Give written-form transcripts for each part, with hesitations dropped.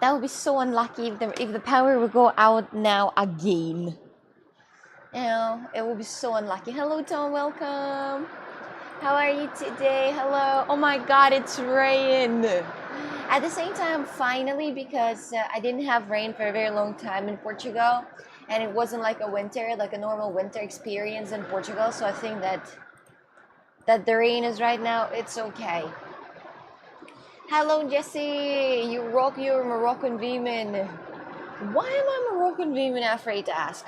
That would be so unlucky if the power would go out now again. You know, it would be so unlucky. Hello, Tom. Welcome. How are you today? Hello. Oh my God, it's rain. At the same time, finally, because I didn't have rain for a very long time in Portugal, and it wasn't like a winter, like a normal winter experience in Portugal. So I think that the rain is right now. It's okay. Hello, Jesse. You rock your Moroccan women. Why am I Moroccan women afraid to ask?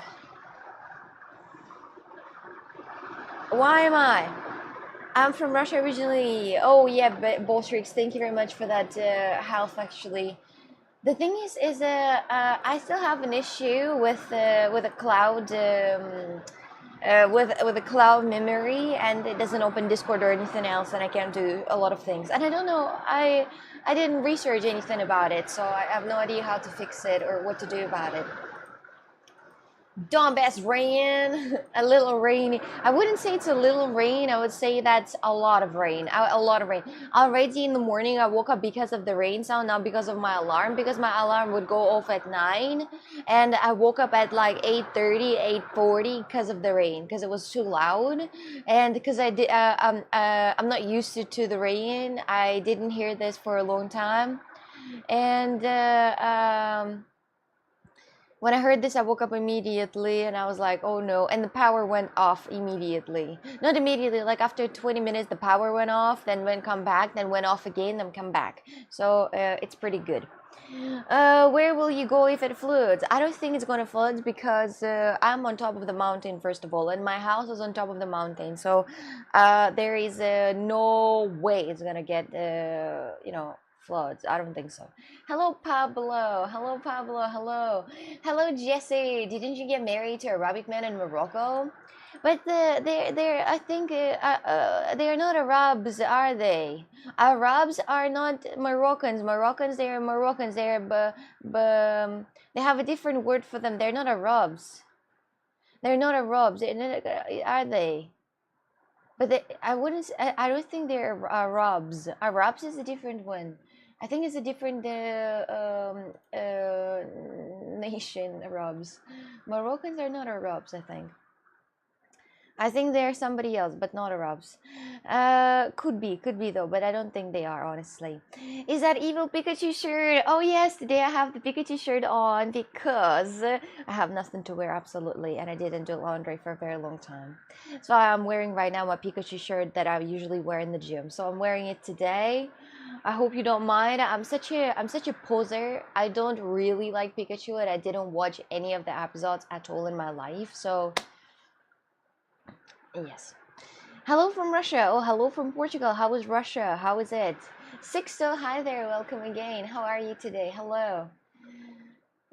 Why am I? I'm from Russia originally. Oh yeah, but Bolsheviks. Thank you very much for that help. Actually, the thing is I still have an issue with a cloud. With a cloud memory, and it doesn't open Discord or anything else, and I can't do a lot of things, and I don't know, I didn't research anything about it, so I have no idea how to fix it or what to do about it. Donbass rain, a little rainy. I wouldn't say it's a little rain. I would say that's a lot of rain. A lot of rain. Already in the morning, I woke up because of the rain sound, not because of my alarm. Because my alarm would go off at 9, and I woke up at like 8:30, 8:40 because of the rain. Because it was too loud, and because I'm not used to the rain. I didn't hear this for a long time, and when I heard this, I woke up immediately and I was like, oh no. And the power went off immediately. Not immediately, like after 20 minutes, the power went off, then come back, then went off again, then come back. So it's pretty good. Where will you go if it floods? I don't think it's going to flood because I'm on top of the mountain, first of all, and my house is on top of the mountain. So there is no way it's going to get, floods. I don't think so. Hello, Pablo. Hello, Pablo. Hello. Hello, Jesse. Didn't you get married to a Arabic man in Morocco? But they're I think they're not Arabs, are they? Arabs are not Moroccans. Moroccans, they're Moroccans. They have a different word for them. They're not Arabs. They're not Arabs, are they? But I don't think they're Arabs. Arabs is a different one. I think it's a different nation, Arabs. Moroccans are not Arabs, I think. I think they're somebody else, but not Arabs. Could be though, but I don't think they are, honestly. Is that evil Pikachu shirt? Oh yes, today I have the Pikachu shirt on because I have nothing to wear, absolutely, and I didn't do laundry for a very long time. So I'm wearing right now my Pikachu shirt that I usually wear in the gym. So I'm wearing it today. I hope you don't mind. I'm such a poser. I don't really like Pikachu, and I didn't watch any of the episodes at all in my life. So yes. Hello from Russia. Oh, hello from Portugal. How is Russia? How is it? Sixto, hi there. Welcome again. How are you today? Hello.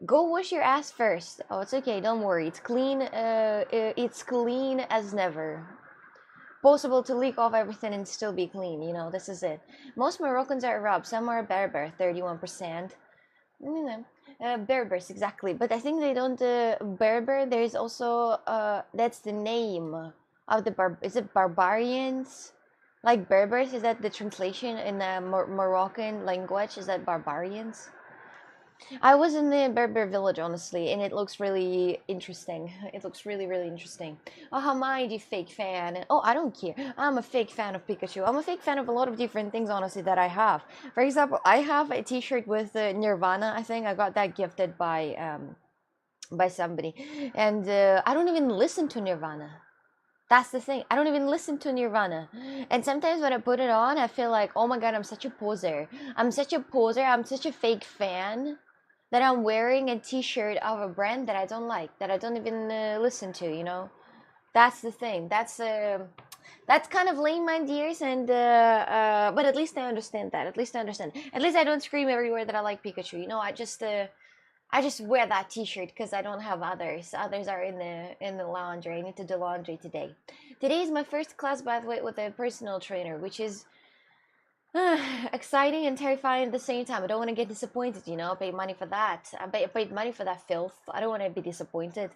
Go wash your ass first. Oh, it's okay. Don't worry. It's clean. It's clean as never. Possible to leak off everything and still be clean. You know, this is it. Most Moroccans are Arab. Some are Berber, 31%. You know, Berbers, exactly. But I think they don't. Berber. There's also. That's the name of the is it barbarians, like Berbers? Is that the translation in the Moroccan language? Is that barbarians? I was in the Berber village, honestly, and it looks really interesting. It looks really, really interesting. Oh, how mind you, fake fan? Oh, I don't care. I'm a fake fan of Pikachu. I'm a fake fan of a lot of different things, honestly, that I have. For example, I have a T-shirt with Nirvana. I think I got that gifted by somebody, and I don't even listen to Nirvana. That's the thing. I don't even listen to Nirvana. And sometimes when I put it on, I feel like, oh my god, I'm such a poser. I'm such a poser. I'm such a fake fan that I'm wearing a t-shirt of a brand that I don't like, that I don't even listen to, you know? That's the thing. That's kind of lame, my dears, and but at least I understand that. At least I understand. At least I don't scream everywhere that I like Pikachu. You know, I just wear that t-shirt because I don't have others. Others are in the laundry. I need to do laundry today. Today is my first class, by the way, with a personal trainer, which is exciting and terrifying at the same time. I don't want to get disappointed, you know. I paid money for that. I paid money for that filth. I don't want to be disappointed.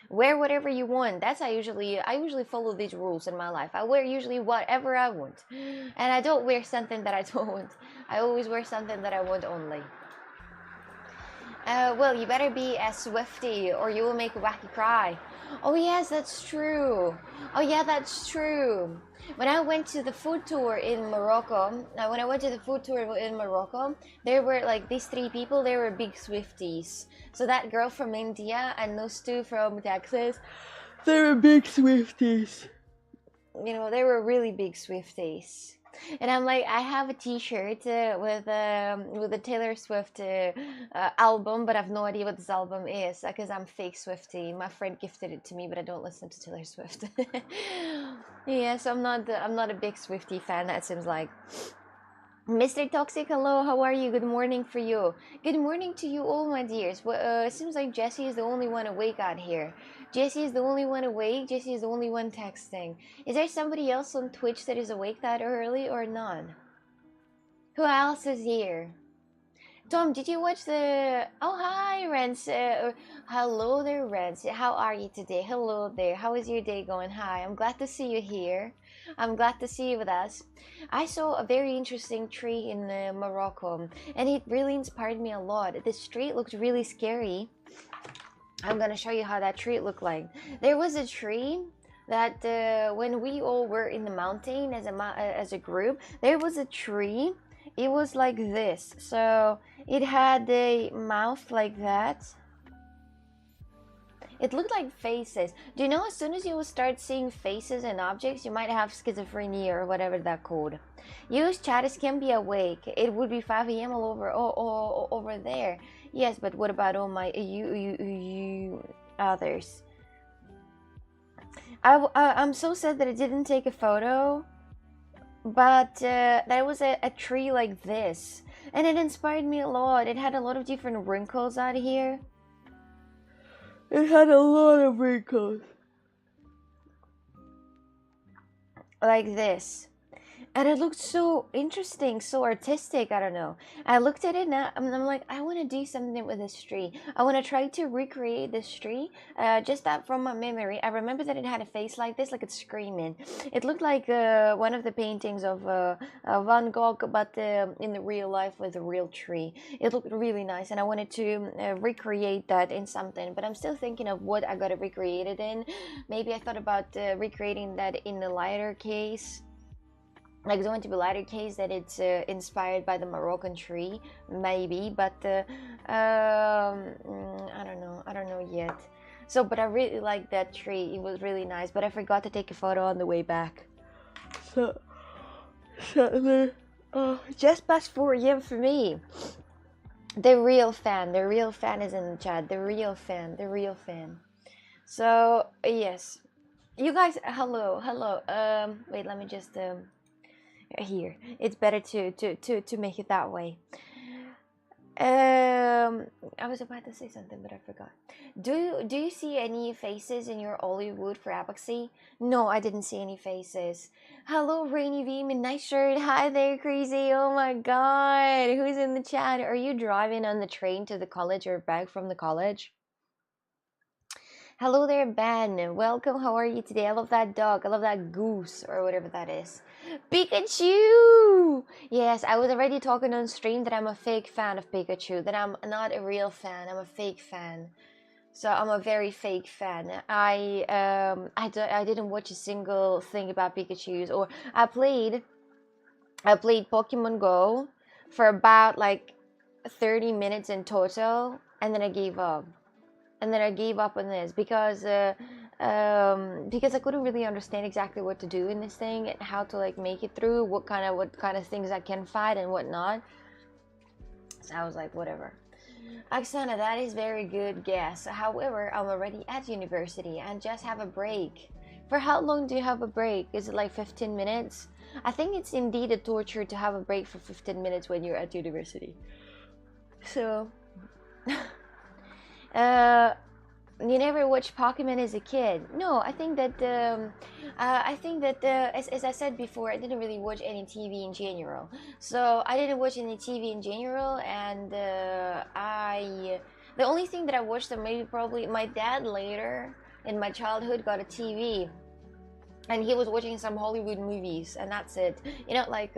Wear whatever you want. That's I usually follow these rules in my life. I wear usually whatever I want, and I don't wear something that I don't want. I always wear something that I want only. Well, you better be a Swiftie or you will make Wacky cry. Oh, yes, that's true. Oh, yeah, that's true. When I went to the food tour in Morocco, there were like these three people, they were big Swifties. So that girl from India and those two from Texas, they were big Swifties. You know, they were really big Swifties. And I'm like, I have a T-shirt with the Taylor Swift album, but I have no idea what this album is because I'm fake Swiftie. My friend gifted it to me, but I don't listen to Taylor Swift. Yeah, so I'm not a big Swiftie fan. That seems like. Mr. Toxic, hello, how are you? Good morning for you. Good morning to you all, my dears. Well, it seems like Jessie is the only one awake out here. Jessie is the only one awake. Jessie is the only one texting. Is there somebody else on Twitch that is awake that early or none? Who else is here? Tom, did you watch the... Oh, hi, Rance. Hello there, Rance. How are you today? Hello there. How is your day going? Hi, I'm glad to see you here. I'm glad to see you with us. I saw a very interesting tree in Morocco, and it really inspired me a lot. This tree looked really scary. I'm gonna show you how that tree looked like. There was a tree that when we all were in the mountain as a group, there was a tree. It was like this, so it had a mouth like that. It looked like faces. Do you know, as soon as you will start seeing faces and objects, you might have schizophrenia or whatever that called. Use chat can be awake. It would be 5 a.m. all over over there. Yes, but what about all my you others? I'm so sad that I didn't take a photo. But there was a tree like this, and it inspired me a lot. It had a lot of different wrinkles out here. It had a lot of wrinkles. Like this. And it looked so interesting, so artistic, I don't know. I looked at it and I'm like, I want to do something with this tree. I want to try to recreate this tree, just that from my memory. I remember that it had a face like this, like it's screaming. It looked like one of the paintings of Van Gogh, but in the real life with a real tree. It looked really nice, and I wanted to recreate that in something, but I'm still thinking of what I got to recreate it in. Maybe I thought about recreating that in a lighter case. Like, it's going to be lighter case that it's inspired by the Moroccan tree, maybe, but I don't know yet. So, but I really like that tree. It was really nice, but I forgot to take a photo on the way back. So just past 4 a.m. for me. The real fan is in the chat. The real fan. So yes, you guys, hello. Wait, let me just here. It's better to make it that way. I was about to say something, but I forgot. Do you see any faces in your Hollywood for epoxy? No, I didn't see any faces. Hello, Rainy Beam in nice shirt. Hi there, Crazy. Oh my god, who's in the chat? Are you driving on the train to the college or back from the college? Hello there, Ben. Welcome. How are you today? I love that dog. I love that goose or whatever that is. Pikachu! Yes, I was already talking on stream that I'm a fake fan of Pikachu, that I'm not a real fan, I'm a fake fan. So I'm a very fake fan. I didn't watch a single thing about Pikachu's, or I played Pokemon Go for about like 30 minutes in total, and then I gave up. And then I gave up on this because I couldn't really understand exactly what to do in this thing and how to like make it through, what kind of things I can fight and what not. So I was like, whatever. Oksana, that is very good guess. However, I'm already at university and just have a break. For how long do you have a break? Is it like 15 minutes? I think it's indeed a torture to have a break for 15 minutes when you're at university. So you never watched Pokemon as a kid? No, I think that as I said before, I didn't really watch any TV in general. So I didn't watch any TV in general, and the only thing that I watched, that maybe probably my dad later in my childhood got a TV. And he was watching some Hollywood movies, and that's it. You know, like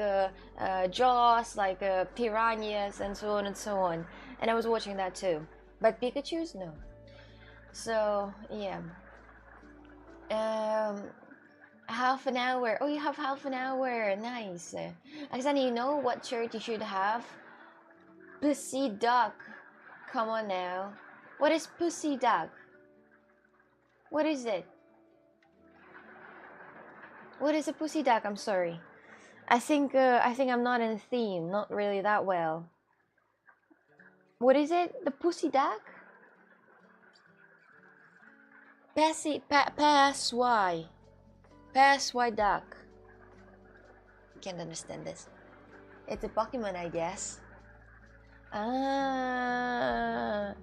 Jaws, like Piranhas, and so on and so on. And I was watching that too. But Pikachu's no. So yeah. Um, half an hour. Oh, you have half an hour. Nice. Aksana, you know what shirt you should have? Pussy duck. Come on now. What is pussy duck? What is it? What is a pussy duck? I'm sorry. I think I'm not in the theme. Not really that well. What is it? The pussy duck? Pass why? Pass why duck? Can't understand this. It's a Pokemon, I guess. Ah,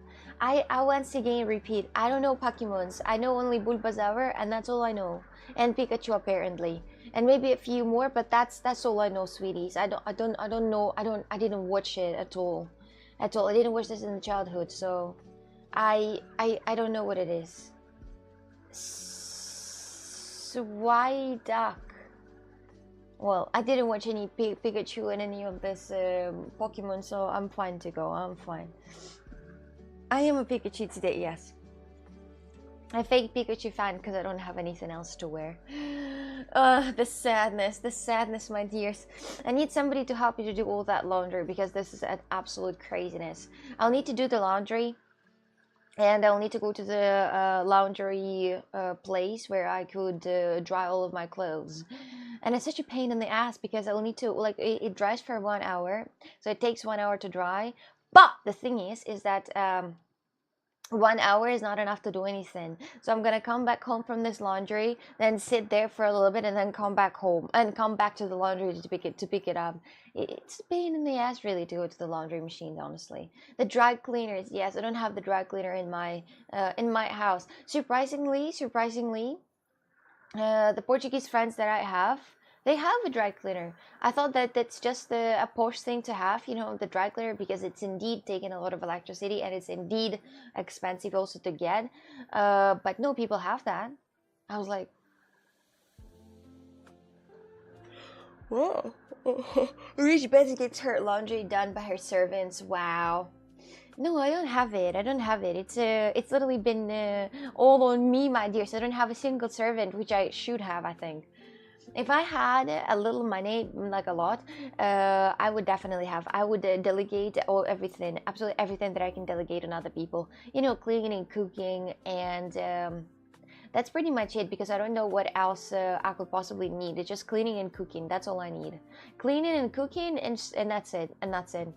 I once again repeat. I don't know Pokemons. I know only Bulbasaur, and that's all I know. And Pikachu apparently, and maybe a few more, but that's all I know, sweeties. I don't know. I didn't watch it at all, at all. I didn't watch this in the childhood, so I don't know what it is. Swaiduck. Well, I didn't watch any Pikachu and any of this Pokemon, so I'm fine to go. I'm fine. I am a Pikachu today, yes. A fake Pikachu fan because I don't have anything else to wear. The sadness, my dears. I need somebody to help me to do all that laundry because this is an absolute craziness. I'll need to do the laundry. And I'll need to go to the laundry place where I could dry all of my clothes. And it's such a pain in the ass because I'll need to, like, it dries for 1 hour. So it takes 1 hour to dry. But the thing is that 1 hour is not enough to do anything. So I'm gonna come back home from this laundry, then sit there for a little bit, and then come back home and come back to the laundry to pick it up. It's a pain in the ass really to go to the laundry machine, honestly. The dry cleaners, yes, I don't have the dry cleaner in my house. Surprisingly, the Portuguese friends that I have, they have a dry cleaner. I thought that that's just a posh thing to have, you know, the dry cleaner, because it's indeed taking a lot of electricity and it's indeed expensive also to get. But no, people have that. I was like, whoa. Rich Betty gets her laundry done by her servants. Wow. No, I don't have it. It's literally been all on me, my dear. So I don't have a single servant, which I should have, I think. If I had a little money, like a lot, I would definitely have. I would delegate everything, absolutely everything that I can delegate on other people. You know, cleaning, cooking, and that's pretty much it, because I don't know what else I could possibly need. It's just cleaning and cooking. That's all I need. Cleaning and cooking, and that's it. And that's it.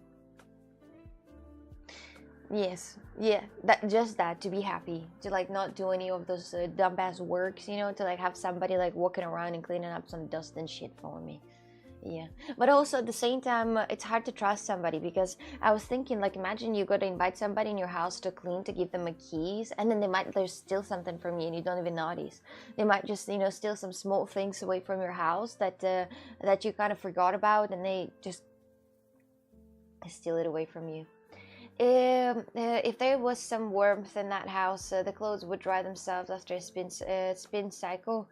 Yes, yeah, that to be happy, to like not do any of those dumb ass works, you know, to like have somebody like walking around and cleaning up some dust and shit for me. Yeah, but also at the same time, it's hard to trust somebody, because I was thinking, like, imagine you go to invite somebody in your house to clean, to give them a keys, and then they might steal something from you and you don't even notice. They might just, you know, steal some small things away from your house that you kind of forgot about, and they just steal it away from you. If there was some warmth in that house, the clothes would dry themselves after a spin cycle.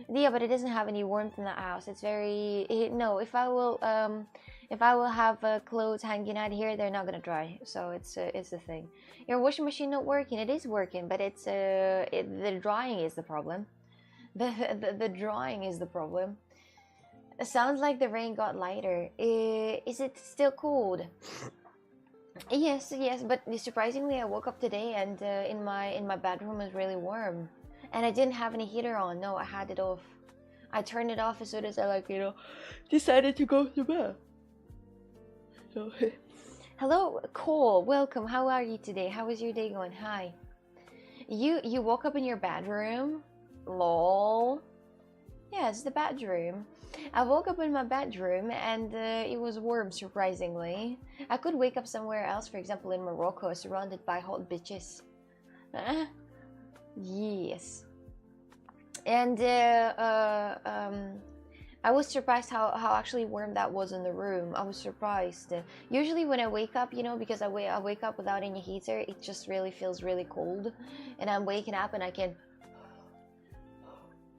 Yeah, but it doesn't have any warmth in that house. It's very no. If I will have clothes hanging out here, they're not gonna dry. So it's the thing. Your washing machine not working? It is working, but it's the drying is the problem. The drying is the problem. It sounds like the rain got lighter. Is it still cold? Yes, yes, but surprisingly, I woke up today and in my bedroom was really warm, and I didn't have any heater on. No, I had it off. I turned it off as soon as I, like, you know, decided to go to bed. So, hello, Cole. Welcome. How are you today? How is your day going? Hi. You woke up in your bedroom? Lol. Yeah, it's the bedroom. I woke up in my bedroom and it was warm, surprisingly. I could wake up somewhere else, for example in Morocco, surrounded by hot bitches. Yes. And I was surprised how actually warm that was in the room. I was surprised. Usually when I wake up, you know, because I wake up without any heater, it just really feels really cold. And I'm waking up and I can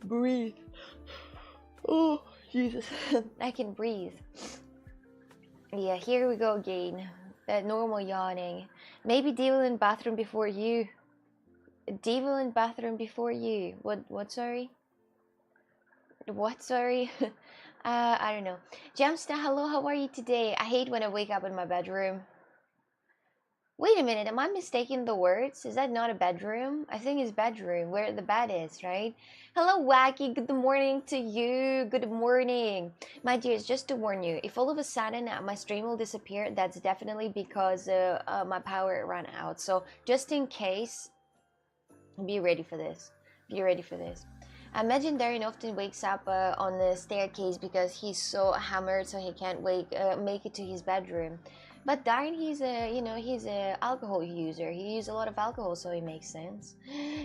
breathe. Oh, Jesus. I can breathe. Yeah, here we go again. normal yawning. Maybe devil in bathroom before you. Devil in bathroom before you. What, sorry? What, sorry? I don't know. Jamsta, hello, how are you today? I hate when I wake up in my bedroom. Wait a minute, am I mistaking the words? Is that not a bedroom? I think it's bedroom, where the bed is, right? Hello, Wacky, good morning to you. Good morning. My dears, just to warn you, if all of a sudden my stream will disappear, that's definitely because my power ran out. So just in case, be ready for this. Be ready for this. Imagine Darren often wakes up on the staircase because he's so hammered, so he can't make it to his bedroom. But Darren, he's a alcohol user. He uses a lot of alcohol, so it makes sense.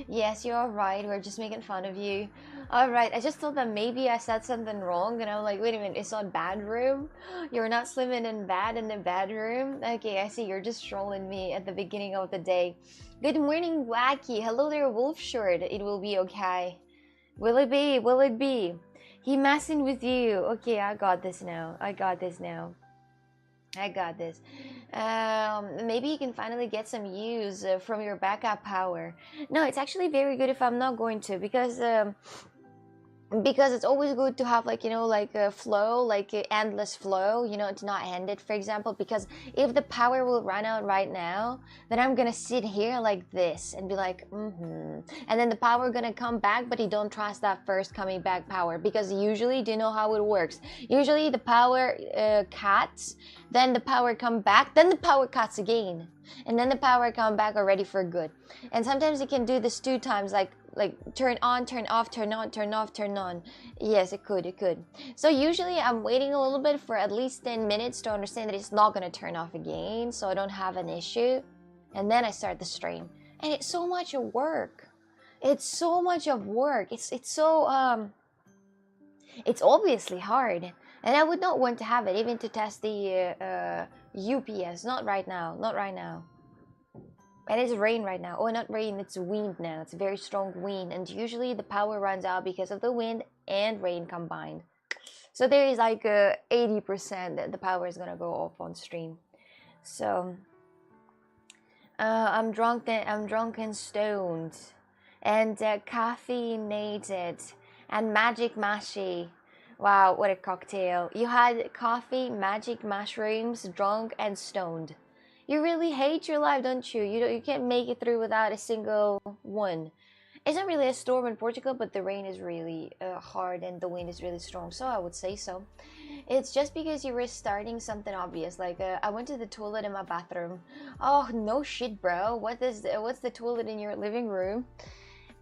Yes, you're right. We're just making fun of you. All right. I just thought that maybe I said something wrong, and I'm like, wait a minute, it's not bedroom. You're not slimming in bed in the bedroom. Okay, I see. You're just trolling me at the beginning of the day. Good morning, Wacky. Hello there, Wolf Short. It will be okay. Will it be? Will it be? He messing with you. Okay, I got this now. I got this now. I got this. Maybe you can finally get some use from your backup power. No, it's actually very good if I'm not going to, because it's always good to have, like, like a flow, like an endless flow, it's not ended, for example, because if the power will run out right now, then I'm gonna sit here like this and be like, and then the power gonna come back, but you don't trust that first coming back power, because usually, do you know how it works? Usually the power cuts, then the power come back, then the power cuts again, and then the power come back already for good. And sometimes you can do this 2 times, like turn on, turn off, turn on, turn off, turn on. Yes, it could. So usually I'm waiting a little bit for at least 10 minutes to understand that it's not going to turn off again, so I don't have an issue, and then I start the stream. And it's so much of work. It's so much of work. It's so it's obviously hard, and I would not want to have it even to test the UPS. Not right now. And it's rain right now. Oh, not rain, it's wind now. It's a very strong wind. And usually the power runs out because of the wind and rain combined. So there is like 80% that the power is going to go off on stream. So I'm drunk and stoned. And caffeinated. And magic mashy. Wow, what a cocktail. You had coffee, magic mushrooms, drunk and stoned. You really hate your life, don't you? You can't make it through without a single one. It's not really a storm in Portugal, but the rain is really hard and the wind is really strong, so I would say so. It's just because you were starting something obvious, like I went to the toilet in my bathroom. Oh, no shit, bro. What's the toilet in your living room?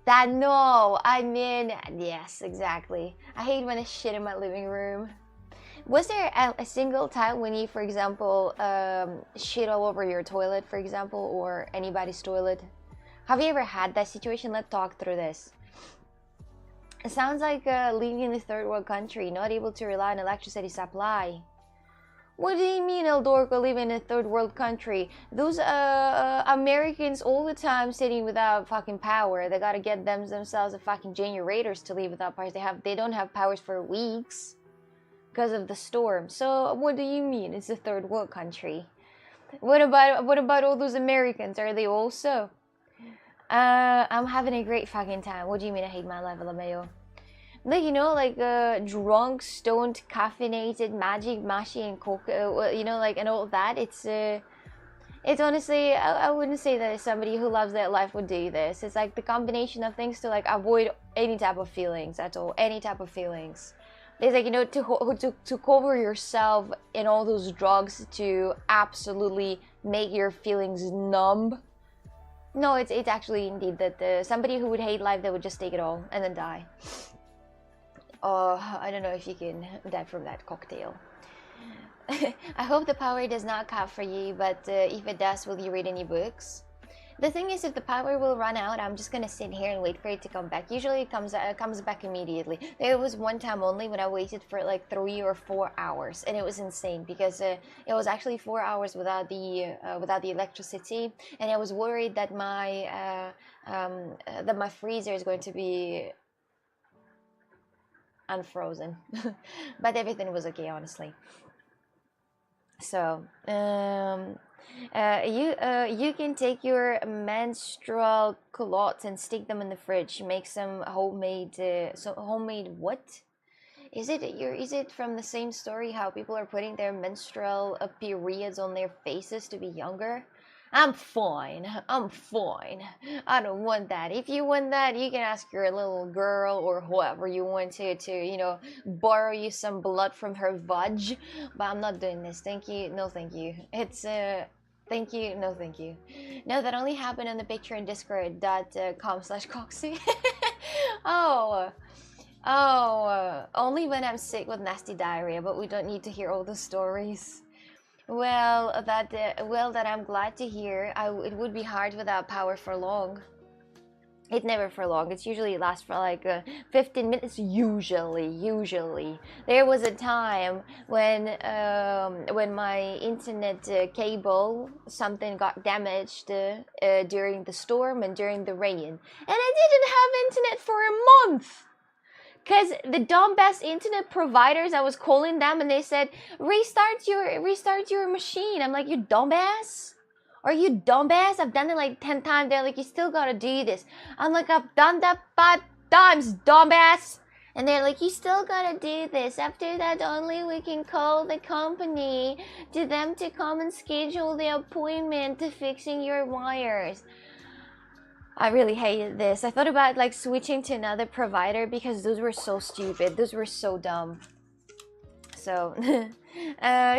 No, I mean, yes, exactly. I hate when I shit in my living room. Was there a single time when you, for example, shit all over your toilet, for example, or anybody's toilet? Have you ever had that situation? Let's talk through this. It sounds like living in a third world country, not able to rely on electricity supply. What do you mean, Eldorco, live in a third world country? Those Americans all the time sitting without fucking power. They gotta get themselves a fucking generators to live without powers. They don't have powers for weeks because of the storm. So what do you mean it's a third world country? What about all those Americans? Are they also? I'm having a great fucking time. What do you mean I hate my life, LMAO? Like, like drunk, stoned, caffeinated, magic, mashy, and coke, like, and all that. It's honestly, I wouldn't say that somebody who loves their life would do this. It's like the combination of things to like avoid any type of feelings at all, any type of feelings. It's like, to cover yourself in all those drugs to absolutely make your feelings numb. No, it's actually indeed that somebody who would hate life, they would just take it all and then die. I don't know if you can die from that cocktail. I hope the power does not cut for you, but if it does, will you read any books? The thing is, if the power will run out, I'm just gonna sit here and wait for it to come back. Usually it comes back immediately. There was one time only when I waited for like 3 or 4 hours, and it was insane because it was actually 4 hours without the electricity, and I was worried that my freezer is going to be unfrozen. But everything was okay, honestly. So You can take your menstrual culottes and stick them in the fridge. Make some homemade. So homemade what? Is it from the same story how people are putting their menstrual periods on their faces to be younger? I'm fine. I'm fine. I don't want that. If you want that, you can ask your little girl or whoever you want to borrow you some blood from her vag. But I'm not doing this. Thank you. No, thank you. It's thank you. No, thank you. No, that only happened in the picture in discord.com/coxy. Oh. Oh, only when I'm sick with nasty diarrhea, but we don't need to hear all the stories. Well, that I'm glad to hear. It would be hard without power for long. It never for long. It's usually lasts for like 15 minutes. Usually. There was a time when my internet cable something got damaged during the storm and during the rain, and I didn't have internet for a month. Cause the dumbass internet providers, I was calling them and they said restart your machine. I'm like, you dumbass? Are you dumbass? I've done it like 10 times. They're like, you still gotta do this. I'm like, I've done that 5 times, dumbass. And they're like, you still gotta do this. After that, only we can call the company to them to come and schedule the appointment to fixing your wires. I really hated this. I thought about like switching to another provider because those were so stupid. Those were so dumb. So,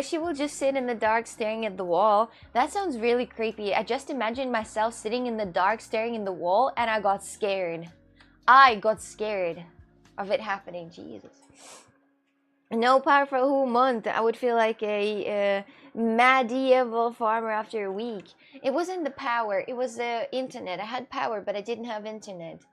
she will just sit in the dark staring at the wall. That sounds really creepy. I just imagined myself sitting in the dark staring in the wall and I got scared. I got scared of it happening. Jesus. No power for a whole month. I would feel like a medieval farmer after a week. It wasn't the power, it was the internet. I had power, but I didn't have internet.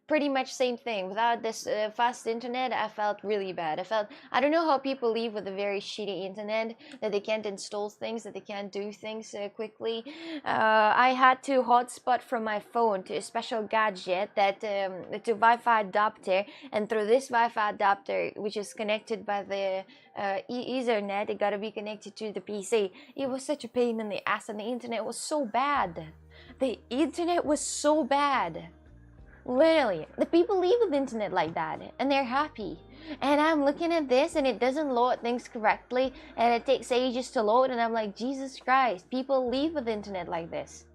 Pretty much same thing. Without this fast internet, I felt really bad. I don't know how people live with a very shitty internet, that they can't install things, that they can't do things quickly. I had to hotspot from my phone to a special gadget that to Wi-Fi adapter, and through this Wi-Fi adapter, which is connected by the Ethernet, it gotta be connected to the PC. It was such a pain in the ass, and the internet was so bad. The internet was so bad. Literally, the people live with the internet like that, and they're happy. And I'm looking at this, and it doesn't load things correctly, and it takes ages to load, and I'm like, Jesus Christ, people live with the internet like this.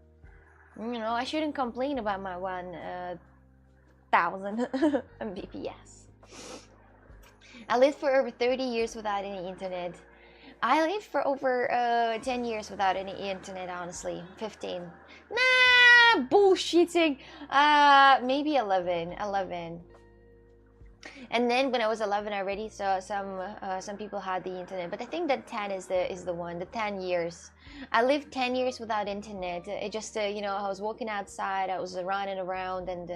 You know, I shouldn't complain about my 1,000 Mbps. I lived for over 30 years without any internet. I lived for over 10 years without any internet, honestly. 15. Nah, bullshitting. Maybe 11. And then when I was 11, I already saw some people had the internet, but I think that 10 is the one. The 10 years. I lived 10 years without internet. It just you know, I was walking outside, I was running around, and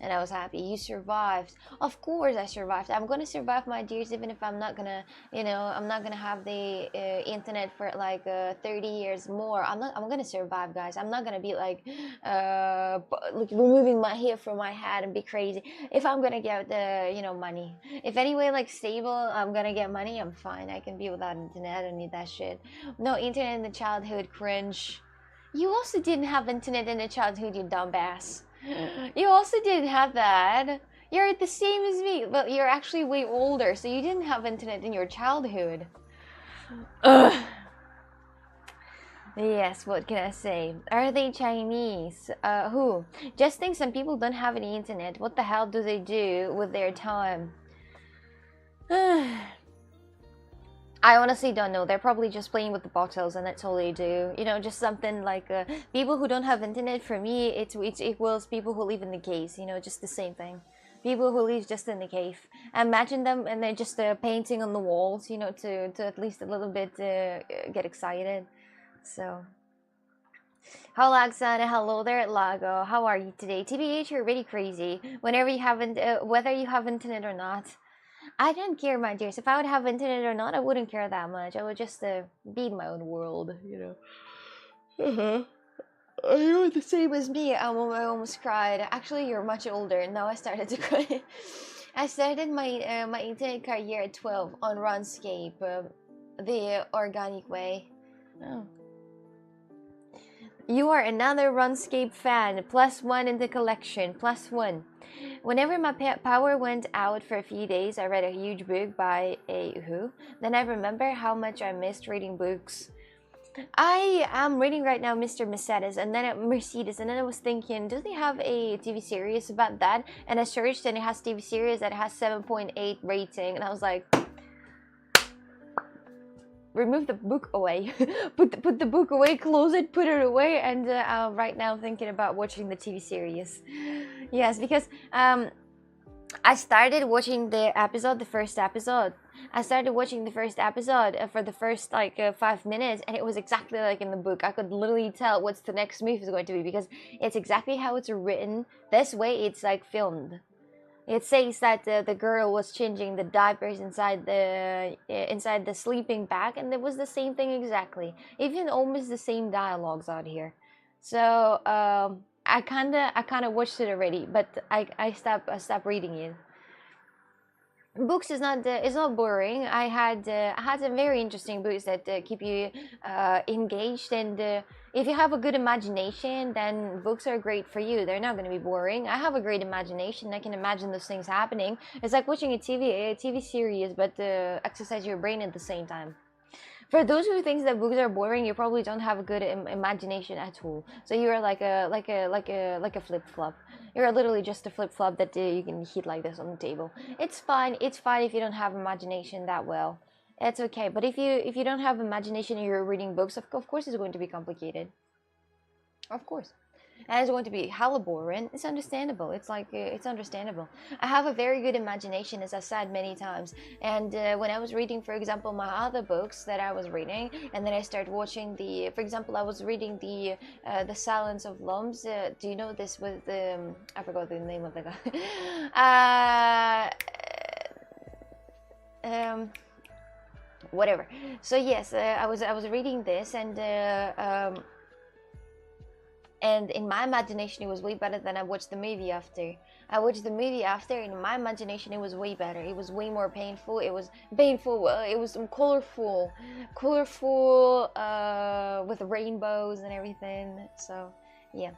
I was happy. You survived. Of course I survived. I'm gonna survive, my dears, even if I'm not gonna, you know, I'm not gonna have the internet for like 30 years more. I'm gonna survive, guys. I'm not gonna be like removing my hair from my head and be crazy. If I'm gonna get the, you know, money, if anyway like stable, I'm gonna get money, I'm fine. I can be without internet. I don't need that shit. No internet in the childhood, cringe. You also didn't have internet in the childhood, you dumbass. You also didn't have that. You're the same as me, but you're actually way older, so you didn't have internet in your childhood. Ugh. Yes, what can I say? Are they Chinese? Who? Just think some people don't have any internet. What the hell do they do with their time? I honestly don't know. They're probably just playing with the bottles, and that's all they do. You know, just something like people who don't have internet. For me, it equals people who live in the caves. You know, just the same thing. People who live just in the cave. Imagine them, and they're just painting on the walls. You know, to at least a little bit get excited. So, hello, Oksana. Hello there, Lago. How are you today? TBH, you're really crazy. Whenever you haven't, whether you have internet or not. I don't care, my dears. If I would have internet or not, I wouldn't care that much. I would just be in my own world, you know. You're the same as me. I almost cried. Actually, you're much older. Now I started to cry. I started my my internet career at 12 on RuneScape, the organic way. Oh. You are another Runscape fan. +1 in the collection. +1. Whenever my power went out for a few days, I read a huge book by a who. Then I remember how much I missed reading books. I am reading right now Mr. Mercedes, and then I was thinking, do they have a TV series about that? And I searched, and it has TV series that has 7.8 rating, and I was like, remove the book away, put the book away, close it, put it away, and right now thinking about watching the TV series. Yes, because I started watching the first episode. I started watching the first episode for the first 5 minutes, and it was exactly like in the book. I could literally tell what's the next move is going to be, because it's exactly how it's written. This way it's like filmed. It says that the girl was changing the diapers inside the sleeping bag, and it was the same thing exactly. Even almost the same dialogues out here. So I kinda watched it already, but I stopped reading it. Books is not it's not boring. I had some very interesting books that keep you engaged, and if you have a good imagination, then books are great for you. They're not going to be boring. I have a great imagination. I can imagine those things happening. It's like watching a TV series, but exercise your brain at the same time. For those who think that books are boring, you probably don't have a good imagination at all. So you're like a flip flop. You're literally just a flip flop that you can hit like this on the table. It's fine. It's fine if you don't have imagination that well. It's okay. But if you don't have imagination and you're reading books, of course it's going to be complicated. Of course. And it's going to be hella boring. It's understandable. It's understandable. I have a very good imagination, as I said many times. And when I was reading, for example, my other books that I was reading, and then I started watching for example, I was reading the Silence of Lambs. Do you know this with I forgot the name of the guy. Whatever. So yes, I was reading this, and in my imagination it was way better than I watched the movie after. I watched the movie after, and in my imagination it was way better. It was way more painful. It was painful. It was colorful, with rainbows and everything. So yeah.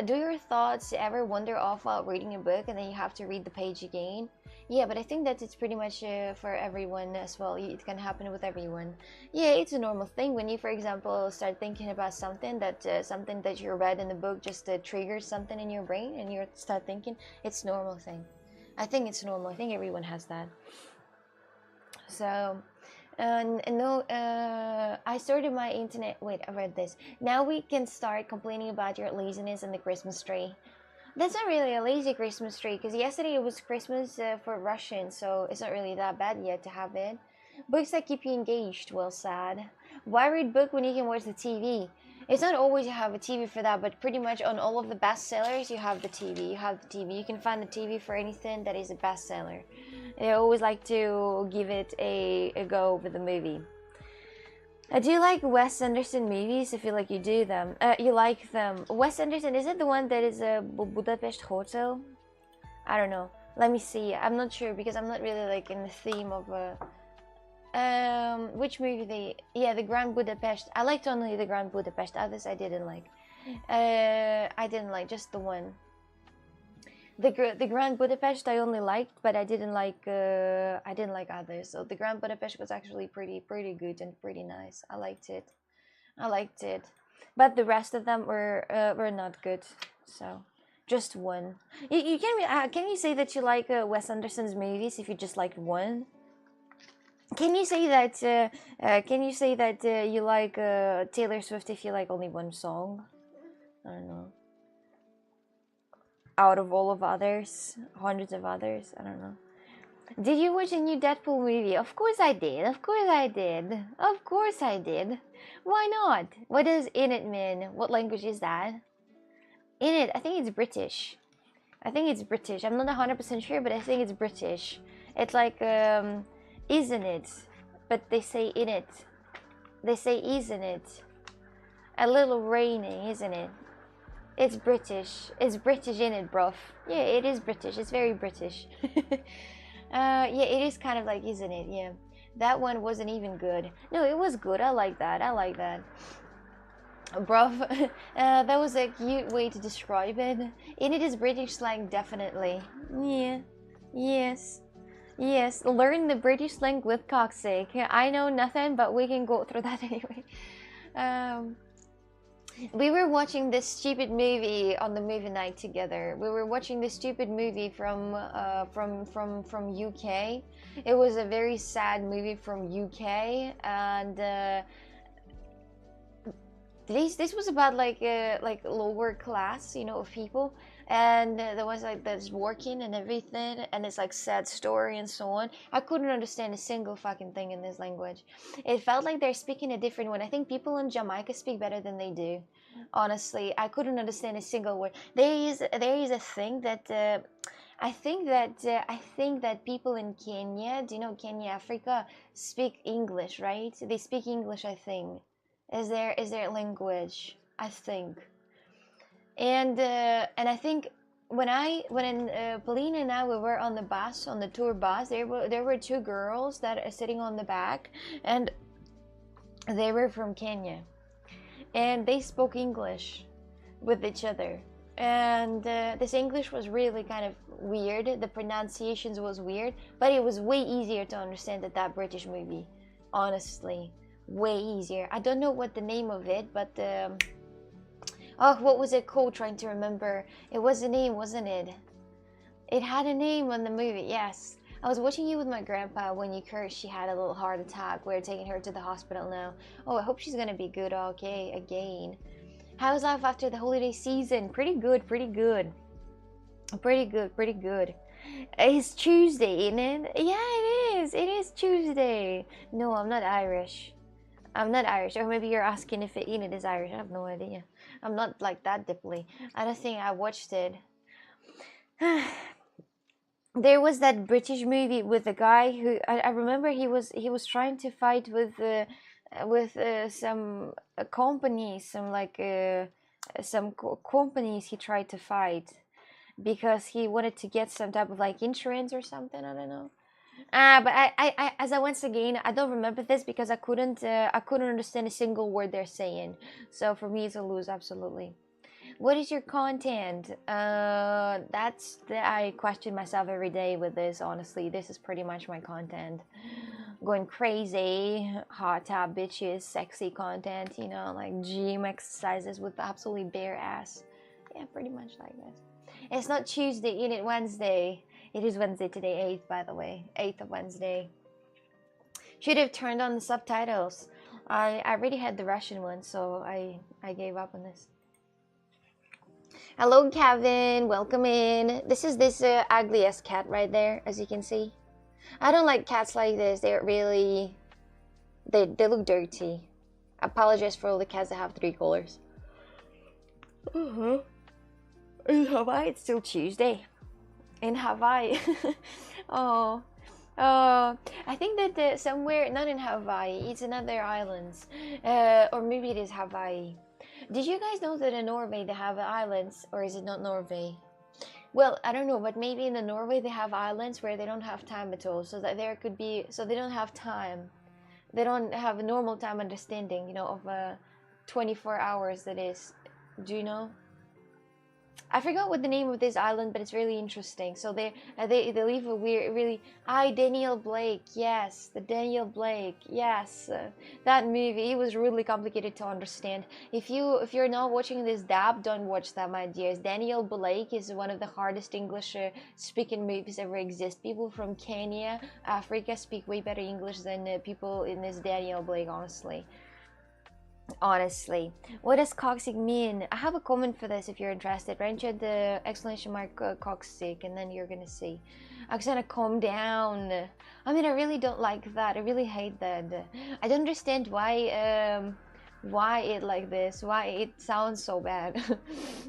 Do your thoughts ever wander off while reading a book and then you have to read the page again? Yeah, but I think that it's pretty much for everyone as well. It can happen with everyone. Yeah, it's a normal thing when you, for example, start thinking about something that you read in the book just triggers something in your brain, and you start thinking. It's a normal thing. I think it's normal. I think everyone has that. So, no, I started my internet. Wait, I read this. Now we can start complaining about your laziness and the Christmas tree. That's not really a lazy Christmas tree, because yesterday it was Christmas for Russians, so it's not really that bad yet to have it. Books that keep you engaged, well, sad. Why read book when you can watch the TV? It's not always you have a TV for that, but pretty much on all of the bestsellers, you have the TV. You have the TV. You can find the TV for anything that is a bestseller. I always like to give it a go with the movie. Do you like Wes Anderson movies? I feel like you do them. You like them. Wes Anderson, is it the one that is a Budapest Hotel? I don't know. Let me see. I'm not sure, because I'm not really like in the theme of which movie yeah, the Grand Budapest. I liked only the Grand Budapest. Others I didn't like. I didn't like just the one. The Grand Budapest I only liked, but I didn't like others. So the Grand Budapest was actually pretty good and pretty nice. I liked it, but the rest of them were not good. So just one. You can you say that you like Wes Anderson's movies if you just liked one? Can you say that you like Taylor Swift if you like only one song? I don't know. Out of all of others, hundreds of others, I don't know. Did you watch a new Deadpool movie? Of course I did. Of course I did. Of course I did. Why not? What does innit mean? What language is that? Innit, I think it's British. I'm not 100% sure, but I think it's British. It's like, isn't it? But they say innit. They say isn't it? A little raining, isn't it? It's British. It's British, innit, bruv? Yeah, it is British. It's very British. Yeah, it is kind of like, isn't it? Yeah. That one wasn't even good. No, it was good. I like that. Bruv, that was a cute way to describe it. And it is British slang, definitely. Yeah. Yes. Yes. Learn the British slang with Coxic. I know nothing, but we can go through that anyway. Um, we were watching this stupid movie on the movie night together. We were watching this stupid movie from UK. It was a very sad movie from UK, and this was about like lower class, you know, of people, and there was like that's working and everything, and it's like sad story and so on. I couldn't understand a single fucking thing in this language. It felt like they're speaking a different one. I think people in Jamaica speak better than they do. Honestly, I couldn't understand a single word. There is a thing that I think that people in Kenya, do you know Kenya, Africa, speak English, right? They speak English, I think. Is their language, I think. And I think when Pauline and I we were on the bus, on the tour bus, there were two girls that are sitting on the back, and they were from Kenya, and they spoke English with each other. And this English was really kind of weird. The pronunciations was weird, but it was way easier to understand that British movie. Honestly, way easier. I don't know what the name of it, but oh, what was it called? Trying to remember. It was a name, wasn't it? It had a name on the movie. Yes. I was watching you with my grandpa when you cursed. She had a little heart attack. We're taking her to the hospital now. Oh, I hope she's gonna be good. Okay, again. How's life after the holiday season? Pretty good, pretty good. Pretty good, pretty good. It's Tuesday, isn't it? Yeah, it is. It is Tuesday. No, I'm not Irish. I'm not Irish. Or maybe you're asking if Enid is Irish. I have no idea. I'm not like that deeply. I don't think I watched it. There was that British movie with a guy who I remember he was trying to fight with some companies, companies he tried to fight because he wanted to get some type of like insurance or something. I don't know. But as I once again, I don't remember this because I couldn't understand a single word they're saying. So for me, it's a lose, absolutely. What is your content? I question myself every day with this. Honestly, this is pretty much my content. Going crazy, hot tub bitches, sexy content. You know, like gym exercises with absolutely bare ass. Yeah, pretty much like this. It's not Tuesday, innit? Wednesday. It is Wednesday today, 8th, by the way. 8th of Wednesday. Should have turned on the subtitles. I already had the Russian one, so I gave up on this. Hello, Kevin. Welcome in. This is this ugliest cat right there, as you can see. I don't like cats like this. They're really... They look dirty. I apologize for all the cats that have 3 colors. In Hawaii, it's still Tuesday. In Hawaii. Oh. I think that somewhere, not in Hawaii, it's in other islands. Or maybe it is Hawaii. Did you guys know that in Norway they have islands, or is it not Norway? Well, I don't know, but maybe in the Norway they have islands where they don't have time at all, so that there could be, so they don't have time. They don't have a normal time understanding, you know, of 24 hours that is. Do you know? I forgot what the name of this island, but it's really interesting. So they leave a weird, really. Daniel Blake, yes, the Daniel Blake, yes, that movie. It was really complicated to understand. If you're not watching this dub, don't watch that, my dears. Daniel Blake is one of the hardest English speaking movies ever exist. People from Kenya, Africa speak way better English than people in this Daniel Blake, honestly. Honestly, what does coxic mean? I have a comment for this if you're interested. Right, the exclamation mark coxic, and then you're gonna see. Oksana, calm down. I mean, I really don't like that. I really hate that. I don't understand why it like this, why it sounds so bad,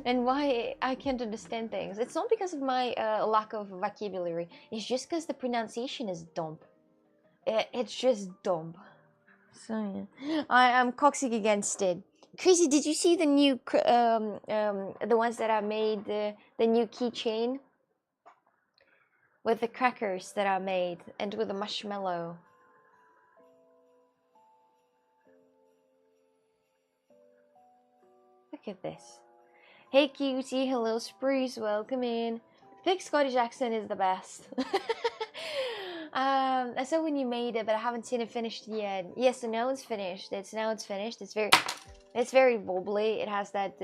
and why I can't understand things. It's not because of my lack of vocabulary. It's just because the pronunciation is dumb. It's just dumb. So yeah, I am coxic against it. Chrissy, did you see the new the ones that I made, the new keychain with the crackers that I made and with the marshmallow? Look at this. Hey cutie, hello Spruce, welcome in. Thick Scottish accent is the best. I saw when you made it, but I haven't seen it finished yet. Yes, so now it's finished. It's finished. It's very wobbly. It has that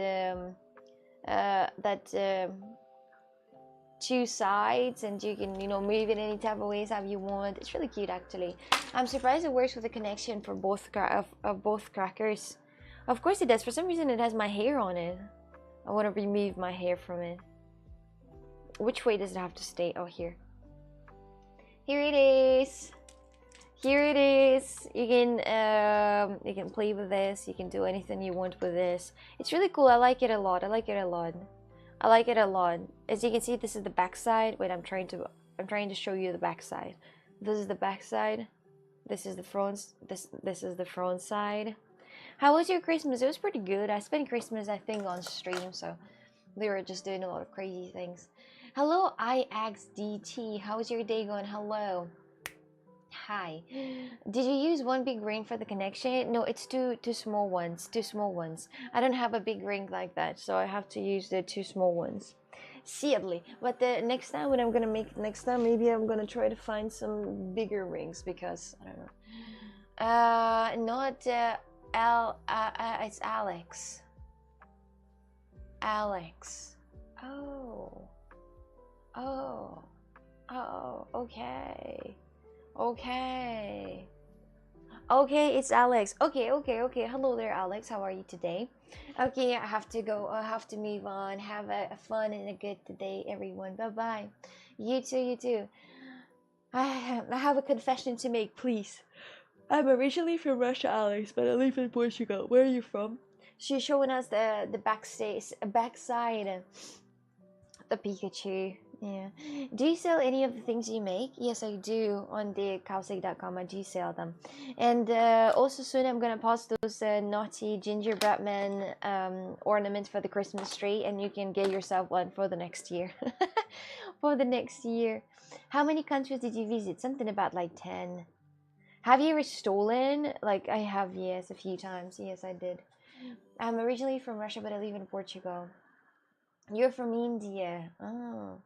two sides, and you can move it any type of ways how you want. It's really cute actually. I'm surprised it works with a connection for both both crackers. Of course it does. For some reason it has my hair on it. I want to remove my hair from it. Which way does it have to stay? Oh, here. Here it is. Here it is. You can play with this. You can do anything you want with this. It's really cool. I like it a lot. I like it a lot. I like it a lot. As you can see, this is the back side. Wait, I'm trying to show you the back side. This is the back side. This is the front. This is the front side. How was your Christmas? It was pretty good. I spent Christmas, I think, on stream, so we were just doing a lot of crazy things. Hello, IXDT. How's your day going? Hello. Hi. Did you use one big ring for the connection? No, it's two small ones. Two small ones. I don't have a big ring like that, so I have to use the two small ones. Sadly. But the next time, when I'm gonna make it next time, maybe I'm gonna try to find some bigger rings, because I don't know. Not it's Alex. Alex. Oh. Oh. Oh, okay. Okay. Okay, it's Alex. Okay. Hello there, Alex. How are you today? Okay, I have to go. I have to move on. Have a fun and a good day, everyone. Bye-bye. You too. I have a confession to make, please. I'm originally from Russia, Alex, but I live in Portugal. Where are you from? She's showing us the backside, the Pikachu. Yeah. Do you sell any of the things you make? Yes, I do. On the cowsig.com, I do sell them. And also soon I'm gonna post those naughty gingerbread man ornaments for the Christmas tree, and you can get yourself one for the next year. For the next year. How many countries did you visit? Something about like 10. Have you ever stolen? Like, I have, yes, a few times. Yes, I did. I'm originally from Russia, but I live in Portugal. You're from India. Oh.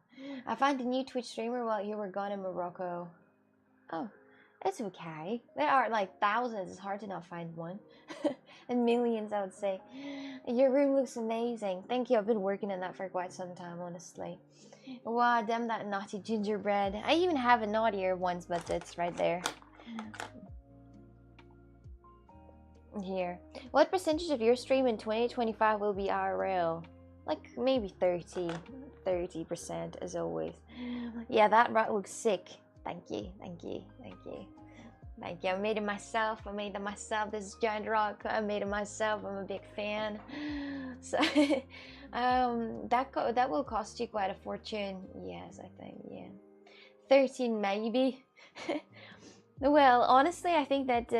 I found a new Twitch streamer while you were gone in Morocco. Oh, it's okay. There are like thousands. It's hard to not find one. And millions, I would say. Your room looks amazing. Thank you. I've been working on that for quite some time, honestly. Wow, damn that naughty gingerbread. I even have a naughtier ones, but it's right there. Here. What percentage of your stream in 2025 will be IRL? Like maybe 30% as always. Yeah, that rat looks sick. Thank you. I made it myself. This is giant rock. I made it myself. I'm a big fan. So that will cost you quite a fortune. Yes, I think, yeah. 13 maybe. Well, honestly, I think that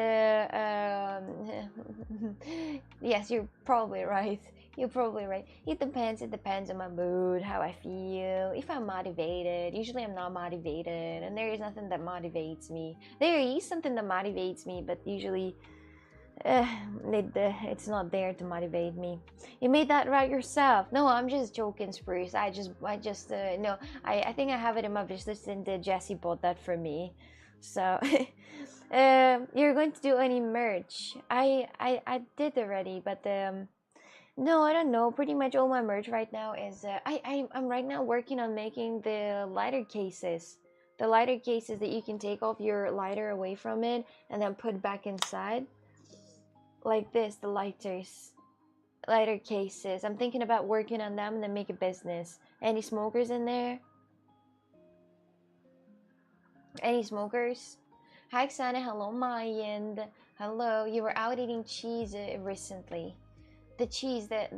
yes, you're probably right. You're probably right. It depends on my mood, how I feel, if I'm motivated. Usually I'm not motivated, and there is nothing that motivates me. There is something that motivates me, but usually it's not there to motivate me. You made that right yourself. No, I'm just joking, Spruce. I just no, I think I have it in my wish list, and Jessie bought that for me. So you're going to do any merch? I did already, but no, I don't know. Pretty much all my merch right now is I'm right now working on making the lighter cases. The lighter cases that you can take off your lighter away from it and then put back inside. Like this, the lighter cases. I'm thinking about working on them and then make a business. Any smokers in there? Any smokers? Hi Xana, hello Mayan. Hello, you were out eating cheese recently. The cheese, the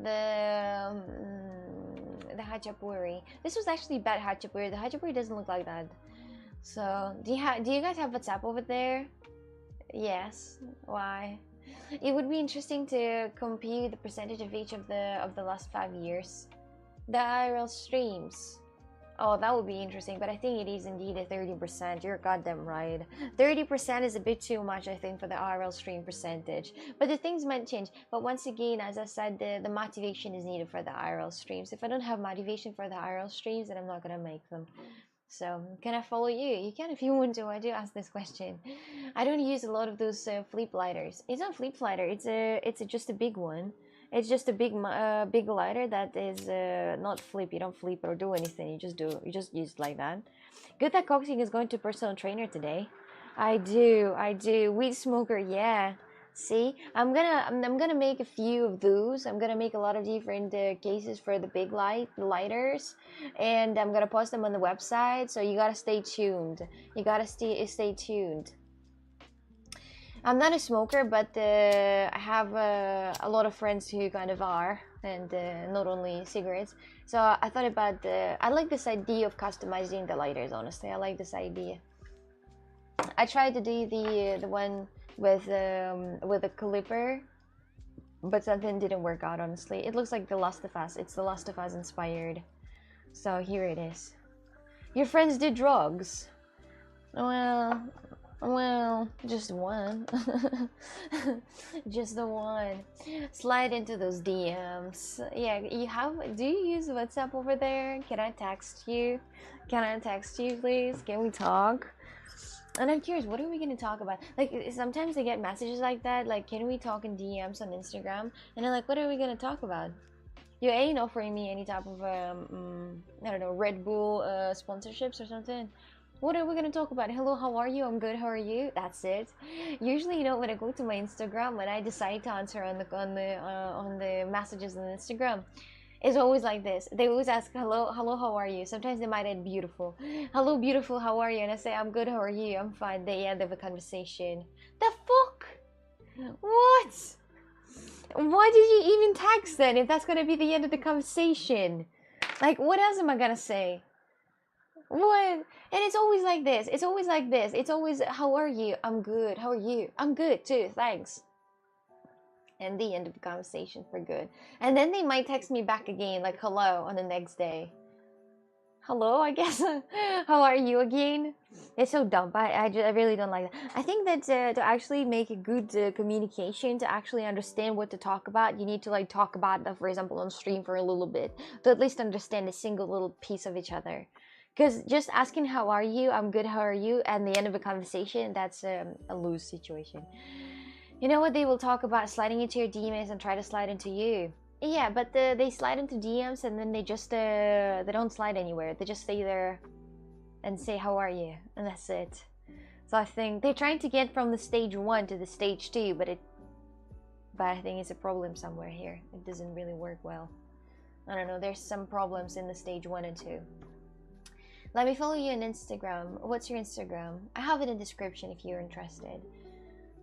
hachapuri. This was actually bad hachapuri. The hachapuri doesn't look like that. So, do you guys have WhatsApp over there? Yes. Why? It would be interesting to compute the percentage of each of the last 5 years. The IRL streams. Oh, that would be interesting, but I think it is indeed a 30%. You're goddamn right. 30% is a bit too much, I think, for the RL stream percentage. But the things might change. But once again, as I said, the motivation is needed for the IRL streams. If I don't have motivation for the IRL streams, then I'm not gonna make them. So, can I follow you? You can if you want to. I do ask this question. I don't use a lot of those flip lighters. It's not flip lighter. Just a big one. It's just a big lighter that is not flip. You don't flip or do anything. You just use it like that. Good that Coxing is going to personal trainer today. I do. Weed smoker, yeah. See, I'm gonna make a few of those. I'm gonna make a lot of different cases for the big lighters, and I'm gonna post them on the website. So you gotta stay tuned. You gotta stay tuned. I'm not a smoker, but I have a lot of friends who kind of are, and not only cigarettes. So I thought about I like this idea of customizing the lighters. Honestly, I like this idea. I tried to do the one with a clipper, but something didn't work out. Honestly, it looks like The Last of Us. It's The Last of Us inspired. So here it is. Your friends did drugs. Well, just one. Just the one. Slide into those DMs. Yeah, do you use WhatsApp over there? Can I text you? Please? Can we talk? And I'm curious, what are we gonna talk about? Like, sometimes I get messages like that, like, can we talk in DMs on Instagram? And I'm like, what are we gonna talk about? You ain't offering me any type of, I don't know, Red Bull sponsorships or something. What are we gonna talk about? Hello, how are you? I'm good. How are you? That's it. Usually, when I go to my Instagram, when I decide to answer on the messages on Instagram, it's always like this. They always ask, hello, how are you? Sometimes they might add beautiful. Hello, beautiful, how are you? And I say, I'm good, how are you? I'm fine. They end of a conversation. The fuck? What? Why did you even text then if that's gonna be the end of the conversation? Like, what else am I gonna say? What? And it's always like this. It's always, how are you? I'm good. How are you? I'm good too. Thanks. And the end of the conversation for good. And then they might text me back again, like hello, on the next day. Hello, I guess. How are you again? It's so dumb. I really don't like that. I think that to actually make a good communication, to actually understand what to talk about, you need to like talk about that, for example, on stream for a little bit, to at least understand a single little piece of each other. Because just asking how are you, I'm good, how are you, and the end of a conversation, that's a lose situation. You know what they will talk about? Sliding into your DMs and try to slide into you. Yeah, but they slide into DMs and then they just they don't slide anywhere. They just stay there and say how are you, and that's it. So I think they're trying to get from the stage 1 to the stage 2, but I think it's a problem somewhere here. It doesn't really work well. I don't know. There's some problems in the stage 1 and 2. Let me follow you on Instagram. What's your Instagram? I have it in the description if you're interested.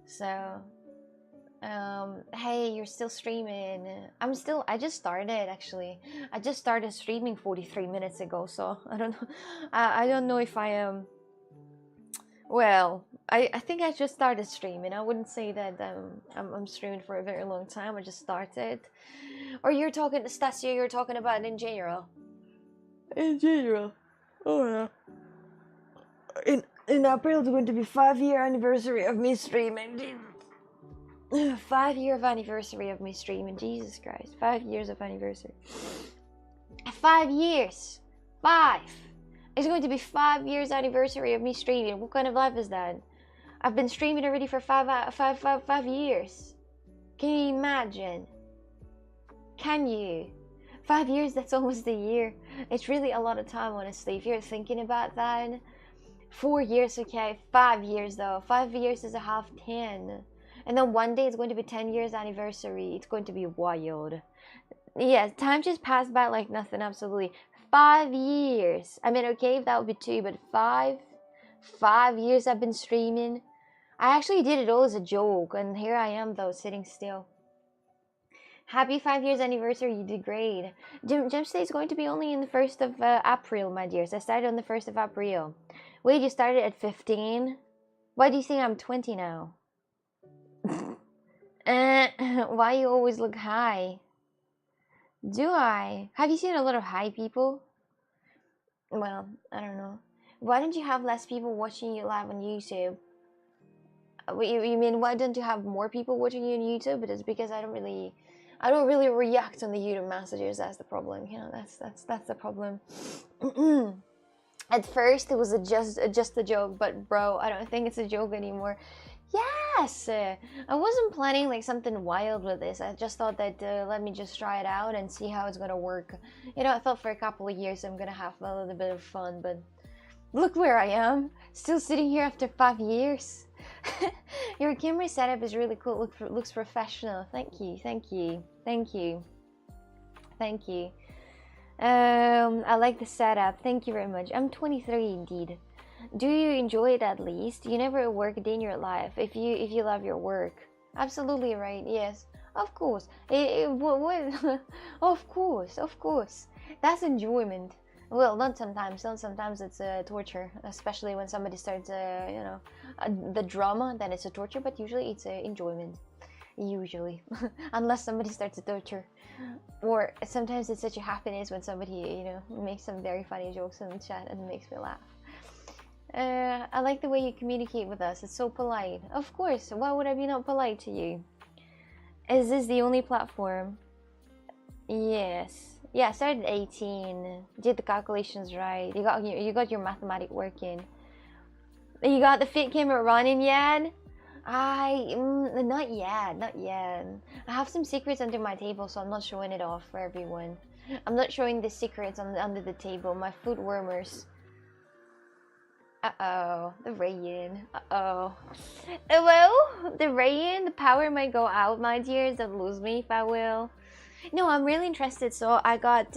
So, hey, you're still streaming. I just started actually. I just started streaming 43 minutes ago, so I don't know. I don't know if I am. Well, I think I just started streaming. I wouldn't say that I'm streaming for a very long time. I just started. Or you're talking, Stasia, you're talking about in general. In general. Oh yeah. In April, it's going to be 5-year anniversary of me streaming. 5-year anniversary of me streaming. Jesus Christ, 5 years of anniversary. 5 years. 5. It's going to be 5 years anniversary of me streaming. What kind of life is that? I've been streaming already for 5 years. Can you imagine? Can you? 5 years, that's almost a year. It's really a lot of time, honestly, if you're thinking about that. 4 years, okay. 5 years, though. 5 years is a half 10. And then one day it's going to be 10 years anniversary. It's going to be wild. Yeah, time just passed by like nothing, absolutely. 5 years. I mean, okay, if that would be 2, but 5 years I've been streaming. I actually did it all as a joke, and here I am, though, sitting still. Happy 5 years anniversary, you did great. Gem Stay is going to be only in the 1st of April, my dears. I started on the 1st of April. Wait, you started at 15? Why do you think I'm 20 now? Why you always look high? Do I? Have you seen a lot of high people? Well, I don't know. Why don't you have less people watching you live on YouTube? You mean why don't you have more people watching you on YouTube? But it's because I don't really react on the YouTube messages. That's the problem. You know, that's the problem. At first, it was just a joke, but bro, I don't think it's a joke anymore. Yes, I wasn't planning like something wild with this. I just thought that let me just try it out and see how it's gonna work. You know, I thought for a couple of years I'm gonna have a little bit of fun, but look where I am, still sitting here after 5 years. Your camera setup is really cool. Looks professional. Thank you, thank you, thank you, thank you. I like the setup. Thank you very much. I'm 23 indeed. Do you enjoy it at least? You never work a day in your life if you love your work. Absolutely right. Yes, of course. What? Of course. That's enjoyment. Well, not sometimes. Not sometimes it's a torture, especially when somebody starts, the drama. Then it's a torture. But usually it's a enjoyment. Usually, unless somebody starts to torture, or sometimes it's such a happiness when somebody makes some very funny jokes in the chat and makes me laugh. I like the way you communicate with us. It's so polite. Of course. Why would I be not polite to you? Is this the only platform? Yes. Yeah, I started at 18. Did the calculations right. You got your mathematics working. You got the fit camera running yet? Not yet, not yet. I have some secrets under my table, so I'm not showing it off for everyone. I'm not showing the secrets under the table. My foot warmers. Uh-oh, the rain. Uh-oh. Well, the rain, the power might go out, my dears. Don't lose me if I will. No, I'm really interested. So I got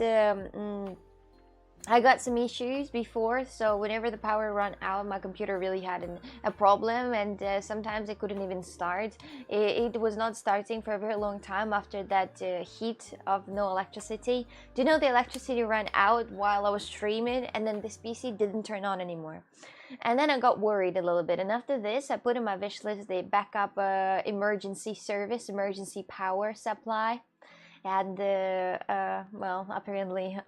some issues before, so whenever the power ran out, my computer really had a problem, and sometimes it couldn't even start. It was not starting for a very long time after that heat of no electricity. Do you know the electricity ran out while I was streaming, and then this PC didn't turn on anymore. And then I got worried a little bit, and after this, I put in my wish list the backup emergency service, emergency power supply. And well, apparently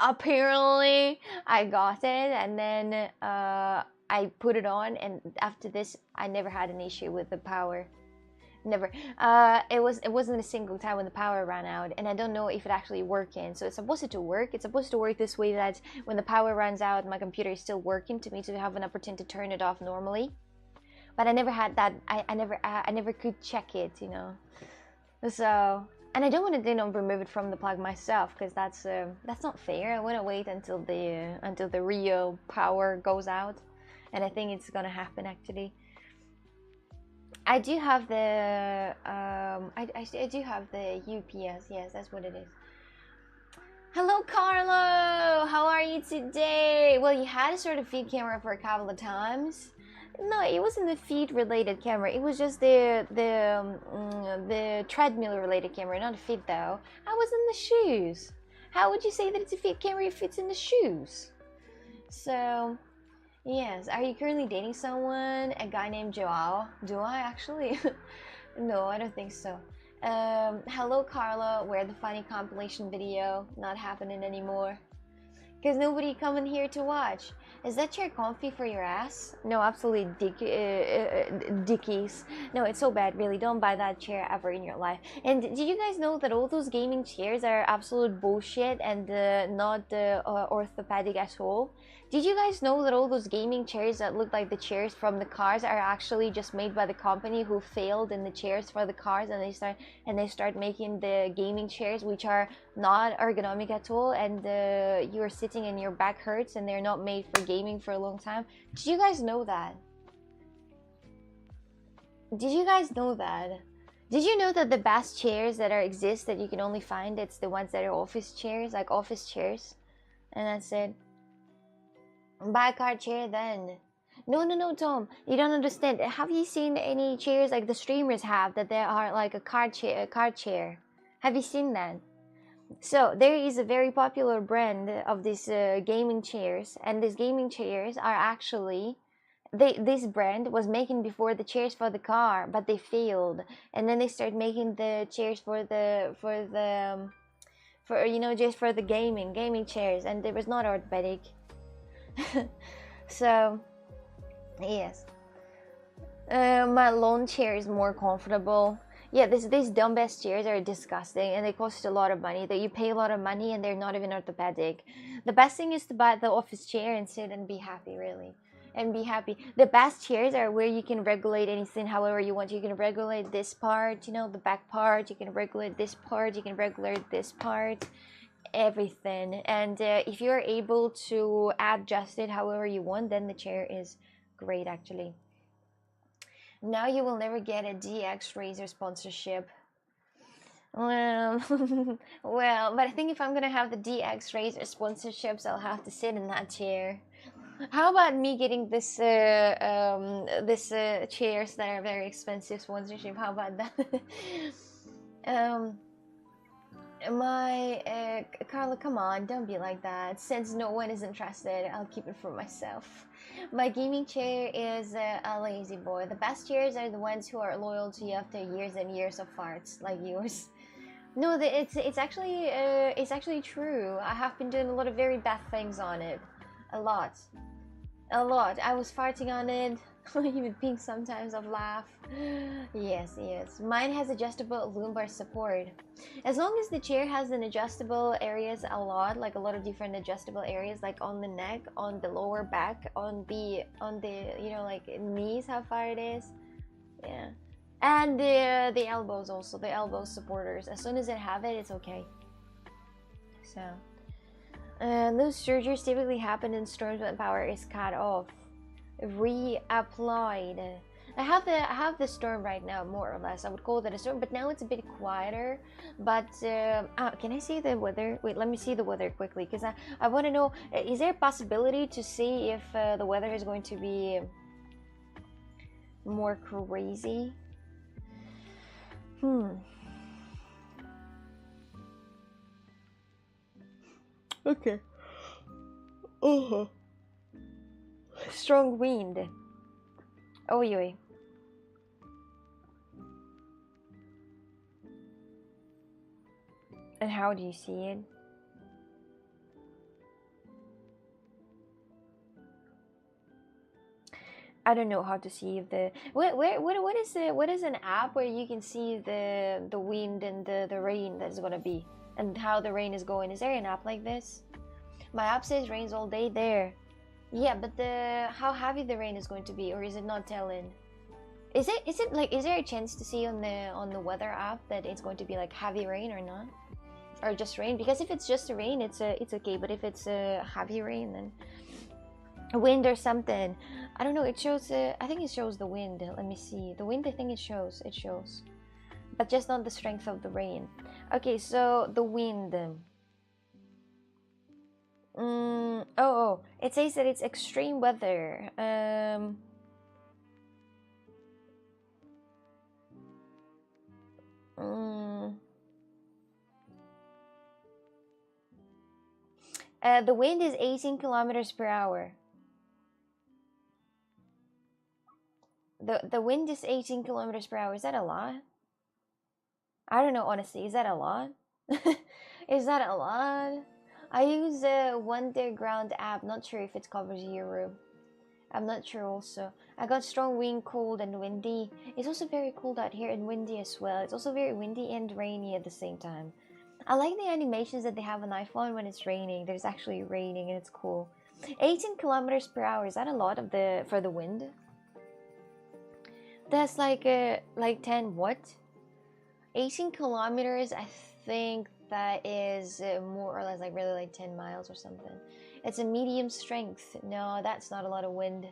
I got it, and then I put it on, and after this I never had an issue with the power. Never. It wasn't a single time when the power ran out, and I don't know if it actually working. So it's supposed to work. It's supposed to work this way, that when the power runs out, my computer is still working to me to have an opportunity to turn it off normally. But I never had that. I never could check it, you know. So. And I don't want to, remove it from the plug myself, because that's not fair. I want to wait until the real power goes out, and I think it's gonna happen actually. I do have the I do have the UPS. Yes, that's what it is. Hello, Carlo. How are you today? Well, you had a sort of feed camera for a couple of times. No, it wasn't the feet related camera. It was just the treadmill related camera, not a feet though. I was in the shoes. How would you say that it's a feet camera if it's in the shoes? So, yes. Are you currently dating someone? A guy named Joao? Do I actually? No, I don't think so. Hello, Carla. Where the funny compilation video? Not happening anymore. Because nobody coming here to watch. Is that chair comfy for your ass? No, absolutely dickies. No, it's so bad, really. Don't buy that chair ever in your life. And did you guys know that all those gaming chairs are absolute bullshit and not orthopedic at all? Did you guys know that all those gaming chairs that look like the chairs from the cars are actually just made by the company who failed in the chairs for the cars, and they start making the gaming chairs which are not ergonomic at all, and you're sitting and your back hurts, and they're not made for gaming for a long time. Did you guys know that? Did you guys know that? Did you know that the best chairs that exist that you can only find, it's the ones that are office chairs, like office chairs, and that's it. Buy a card chair then. No, Tom, you don't understand. Have you seen any chairs like the streamers have, that they are like a card chair? Have you seen that? So there is a very popular brand of these gaming chairs, and these gaming chairs are actually this brand was making before the chairs for the car, but they failed, and then they started making the chairs for just for the gaming chairs, and it was not orthopedic. So yes, my lawn chair is more comfortable. Yeah, these dumbbell chairs are disgusting and they cost a lot of money. That you pay a lot of money and they're not even orthopedic. The best thing is to buy the office chair and sit and be happy, really. And be happy. The best chairs are where you can regulate anything however you want. You can regulate this part, you know, the back part. You can regulate this part. You can regulate this part. Everything. And if you're able to adjust it however you want, then the chair is great, actually. Now you will never get a DX Razor sponsorship. Well, well, but I think if I'm gonna have the DX Razor sponsorships, I'll have to sit in that chair. How about me getting this chairs that are very expensive sponsorship? How about that? um, Carla, come on, don't be like that. Since no one is interested, I'll keep it for myself. My gaming chair is a lazy boy. The best chairs are the ones who are loyal to you after years and years of farts, like yours. No, it's actually true. I have been doing a lot of very bad things on it, a lot. A lot. I was farting on it. Even think sometimes of laugh. Yes, yes. Mine has adjustable lumbar support. As long as the chair has an adjustable areas a lot, like a lot of different adjustable areas, like on the neck, on the lower back, on the you know, like knees, how far it is. Yeah. And the elbows also, the elbow supporters. As soon as it have it, it's okay. So those surgeries typically happen in storms when power is cut off. Reapplied. I have the storm right now, more or less. I would call that a storm, but now it's a bit quieter. But can I see the weather? Wait, let me see the weather quickly, because I want to know, is there a possibility to see if the weather is going to be more crazy? Okay. Uh-huh. Strong wind. Oh, yoy. And how do you see it? I don't know how to see the what is an app where you can see the wind and the rain that's gonna be and how the rain is going. Is there an app like this? My app says rains all day there. Yeah, but how heavy the rain is going to be, or is it not telling? Is it like, is there a chance to see on the weather app that it's going to be like heavy rain or not, or just rain? Because if it's just a rain, it's okay. But if it's a heavy rain, then wind or something, I don't know. It shows. I think it shows the wind. Let me see the wind. I think it shows. It shows, but just not the strength of the rain. Okay, so the wind. Oh, it says that it's extreme weather. The wind is 18 kilometers per hour. The wind is 18 kilometers per hour. Is that a lot? I don't know, honestly. Is that a lot? Is that a lot? I use a Wonder Ground app. Not sure if it covers Europe. I'm not sure also. I got strong wind, cold and windy. It's also very cold out here and windy as well. It's also very windy and rainy at the same time. I like the animations that they have on iPhone when it's raining. There's actually raining and it's cool. 18 kilometers per hour. Is that a lot of for the wind? That's like 10 what? 18 kilometers, I think that is more or less like really like 10 miles or something. It's a medium strength. No, that's not a lot of wind.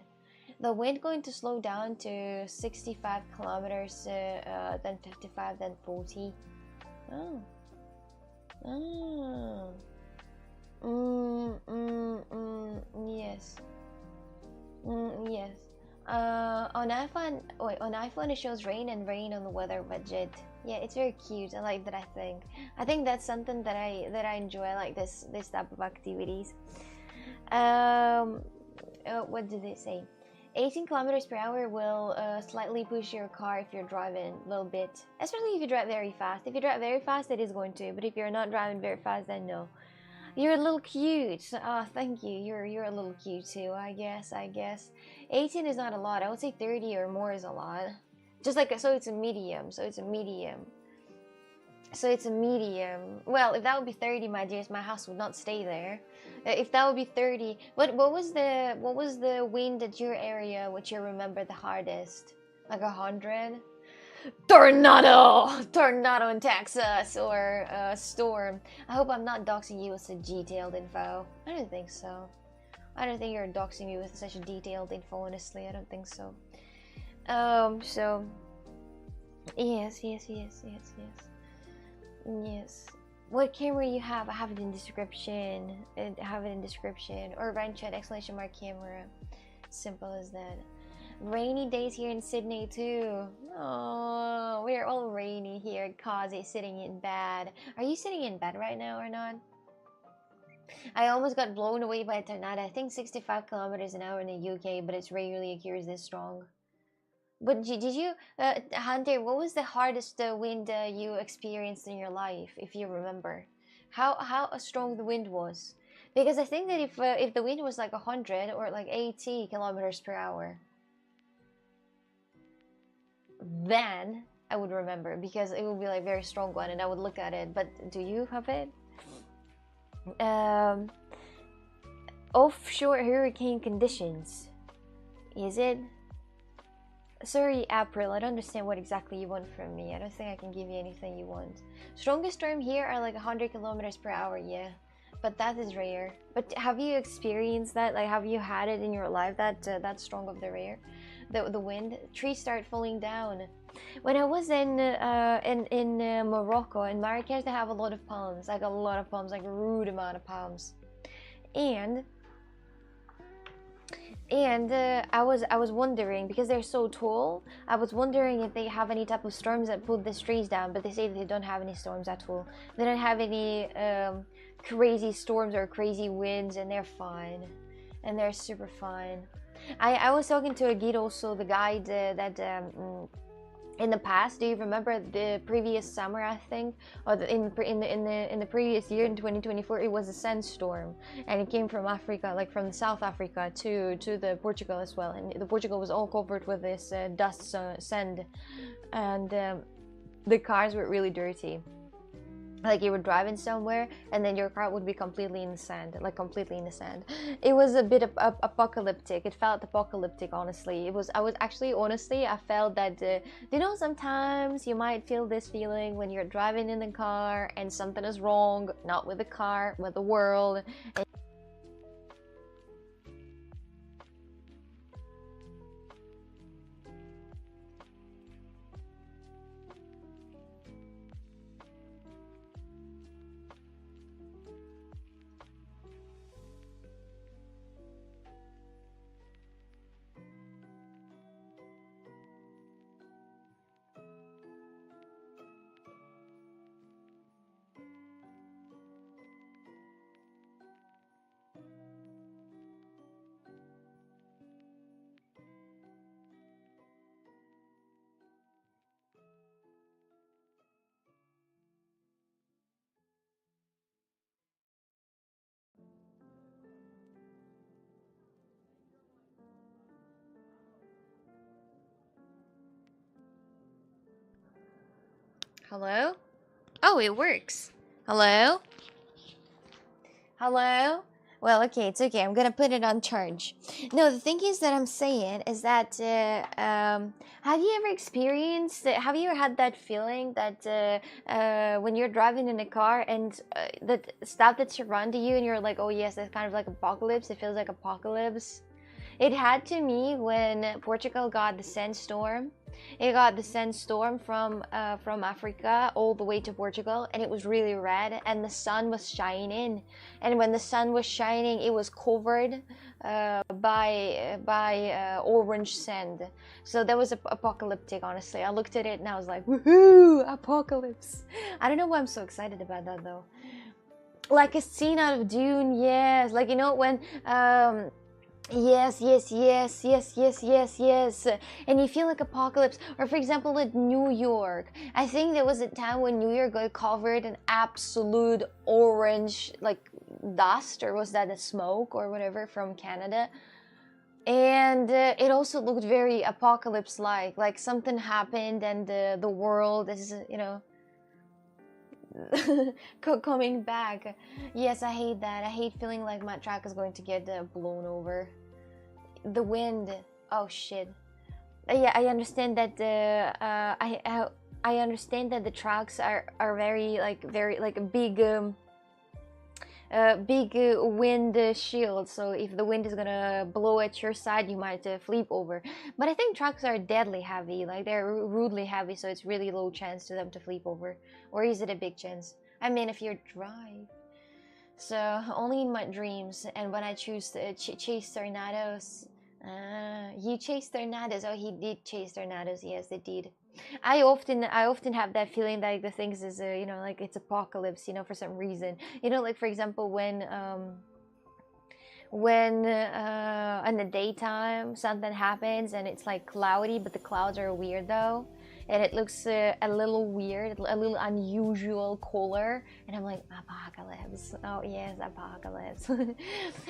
The wind going to slow down to 65 kilometers, then 55, then 40. Oh. Oh. Yes. Yes. On iPhone it shows rain and rain on the weather budget. Yeah, it's very cute. I like that. I think that's something that I enjoy. I like this type of activities. What did they say? 18 kilometers per hour will slightly push your car if you're driving a little bit, especially if you drive very fast. If you drive very fast, it is going to, but if you're not driving very fast, then no. You're a little cute. Oh, thank you. You're a little cute too. I guess. 18 is not a lot. I would say 30 or more is a lot. Just like so, it's a medium. Well, if that would be 30, my dears, my house would not stay there. If that would be 30, what was the wind at your area which you remember the hardest? Like 100? Tornado in Texas, or storm. I hope I'm not doxing you with such detailed info. I don't think so. I don't think you're doxing me with such detailed info, honestly. I don't think so. So yes. What camera you have? I have it in description. Or Ryan chat ! Camera. Simple as that. Rainy days here in Sydney too. Oh, we're all rainy here. Kazi sitting in bed. Are you sitting in bed right now or not? I almost got blown away by a tornado. I think 65 kilometers an hour in the UK, but it's rarely occurs this strong. But did you, Hunter, what was the hardest wind you experienced in your life, if you remember? How strong the wind was? Because I think that if the wind was like 100 or like 80 kilometers per hour, then I would remember, because it would be like very strong one and I would look at it. But do you have it? Offshore hurricane conditions. Is it? Sorry, April, I don't understand what exactly you want from me. I don't think I can give you anything you want. Strongest storm here are like 100 kilometers per hour, yeah. But that is rare. But have you experienced that? Like, have you had it in your life, that strong of the rare? The wind? Trees start falling down. When I was in Morocco, in Marrakesh, they have a lot of palms. Like a lot of palms, like a rude amount of palms. And I was wondering, because they're so tall, I was wondering if they have any type of storms that pull the trees down, but they say they don't have any storms at all. They don't have any crazy storms or crazy winds, and they're fine. And they're super fine. I was talking to a guide also, the guide that in the past, do you remember the previous summer, I think, or in the previous year, in 2024, it was a sandstorm, and it came from Africa, like from South Africa to the Portugal as well, and the Portugal was all covered with this dust, sand, and the cars were really dirty. Like you were driving somewhere and then your car would be completely in the sand, like completely in the sand. It was a bit of apocalyptic. It felt apocalyptic, honestly. I felt that, you know, sometimes you might feel this feeling when you're driving in the car and something is wrong, not with the car, with the world. Hello? Oh, it works. Hello? Hello? Well, okay, it's okay. I'm gonna put it on charge. No, the thing is that I'm saying is that, have you ever experienced, have you ever had that feeling that when you're driving in a car and that stuff that's around you and you're like, oh yes, that's kind of like apocalypse. It feels like apocalypse. It had to me when Portugal got the sandstorm. It got the sandstorm from Africa all the way to Portugal, and it was really red, and the sun was shining. And when the sun was shining, it was covered by orange sand. So that was apocalyptic. Honestly, I looked at it and I was like, woohoo, apocalypse! I don't know why I'm so excited about that though. Like a scene out of Dune, yes. Like, you know, when yes, and you feel like apocalypse. Or for example, at New York, I think there was a time when New York got covered in absolute orange, like dust, or was that a smoke or whatever from Canada? And it also looked very apocalypse-like something happened and the world is, coming back. Yes, I hate that. I hate feeling like my track is going to get blown over. The wind. Oh shit. Yeah, I understand that I understand that the tracks are very big wind shield, so if the wind is gonna blow at your side, you might flip over. But I think trucks are deadly heavy, like they're rudely heavy, so it's really low chance to them to flip over. Or is it a big chance? I mean, if you drive. So only in my dreams, and when I choose to chase tornadoes. You chase tornadoes. Oh, he did chase tornadoes. Yes, they did. I often have that feeling that the things is like it's apocalypse, for some reason. Like for example when in the daytime something happens and it's like cloudy, but the clouds are weird though, and it looks a little weird, a little unusual color, and I'm like, apocalypse. Oh yes, apocalypse.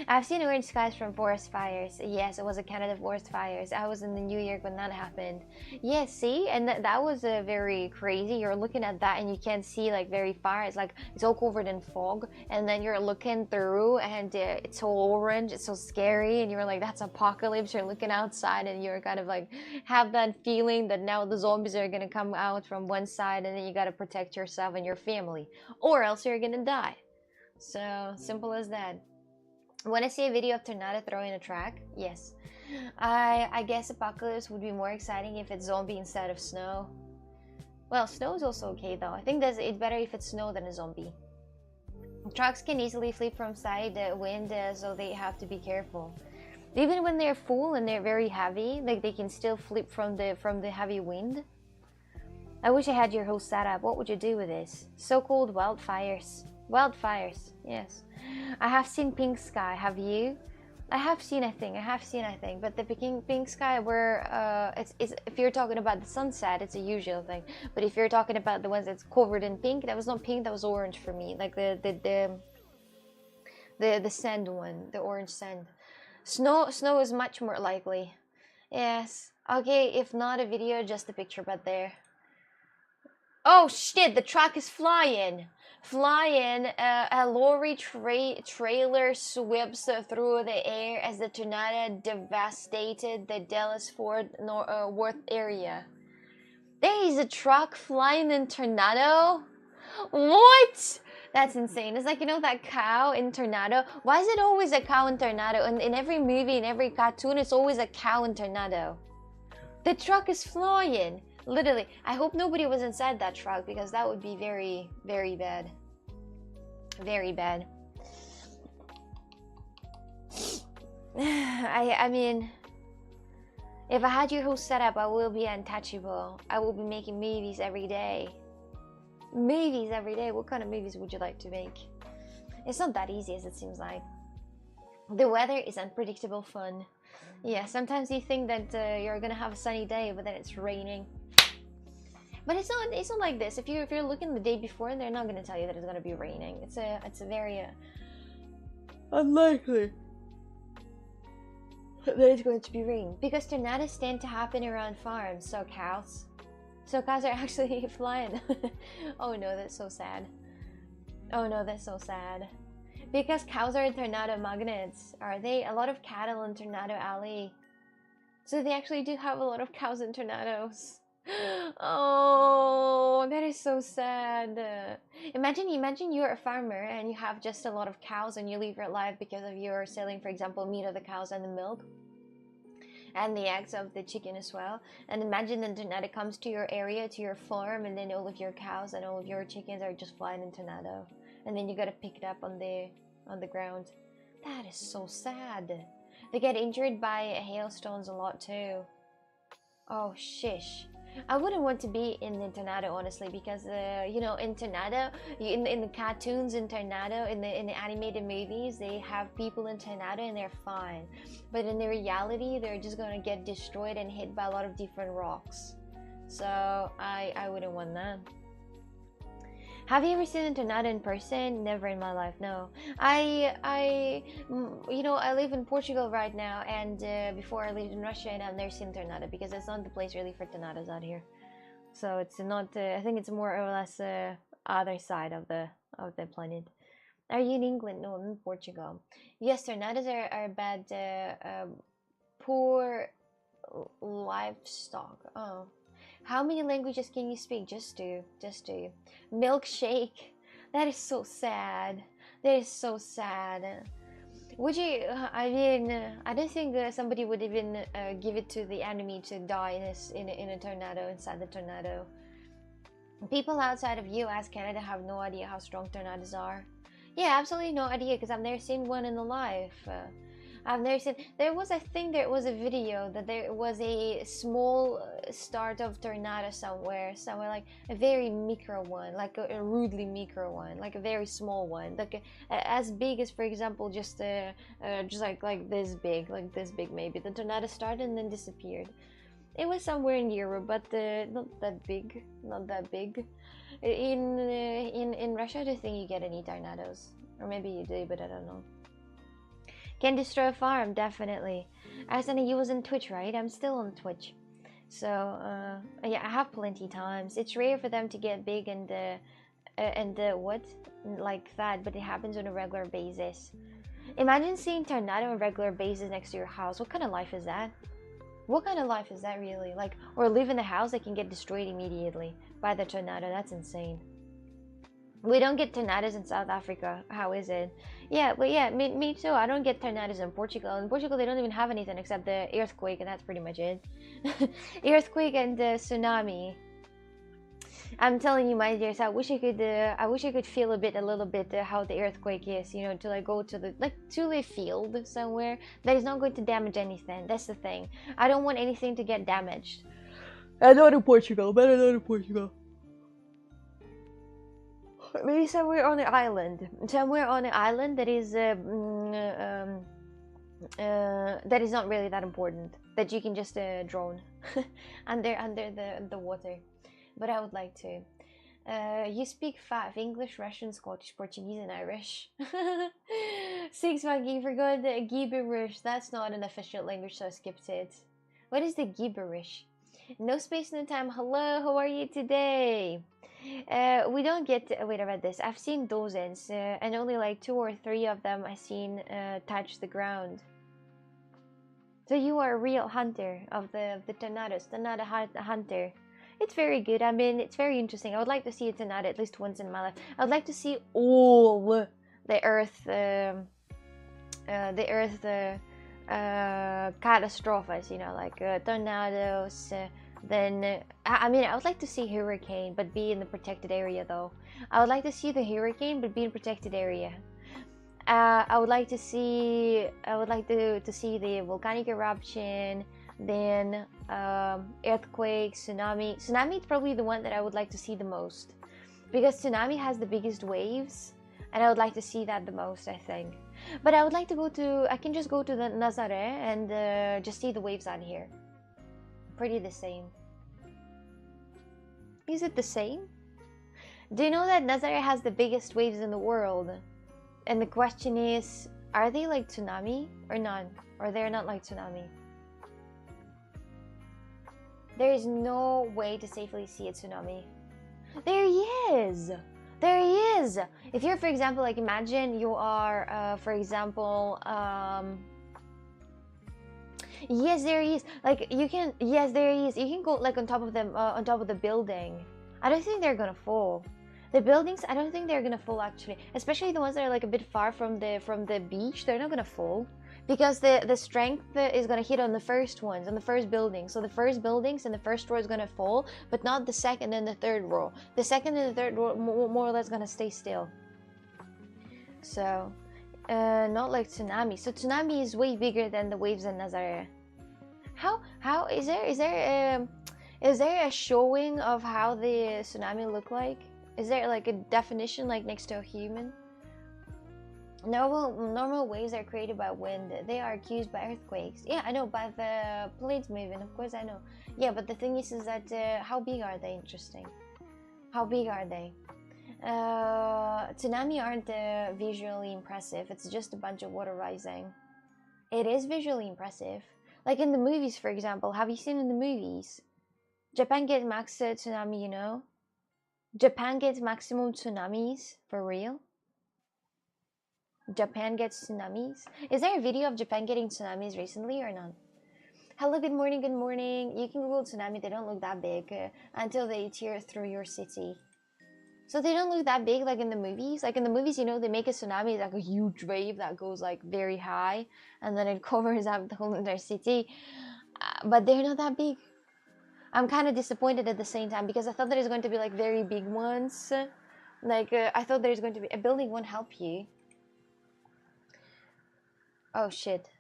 I've seen orange skies from forest fires. Yes, it was a Canada forest fires. I was in the New York when that happened. Yes, see, and that was very crazy. You're looking at that and you can't see like very far. It's like it's all covered in fog, and then you're looking through and it's all orange. It's so scary, and you're like, that's apocalypse. You're looking outside and you're kind of like have that feeling that now the zombies are gonna come out from one side, and then you gotta protect yourself and your family, or else you're gonna die. So simple as that. When I see a video of tornado throwing a track, yes, I guess apocalypse would be more exciting if it's zombie instead of snow. Well, snow is also okay though. I think it's better if it's snow than a zombie. Trucks can easily flip from side wind, so they have to be careful. Even when they're full and they're very heavy, like they can still flip from the heavy wind. I wish I had your whole setup. What would you do with this? So-called wildfires. Wildfires, yes. I have seen pink sky. Have you? I have seen, I think. But the pink sky where it's if you're talking about the sunset, it's a usual thing. But if you're talking about the ones that's covered in pink, that was not pink. That was orange for me. Like the sand one, the orange sand. Snow is much more likely. Yes. Okay. If not a video, just a picture. But there. Oh shit, the truck is flying. A lorry trailer sweeps through the air as the tornado devastated the Dallas-Fort Worth area. There is a truck flying in tornado? What? That's insane. It's like, that cow in Tornado. Why is it always a cow in Tornado? And in every movie, in every cartoon, it's always a cow in Tornado. The truck is flying. Literally, I hope nobody was inside that truck, because that would be very, very bad. Very bad. I mean, if I had your whole setup, I will be untouchable. I will be making movies every day. Movies every day? What kind of movies would you like to make? It's not that easy as it seems like. The weather is unpredictable fun. Yeah, sometimes you think that you're gonna have a sunny day, but then it's raining. But it's not like this. If you're looking the day before, they're not gonna tell you that it's gonna be raining. It's a very unlikely that it's going to be rain, because tornadoes tend to happen around farms. So cows are actually flying. Oh no, that's so sad. Oh no, that's so sad. Because cows are tornado magnets. Are they? A lot of cattle in Tornado Alley. So they actually do have a lot of cows in tornadoes. Oh, that is so sad. Imagine you're a farmer and you have just a lot of cows, and you live your life because of you're selling, for example, meat of the cows and the milk and the eggs of the chicken as well. And imagine the tornado comes to your area, to your farm, and then all of your cows and all of your chickens are just flying in tornado, and then you gotta pick it up on the ground. That is so sad. They get injured by hailstones a lot too. Oh shish. I wouldn't want to be in the tornado, honestly, because in tornado, in the cartoons in tornado, in the animated movies, they have people in tornado and they're fine, but in the reality, they're just gonna get destroyed and hit by a lot of different rocks. So I wouldn't want that. Have you ever seen a tornado in person? Never in my life, no. You know, I live in Portugal right now, and before I lived in Russia, and I've never seen a tornado because it's not the place really for tornadoes out here. So it's not. I think it's more or less other side of the planet. Are you in England? No, I'm in Portugal. Yes, tornadoes are bad. Poor livestock. Oh. How many languages can you speak? Just two. Just two. Milkshake. That is so sad. That is so sad. Would you? I mean, I don't think somebody would even give it to the enemy to die in a tornado, inside the tornado. People outside of U.S., Canada have no idea how strong tornadoes are. Yeah, absolutely no idea because I've never seen one in the life. I've never seen. There was, I think, there was a video that there was a small start of tornado somewhere, like a very micro one, like a rudely micro one, like a very small one, like as big as, for example, just like this big, maybe. The tornado started and then disappeared. It was somewhere in Europe, but not that big, not that big. In Russia, I don't think you get any tornadoes, or maybe you do, but I don't know. Can destroy a farm, definitely. Arsena, you was on Twitch, right? I'm still on Twitch. So, yeah, I have plenty times. It's rare for them to get big and what? Like that, but it happens on a regular basis. Imagine seeing tornado on a regular basis next to your house. What kind of life is that? What kind of life is that really? Like, or live in a house that can get destroyed immediately by the tornado. That's insane. We don't get tornadoes in South Africa. How is it? Yeah, but yeah, me too. I don't get tornadoes in Portugal. In Portugal, they don't even have anything except the earthquake, and that's pretty much it. Earthquake and tsunami. I'm telling you, my dears, I wish I could feel a little bit how the earthquake is. You know, to like go to the field somewhere that is not going to damage anything. That's the thing. I don't want anything to get damaged. I'm not in Portugal, but I'm not in Portugal. Maybe somewhere on the island. Somewhere on the island that is not really that important. That you can just drone under the water. But I would like to. You speak 5 English, Russian, Scottish, Portuguese, and Irish. 6 fucking forgot the gibberish. That's not an official language, so I skipped it. What is the gibberish? No space, no time. Hello, how are you today? We don't get to, wait about this. I've seen dozens, and only like 2 or 3 of them I've seen touch the ground. So you are a real hunter of the tornadoes, tornado hunter. It's very good. I mean, it's very interesting. I would like to see a tornado at least once in my life. I would like to see all the earth catastrophes. You know, like tornadoes. Then I mean, I would like to see hurricane, but be in the protected area though. I would like to see the hurricane, but be in protected area. I would like to see the volcanic eruption, then earthquake, tsunami. Tsunami is probably the one that I would like to see the most, because tsunami has the biggest waves, and I would like to see that the most, I think. But I would like to I can just go to the Nazaré and just see the waves out here. Pretty the same. Is it the same? Do you know that Nazaré has the biggest waves in the world? And the question is, are they like tsunami or not? Or they're not like tsunami? There is no way to safely see a tsunami. There he is! There he is! If you're, for example, like imagine you are, for example, yes, there he is. Like you can, yes, there he is. You can go like on top of them, on top of the building. I don't think they're gonna fall. The buildings, I don't think they're gonna fall actually. Especially the ones that are like a bit far from the beach. They're not gonna fall because the strength is gonna hit on the first ones, on the first buildings. So the first buildings and the first row is gonna fall, but not the second and the third row. The second and the third row more or less gonna stay still. So. Not like tsunami. So tsunami is way bigger than the waves in Nazaré. How is there a showing of how the tsunami look like? Is there like a definition like next to a human? Normal waves are created by wind. They are caused by earthquakes. Yeah, I know, by the plates moving. Of course, I know. Yeah, but the thing is that how big are they? Interesting. How big are they? Tsunami aren't visually impressive. It's just a bunch of water rising. It is visually impressive. Like in the movies, for example. Have you seen in the movies? Japan gets max tsunami, you know? Japan gets maximum tsunamis. For real? Japan gets tsunamis? Is there a video of Japan getting tsunamis recently or not? Hello, good morning, good morning. You can Google tsunami. They don't look that big until they tear through your city. So they don't look that big like in the movies. Like in the movies, you know, they make a tsunami like a huge wave that goes like very high and then it covers up the whole entire city. But they're not that big. I'm kind of disappointed at the same time because I thought there's going to be like very big ones. Like I thought there's going to be a building won't help you. Oh shit.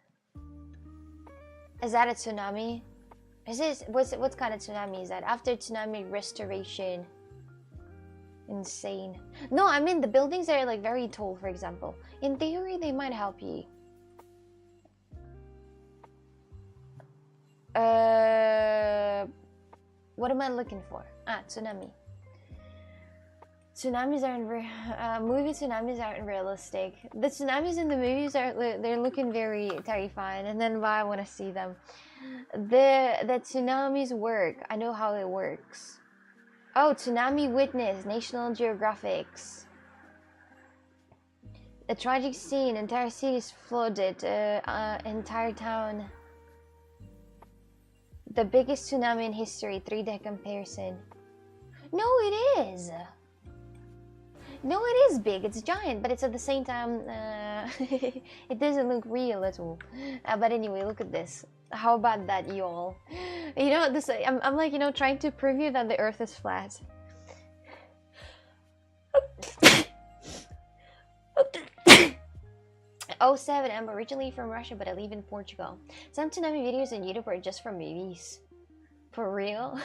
Is that a tsunami? Is this what kind of tsunami is that? After tsunami restoration. Insane. No, I mean the buildings are like very tall, for example. In theory, they might help you. What am I looking for? Ah, tsunami. Tsunamis aren't movie tsunamis aren't realistic. The tsunamis in the movies they're looking very terrifying, and then why I want to see them. The tsunamis work. I know how it works. Oh, Tsunami Witness, National Geographic's. A tragic scene, entire city is flooded, entire town. The biggest tsunami in history, 3-day comparison. No, it is. No, it is big, it's giant, but it's at the same time, it doesn't look real at all. But anyway, look at this. How about that, y'all? You know, this I'm like, you know, trying to prove you that the earth is flat. Oh, 7, I'm originally from Russia, but I live in Portugal. Some tsunami videos on YouTube are just from movies. For real?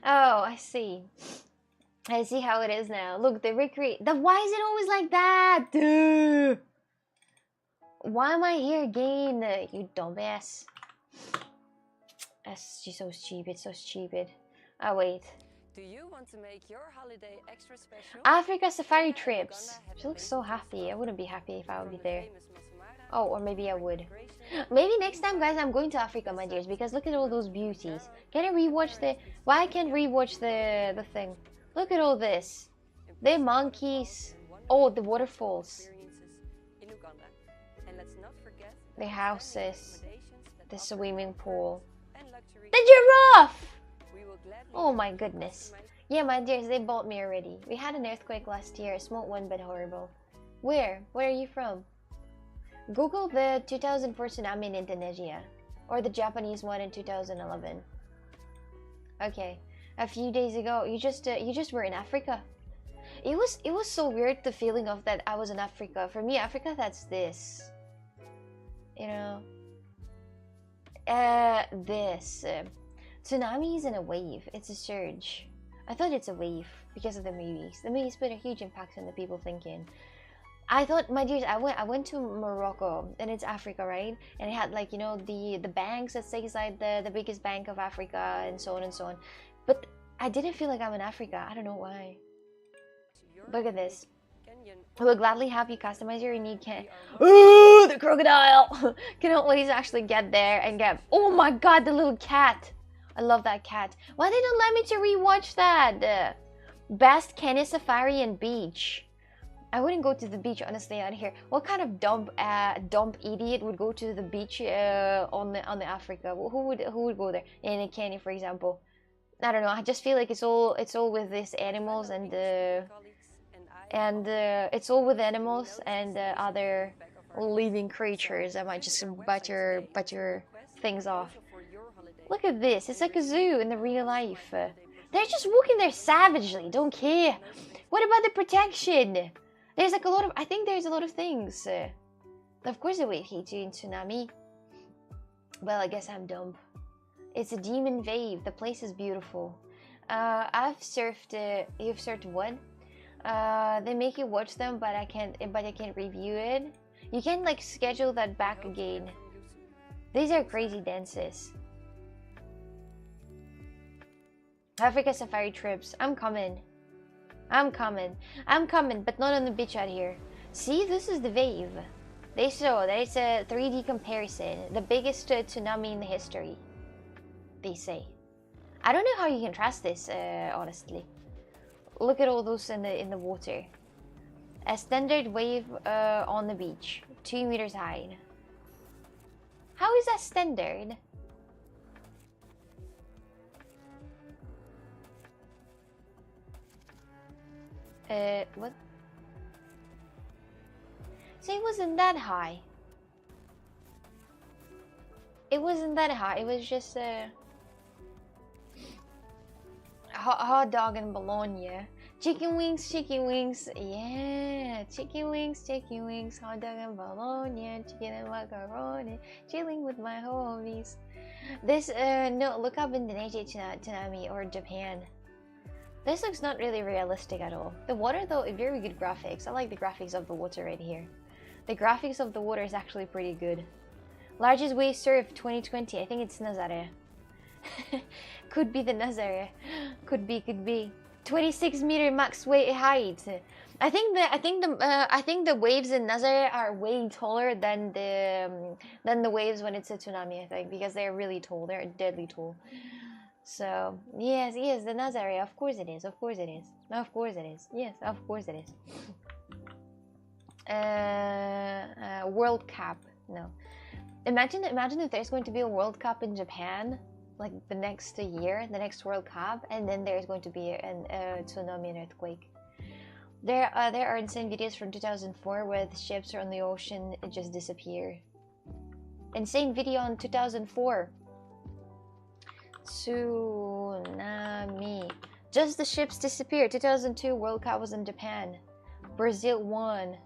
Oh, I see. I see how it is now. Look, they recreate. Why is it always like that? Dude. Why am I here again? You dumbass. That's just so stupid, so stupid. Oh, wait. Do you want to make your holiday extra special? Africa safari trips. She looks so happy. I wouldn't be happy if I would be there. Oh, or maybe I would. Maybe next time, guys, I'm going to Africa, my dears, because look at all those beauties. Can I rewatch the... Why I can't rewatch the thing? Look at all this. The monkeys. Oh, the waterfalls. The houses. The swimming pool. The giraffe! Oh my goodness. Yeah, my dears, they bought me already. We had an earthquake last year, a small one but horrible. Where? Where are you from? Google the 2004 tsunami in Indonesia. Or the Japanese one in 2011. Okay. A few days ago, you just were in Africa. It was so weird, the feeling of that I was in Africa. For me, Africa, that's this. You know? This. Tsunami isn't a wave, it's a surge. I thought it's a wave because of the movies. The movies put a huge impact on the people thinking. I thought, my dears, I went to Morocco, and it's Africa, right? And it had like, you know, the banks that say it's like the biggest bank of Africa and so on and so on. But I didn't feel like I'm in Africa. I don't know why. Look at this. We'll gladly have you customize your unique can. Ooh, the crocodile! Cannot wait to actually get there and get. Oh my god, the little cat! I love that cat. Why they don't let me to rewatch that? Best Kenya Safari and Beach. I wouldn't go to the beach honestly out here. What kind of dumb idiot would go to the beach on the Africa? Who would go there in Kenya, for example? I don't know. I just feel like it's all with these animals and it's all with animals and other living creatures that might just butter things off. Look at this. It's like a zoo in the real life. They're just walking there savagely. Don't care. What about the protection? There's like a lot of. I think there's a lot of things. Of course, it will hit you in tsunami. Well, I guess I'm dumb. It's a demon wave. The place is beautiful. I've surfed. You've surfed what? They make you watch them, but I can't review it. You can like schedule that back again. These are crazy dances. Africa safari trips. I'm coming. I'm coming. I'm coming, but not on the beach out here. See, this is the wave. They show that it's a 3D comparison. The biggest tsunami in the history, they say. I don't know how you can trust this, honestly. Look at all those in the water. A standard wave on the beach, 2 meters high. How is that standard? What? So it wasn't that high. It wasn't that high. It was just a hot dog and bologna. Chicken wings, yeah. Chicken wings, hot dog and bologna, chicken and macaroni, chilling with my homies. This, no, look up Indonesia tsunami or Japan. This looks not really realistic at all. The water though, very good graphics. I like the graphics of the water right here. The graphics of the water is actually pretty good. Largest wave surf 2020. I think it's Nazare. Could be the Nazare. Could be. 26-meter max wave height. I think the waves in Nazare are way taller than the waves when it's a tsunami. I think because they're really tall. They're deadly tall. So yes, the Nazare. Of course it is. Yes, of course it is. World Cup. No. Imagine if there's going to be a World Cup in Japan, like the next year, the next World Cup, and then there's going to be a tsunami and earthquake. There are insane videos from 2004 where the ships are on the ocean and just disappear. Insane video on 2004. Tsunami. Just the ships disappear. 2002 World Cup was in Japan. Brazil won.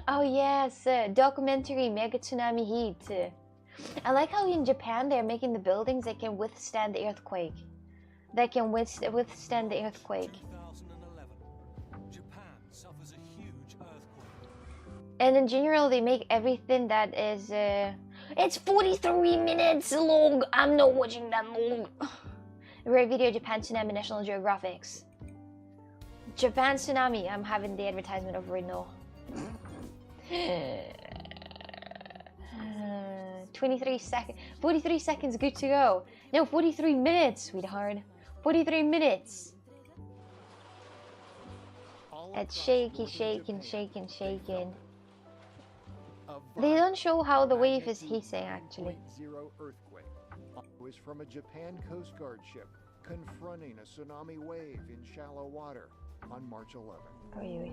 Oh yes, documentary Mega Tsunami Heat. I like how in Japan they're making the buildings that can withstand the earthquake. That can withstand the earthquake. 2011, Japan suffers a huge earthquake. And in general, they make everything that is. It's 43 minutes long. I'm not watching that long. Rare video Japan Tsunami National Geographics. Japan Tsunami. I'm having the advertisement over it now. 23 seconds. 43 seconds, good to go. No, 43 minutes, sweetheart. 43 minutes. It's shaking. They don't show how the wave is hissing, actually. Zero earthquake was from a Japan Coast Guard ship confronting a tsunami wave in shallow water on March 11th.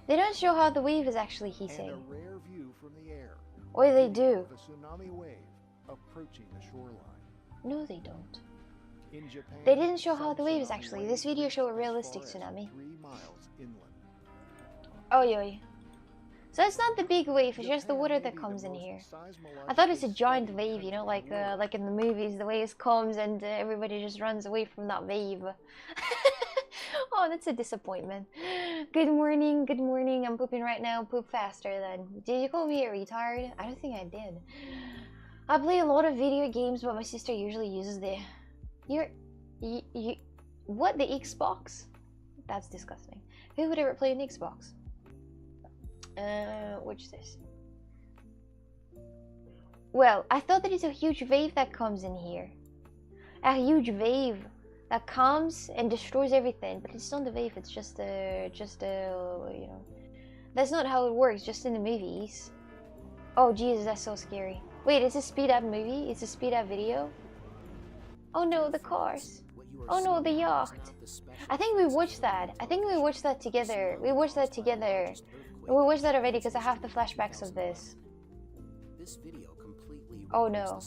They don't show how the wave is actually hissing. And a rare view from the air. Or they do. The tsunami wave approaching the shoreline. No, they don't. In Japan, They didn't show how the wave is actually. This video show a realistic tsunami. 3 miles inland. Oi. So it's not the big wave, it's just the water that comes in here. I thought it's a giant wave, you know, like in the movies, the waves comes and everybody just runs away from that wave. Oh, that's a disappointment. Good morning. I'm pooping right now. Poop faster then. Did you call me a retard? I don't think I did. I play a lot of video games, but my sister usually uses the... What? The Xbox? That's disgusting. Who would ever play an Xbox? Which is this? Well, I thought that it's a huge wave that comes in here. A huge wave that comes and destroys everything, but it's not the wave. It's just you know, that's not how it works. Just in the movies. Oh Jesus, that's so scary. Wait, it's a speed up movie. It's a speed up video. Oh no, the cars. Oh no, the yacht. I think we watched that. We watched that together. We watched that already because I have the flashbacks of this. Oh no.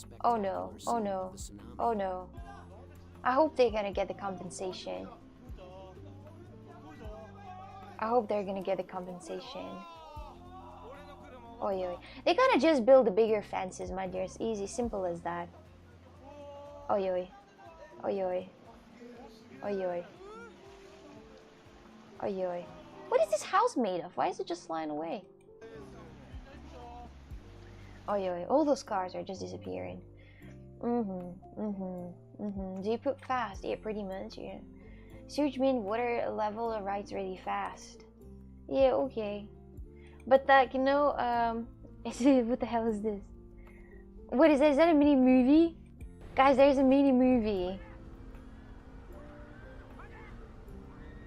I hope they're gonna get the compensation. Oi. They gotta just build bigger fences, my dear. It's easy, simple as that. Oi. What is this house made of? Why is it just flying away? All those cars are just disappearing. Do you poop fast? Yeah, pretty much, yeah. Surge mean water level rises really fast. Yeah, okay. But like, you know, what the hell is this? What is that? Is that a mini movie? Guys, there's a mini movie.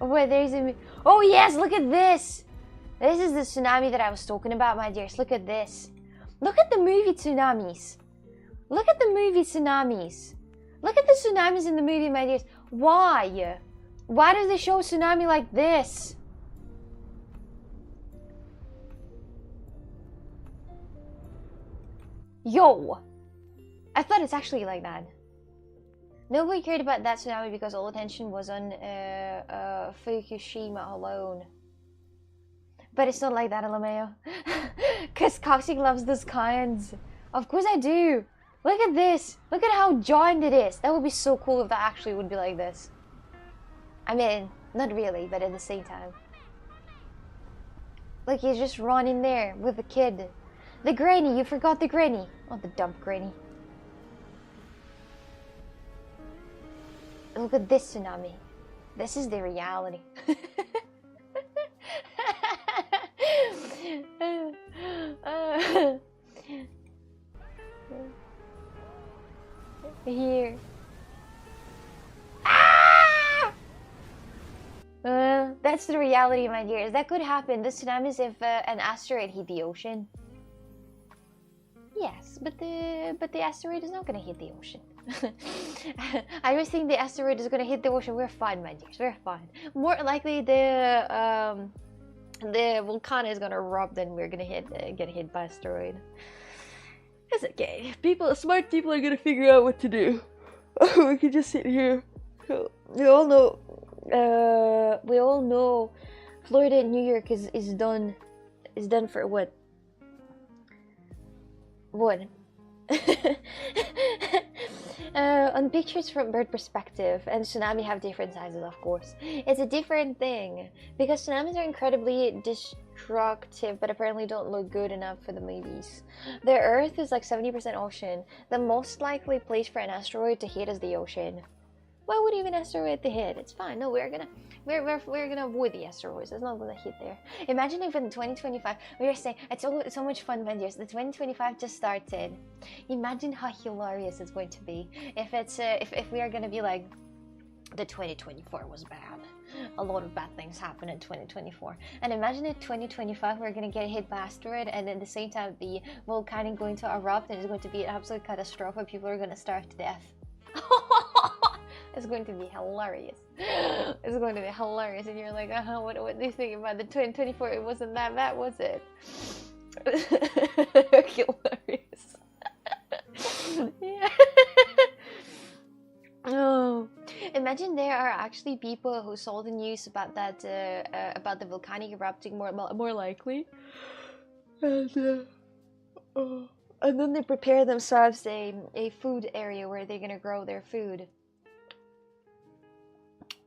Oh, wait, there's a... Oh, yes, look at this! This is the tsunami that I was talking about, my dears. Look at this. Look at the movie tsunamis. Look at the movie tsunamis. Look at the tsunamis in the movie, my dears. Why? Why do they show a tsunami like this? Yo! I thought it's actually like that. Nobody cared about that tsunami because all attention was on Fukushima alone. But it's not like that, LMAO. Because Coxie loves those kinds. Of course I do. Look at this. Look at how giant it is. That would be so cool if that actually would be like this. I mean, not really, but at the same time. Look, he's just running there with the kid. The granny, you forgot the granny. Oh, the dumb granny. Look at this tsunami. This is the reality. Here. Ah! That's the reality, my dears. That could happen. This tsunami is if an asteroid hit the ocean. Yes, but the asteroid is not gonna hit the ocean. I just think the asteroid is gonna hit the ocean. We're fine, my dears. We're fine. More likely the volcano is gonna erupt than we're gonna get hit by asteroid. It's okay. Smart people are gonna figure out what to do. We can just sit here. We all know. Florida and New York is done. Is done for what? What? On pictures from bird perspective, and tsunami have different sizes, of course. It's a different thing because tsunamis are incredibly destructive, but apparently don't look good enough for the movies. The Earth is like 70% ocean. The most likely place for an asteroid to hit is the ocean. Why would even asteroid to hit? It's fine. No, we're gonna avoid the asteroids. It's not gonna hit there. Imagine if in 2025 we were saying it's so much fun, man. Years. The 2025 just started. Imagine how hilarious it's going to be if it's if we are gonna be like the 2024 was bad. A lot of bad things happen in 2024. And imagine in 2025 we're gonna get hit by asteroid, and at the same time the volcano going to erupt, and it's going to be an absolute catastrophe. People are gonna starve to death. It's going to be hilarious. It's going to be hilarious, and you're like, what do you think about the 2024? It wasn't that bad, was it? Hilarious. Yeah. Oh, imagine there are actually people who saw the news about that, about the volcanic erupting more likely, and then they prepare themselves a food area where they're gonna grow their food.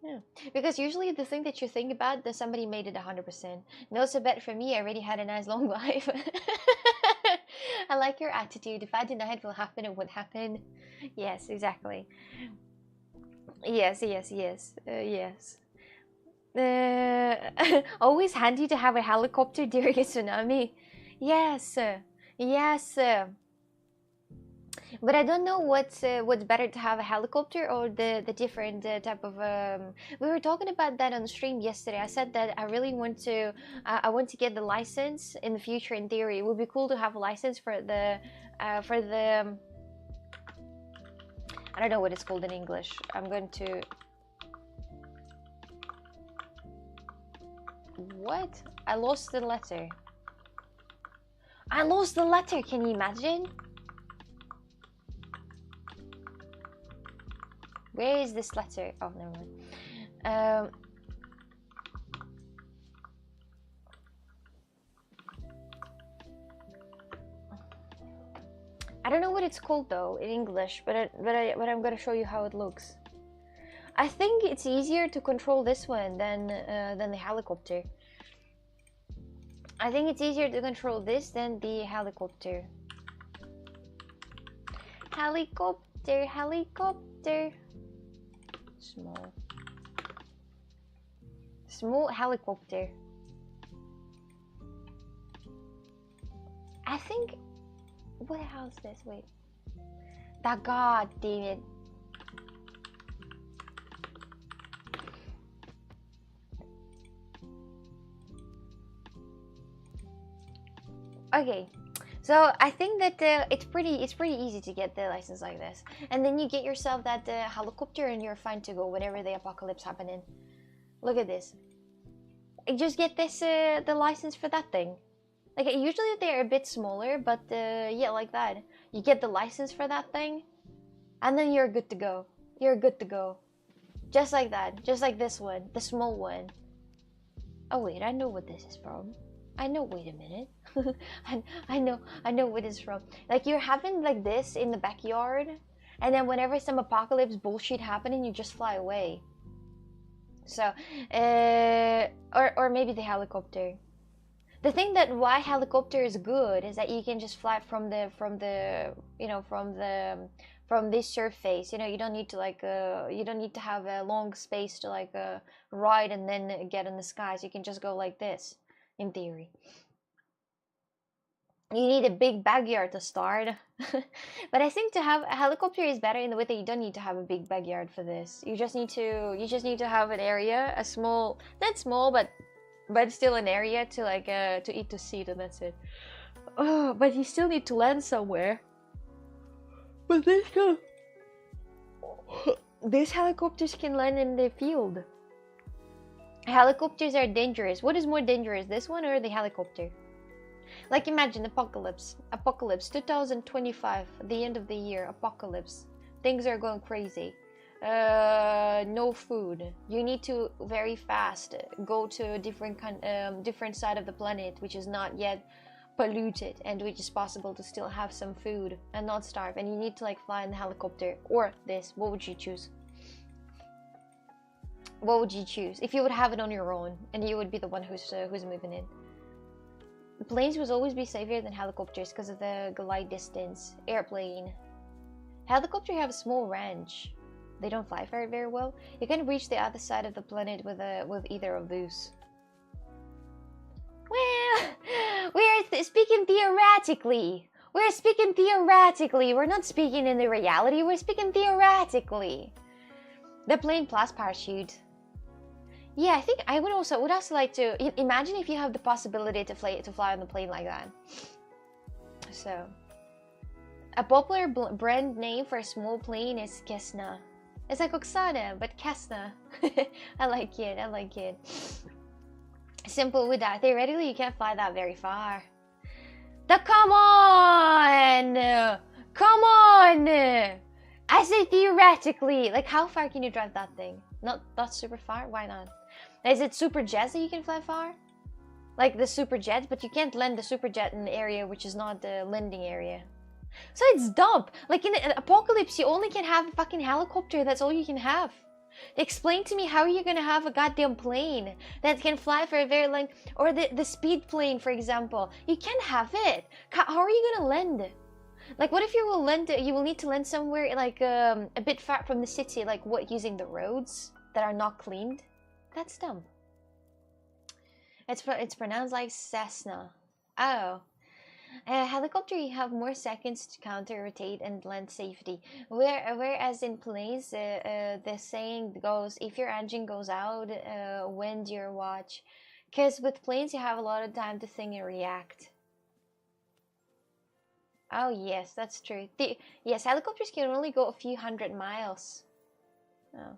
Yeah, because usually the thing that you think about, that somebody made it 100%. No, so bad for me. I already had a nice long life. I like your attitude. If I deny it will happen, it would happen. Yes, exactly. Yes. Always handy to have a helicopter during a tsunami. Yes. But I don't know what's better, to have a helicopter or the different type of. We were talking about that on stream yesterday. I said that I really want to. I want to get the license in the future. In theory, it would be cool to have a license for the. I don't know what it's called in English. I'm going to. What? I lost the letter. I lost the letter. Can you imagine? Where is this letter? Oh, never mind. I don't know what it's called though in English, but I'm gonna show you how it looks. I think it's easier to control this one than the helicopter. I think it's easier to control this than the helicopter. Helicopter. helicopter, helicopter. Small. Small helicopter. I think... What the hell is this? Wait. That god damn it. Okay. So I think that it's pretty easy to get the license like this, and then you get yourself that helicopter, and you're fine to go whenever the apocalypse happening. Look at this. You just get this the license for that thing. Like usually they're a bit smaller, but yeah, like that. You get the license for that thing, and then you're good to go. You're good to go, just like that. Just like this one, the small one. Oh wait, I know what this is from. I know. Wait a minute. I know what it's from. Like you're having like this in the backyard, and then whenever some apocalypse bullshit happening, you just fly away. So, or maybe the helicopter. The thing that why helicopter is good is that you can just fly from this surface. You know, you don't need to you don't need to have a long space to ride and then get in the skies. You can just go like this, in theory. You need a big backyard to start. But I think to have a helicopter is better in the way that you don't need to have a big backyard for this. You just need to have an area, a small, not small, but still an area to eat to seat, and that's it. Oh, but you still need to land somewhere. But these helicopters can land in the field. Helicopters are dangerous. What is more dangerous, this one or the helicopter? Like imagine apocalypse 2025, the end of the year, apocalypse. Things are going crazy. No food. You need to very fast go to a different side of the planet, which is not yet polluted and which is possible to still have some food and not starve. And you need to fly in the helicopter or this. What would you choose? What would you choose if you would have it on your own and you would be the one who's moving in? Planes would always be safer than helicopters because of the glide distance. Airplane. Helicopter have a small range. They don't fly very well. You can reach the other side of the planet with either of those. Well, we're speaking theoretically. We're speaking theoretically. We're not speaking in the reality. We're speaking theoretically. The plane plus parachute. Yeah, I think I would also like to imagine if you have the possibility to fly on the plane like that. So, a popular brand name for a small plane is Cessna. It's like Oksana, but Cessna. I like it. I like it. Simple with that. Theoretically, you can't fly that very far. Come on! Come on! I say theoretically. Like, how far can you drive that thing? Not super far? Why not? Is it super jets that you can fly far? Like the super jets, but you can't land the super jet in an area which is not the landing area. So it's dumb. Like in an apocalypse, you only can have a fucking helicopter. That's all you can have. Explain to me how are you gonna have a goddamn plane that can fly for a very long, or the speed plane, for example. You can't have it. How are you gonna land? Like, what if you will land? You will need to land somewhere like a bit far from the city. Like what, using the roads that are not cleaned? That's dumb. It's pronounced like Cessna. Oh. Helicopter, you have more seconds to counter, rotate, and land safety. Whereas in planes, the saying goes, if your engine goes out, wind your watch. Because with planes, you have a lot of time to think and react. Oh yes, that's true. Yes, helicopters can only go a few hundred miles. Oh.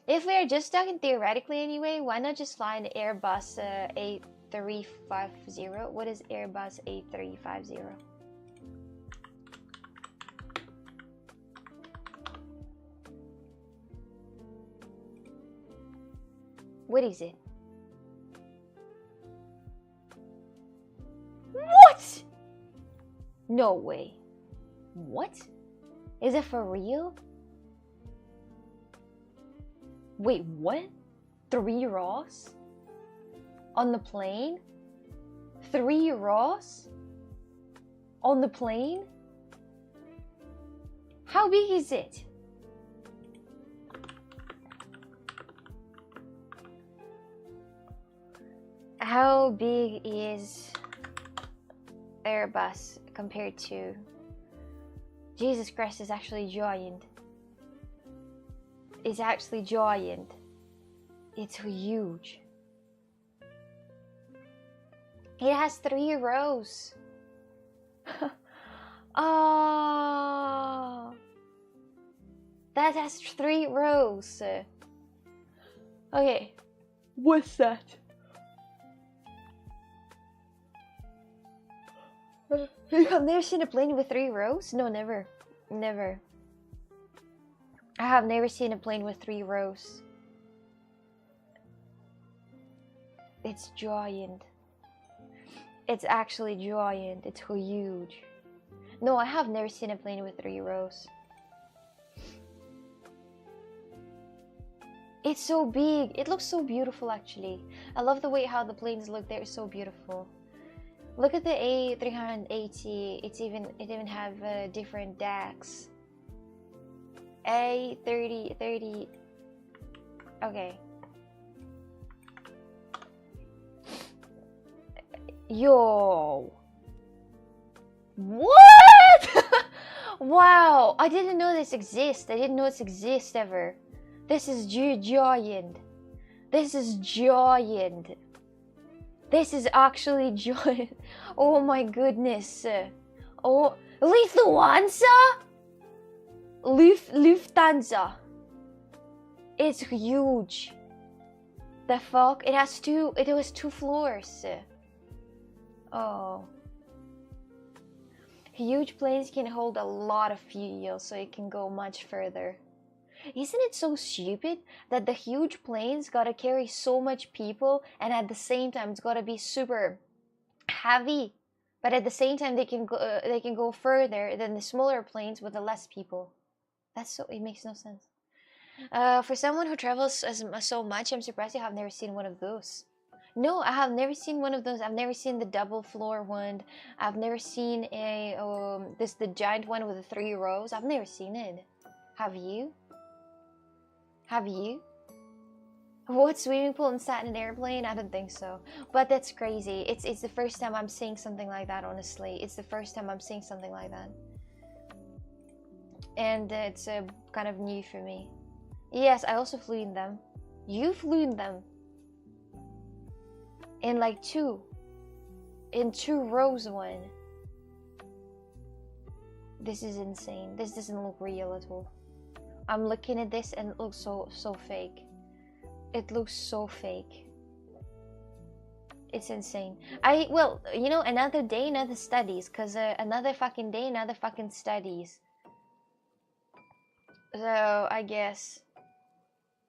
If we are just talking theoretically anyway, why not just fly an Airbus 8350? What is Airbus 8350? What is it? What? No way. What? Is it for real? Wait, what? 3 Ross? On the plane? 3 Ross? On the plane? How big is it? How big is Airbus compared to... Jesus Christ, is actually giant. It's actually giant. It's huge. It has 3 rows. Oh, that has 3 rows. Okay, what's that? You have never seen a plane with 3 rows? No, never. Never. I have never seen a plane with 3 rows. It's giant. It's actually giant. It's huge. No, I have never seen a plane with 3 rows. It's so big. It looks so beautiful, actually. I love the way how the planes look. They're so beautiful. Look at the A380. It even have different decks. A30. Okay. Yo. What? Wow. I didn't know this exists. I didn't know this exists ever. This is giant. This is giant. This is actually giant. Oh my goodness. Oh, Lufthansa? Lufthansa. It's huge. The fuck? It has 2. It was 2 floors. Oh. Huge planes can hold a lot of fuel, so it can go much further. Isn't it so stupid that the huge planes gotta carry so much people, and at the same time it's gotta be super heavy, but at the same time they can go further than the smaller planes with the less people. It makes no sense. For someone who travels so much, I'm surprised you have never seen one of those. No, I have never seen one of those. I've never seen the double floor one. I've never seen the giant one with the 3 rows. I've never seen it. Have you? Have you? What, swimming pool and sat in an airplane? I don't think so. But that's crazy. It's the first time I'm seeing something like that, honestly. It's the first time I'm seeing something like that. And it's kind of new for me. Yes, I also flew in them. You flew in them. In like 2. In 2 rows one. This is insane. This doesn't look real at all. I'm looking at this and it looks so fake. It looks so fake. It's insane. Well, you know, another day, another studies. Cause another fucking day, another fucking studies. So I guess.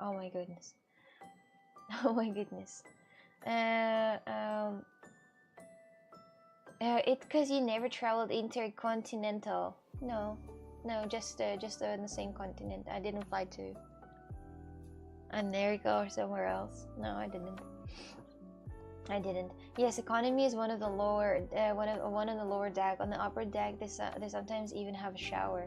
Oh my goodness. Oh my goodness. It's cause you never traveled intercontinental. No, just in the same continent. I didn't fly to America or somewhere else. No, I didn't. Yes, economy is one of the lower, one on the lower deck. On the upper deck, they sometimes even have a shower.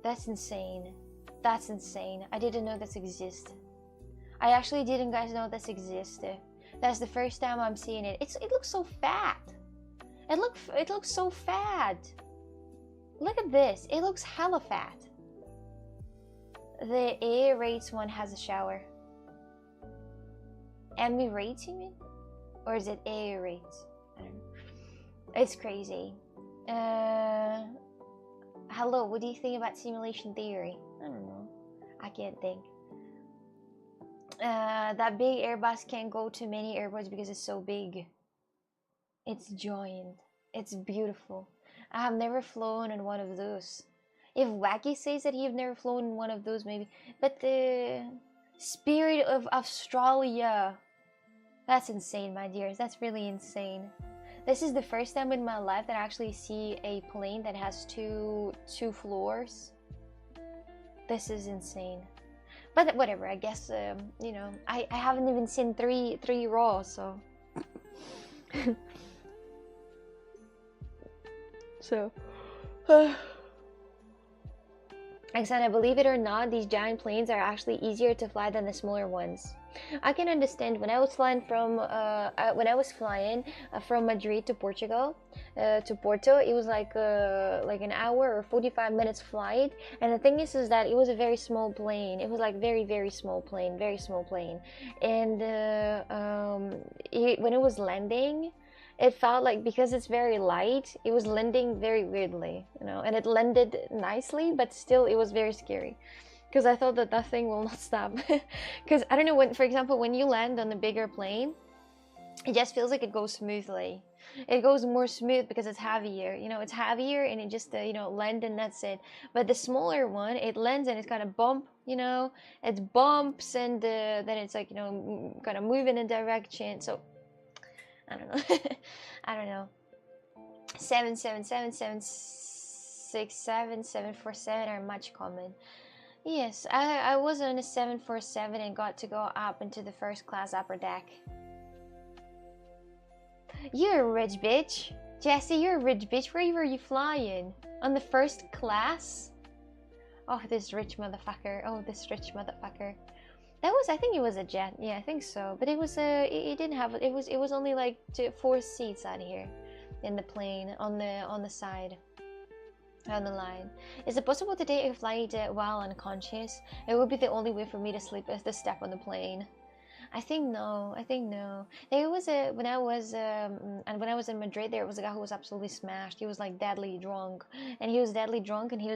That's insane. That's insane. I didn't know this exists. I actually didn't, guys, know this existed. That's the first time I'm seeing it. It looks so fat. It looks so fat. Look at this. It looks hella fat. The Emirates one has a shower. Emirates, you mean? Or is it Emirates? I don't know. It's crazy. Hello, what do you think about simulation theory? I don't know. I can't think. That big Airbus can't go to many airports because it's so big. It's giant. It's beautiful. I have never flown in one of those. If Wacky says that you've never flown in one of those, maybe. But the Spirit of Australia. That's insane, my dears. That's really insane. This is the first time in my life that I actually see a plane that has two floors. This is insane. But whatever, I guess, you know, I haven't even seen three raw, so. So. Roxana, believe it or not, these giant planes are actually easier to fly than the smaller ones. I can understand when I was flying from Madrid to Portugal, to Porto, it was like an hour or 45 minutes flight. And the thing is that it was a very small plane. It was like very small plane, very small plane. And when it was landing, it felt like, because it's very light, it was landing very weirdly, you know, and it landed nicely, but still it was very scary because I thought that that thing will not stop. Because I don't know, when, for example, when you land on a bigger plane, it just feels like it goes smoothly. It goes more smooth because it's heavier, you know, it's heavier and it just you know, land and that's it. But the smaller one, it lands and it's kind of bump, you know, it bumps and then it's like, you know, kind of moving in a direction. So I don't know. I don't know. 777, 767, 747 are much common. Yes, I was on a 747 and got to go up into the first class upper deck. You're a rich bitch. Jessie, you're a rich bitch. Where were you flying? On the first class? Oh, this rich motherfucker. Oh, this rich motherfucker. That was, I think it was a jet. Yeah, I think so. But it was it didn't have, it was only like 4 seats out here in the plane on the side, on the line. Is it possible to take a flight while unconscious? It would be the only way for me to sleep is to step on the plane. I think no. I think no. There was a when I was in Madrid, there was a guy who was absolutely smashed. He was like deadly drunk, and he was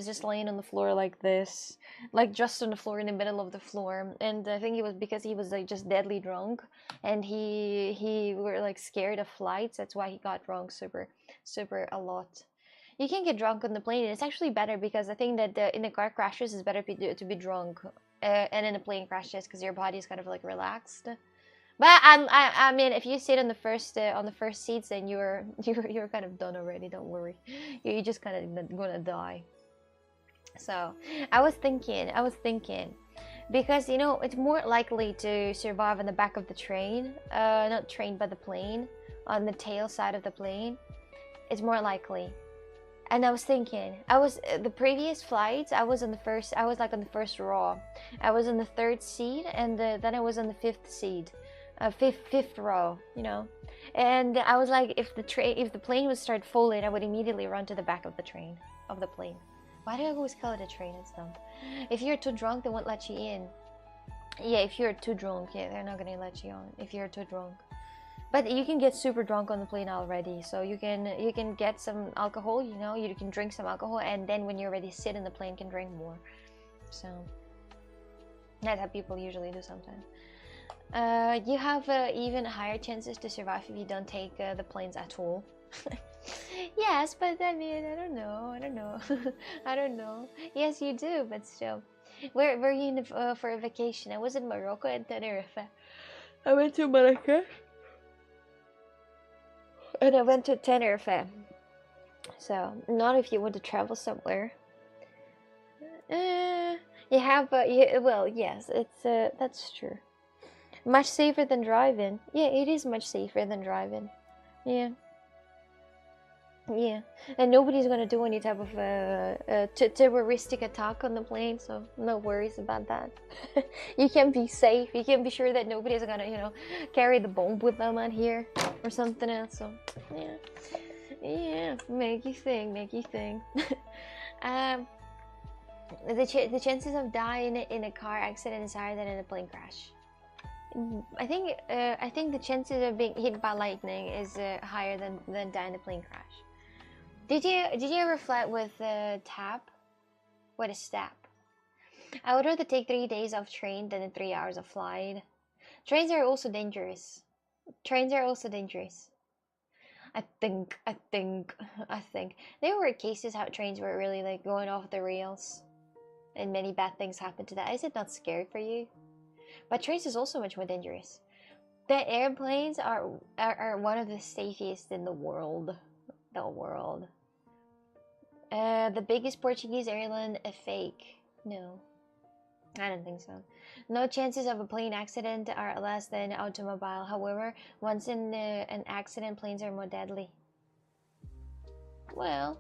just laying on the floor like this, like just on the floor in the middle of the floor. And I think it was because he was like just deadly drunk, and he were like scared of flights. That's why he got drunk super a lot. You can get drunk on the plane, and it's actually better because I think that in the car crashes it's better to be drunk. And in a plane crashes because your body is kind of like relaxed. But I mean, if you sit on the first seats, then you're kind of done already. Don't worry, you're just kind of gonna die. So I was thinking, because you know it's more likely to survive on the back of the train, not train but the plane, on the tail side of the plane. It's more likely. And I was thinking, the previous flights, I was like on the first row. I was on the 3rd seat, and then I was on the 5th seat, fifth row, you know. And I was like, if the plane would start falling, I would immediately run to the back of the plane. Why do I always call it a train? It's dumb. If you're too drunk, they won't let you in. Yeah, if you're too drunk, yeah, they're not gonna let you on if you're too drunk. But you can get super drunk on the plane already, so you can get some alcohol, you know, you can drink some alcohol, and then when you're ready to sit in the plane, can drink more. So that's how people usually do sometimes. You have even higher chances to survive if you don't take the planes at all. Yes, but I mean, I don't know. I don't know. Yes, you do, but still. Where were you for a vacation? I was in Morocco and Tenerife. I went to Marrakech. And I went to Tenerife. So, not if you want to travel somewhere. You have, well, yes, it's that's true. Much safer than driving. Yeah, it is much safer than driving. Yeah. Yeah, and nobody's gonna do any type of terroristic attack on the plane, so no worries about that. You can be safe. You can be sure that nobody's gonna, you know, carry the bomb with them out here or something else. So yeah, make you think. The chances of dying in a car accident is higher than in a plane crash. I think the chances of being hit by lightning is higher than dying in a plane crash. Did you ever fly with TAP? What is TAP? I would rather take 3 days of train than 3 hours of flight. Trains are also dangerous. I think there were cases how trains were really like going off the rails, and many bad things happened to that. Is it not scary for you? But trains is also much more dangerous. The airplanes are one of the safest in the world. The biggest Portuguese airline, a fake. No, I don't think so. No chances of a plane accident are less than automobile. However, once in an accident, planes are more deadly. Well,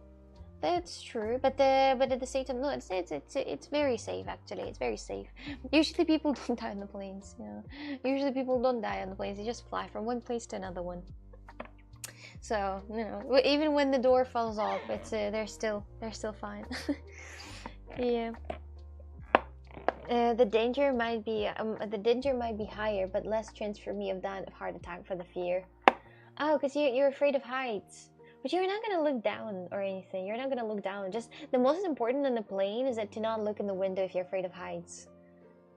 That's true, but at the same time, no, it's very safe actually. It's very safe. Usually people don't die on the planes. You know, usually people don't die on the planes. They just fly from one place to another one. So you know, even when the door falls off, it's they're still fine. Yeah. The danger might be higher, but less chance for me of dying of heart attack for the fear. Oh, because you're afraid of heights. But you're not gonna look down or anything. You're not gonna look down. Just the most important on the plane is that to not look in the window if you're afraid of heights.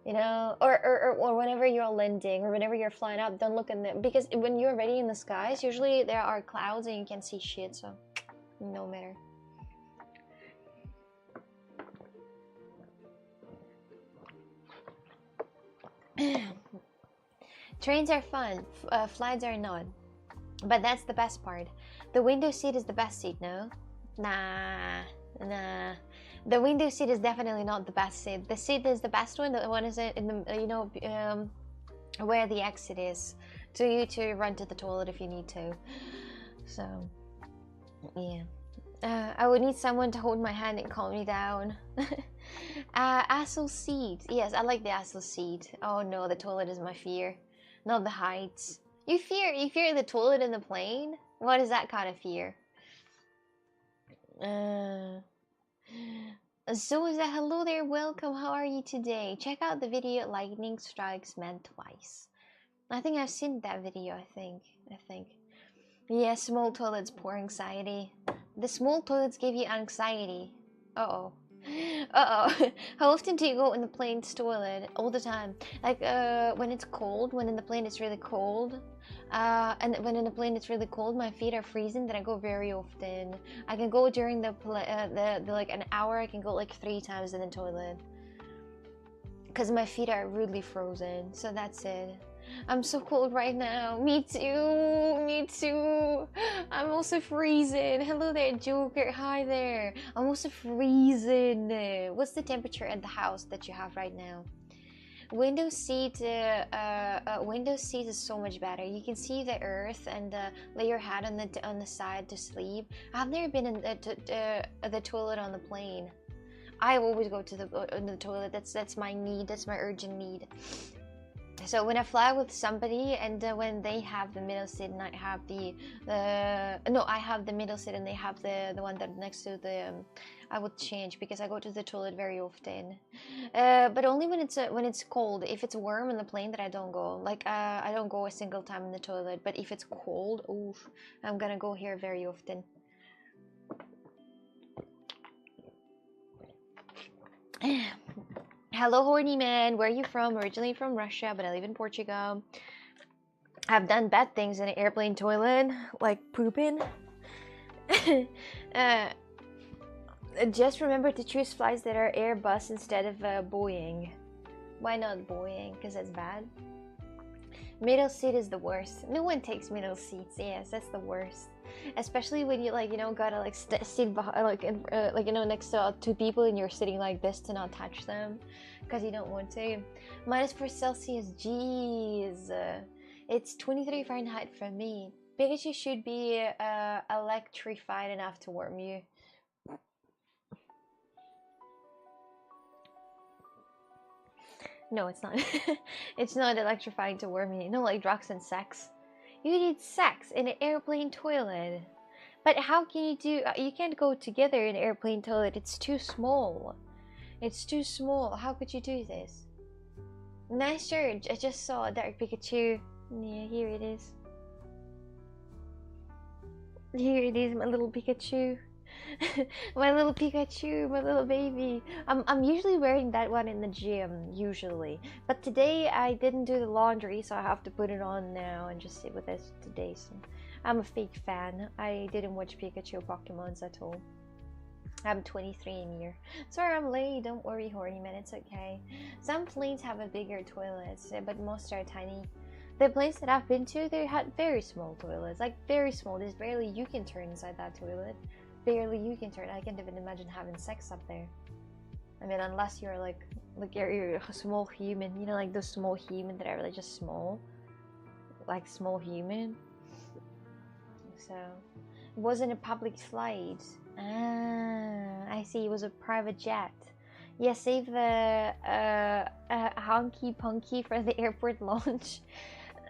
You know, or whenever you're landing or whenever you're flying up, don't look in the, because when you're already in the skies, usually there are clouds and you can't see shit. So no matter. Trains are fun. Flights are not. But that's the best part. The window seat is the best seat, no? Nah. The window seat is definitely not the best seat. The seat is the best one. The one is in the, you know, where the exit is. So you to run to the toilet if you need to. So, yeah. I would need someone to hold my hand and calm me down. Asshole seat. Yes, I like the asshole seat. Oh no, the toilet is my fear. Not the heights. You fear the toilet in the plane? What is that kind of fear? So is that hello there, welcome, how are you today? Check out the video Lightning Strikes Men Twice. I think I've seen that video, I think. Yeah, small toilets, poor anxiety. The small toilets give you anxiety. Uh-oh. Uh-oh. How often do you go in the plane's toilet? All the time. Like, when it's cold, when in the plane it's really cold. And when in the plane it's really cold, my feet are freezing, then I go very often. I can go during the like an hour, I can go like 3 times in the toilet. Because my feet are really frozen, so that's it. I'm so cold right now. Me too. I'm also freezing. Hello there, Joker. Hi there. I'm also freezing. What's the temperature at the house that you have right now? Window seat is so much better. You can see the earth and lay your head on the side to sleep. I've never been in the toilet on the plane. I always go to the toilet. That's my need. That's my urgent need. So when I fly with somebody and when they have the middle seat and I have I have the middle seat and they have the one that next to the I would change because I go to the toilet very often, but only when it's cold. If it's warm in the plane, that I don't go. Like I don't go a single time in the toilet. But if it's cold, oof, I'm gonna go here very often. Hello, horny man. Where are you from? Originally from Russia, but I live in Portugal. I've done bad things in an airplane toilet, like pooping. Just remember to choose flights that are Airbus instead of Boeing. Why not Boeing? Because that's bad. Middle seat is the worst. No one takes middle seats. Yes, that's the worst. Especially when you gotta like sit behind, next to 2 people and you're sitting like this to not touch them because you don't want to. -4 Celsius, jeez. It's 23 Fahrenheit for me. Pikachu should be electrified enough to warm you. No, it's not. It's not electrifying to warm you. No, like drugs and sex. You need sex in an airplane toilet. But how can you do... You can't go together in an airplane toilet. It's too small. It's too small. How could you do this? Nice shirt. I just saw a dark Pikachu. Yeah, here it is. Here it is, my little Pikachu. My little Pikachu, my little baby. I'm usually wearing that one in the gym, usually. But today I didn't do the laundry, so I have to put it on now and just sit with this today. So I'm a fake fan. I didn't watch Pikachu Pokemons at all. I'm 23 in year. Sorry I'm late, don't worry horny man, it's okay. Some planes have a bigger toilets, but most are tiny. The place that I've been to, they had very small toilets, like very small. There's barely you can turn inside that toilet. Barely you can turn. I can't even imagine having sex up there. I mean, unless you're like you're a small human, you know, like those small human that are really just small, like small human. So wasn't a public flight. I see. It was a private jet. Yeah, save the honky punky for the airport launch.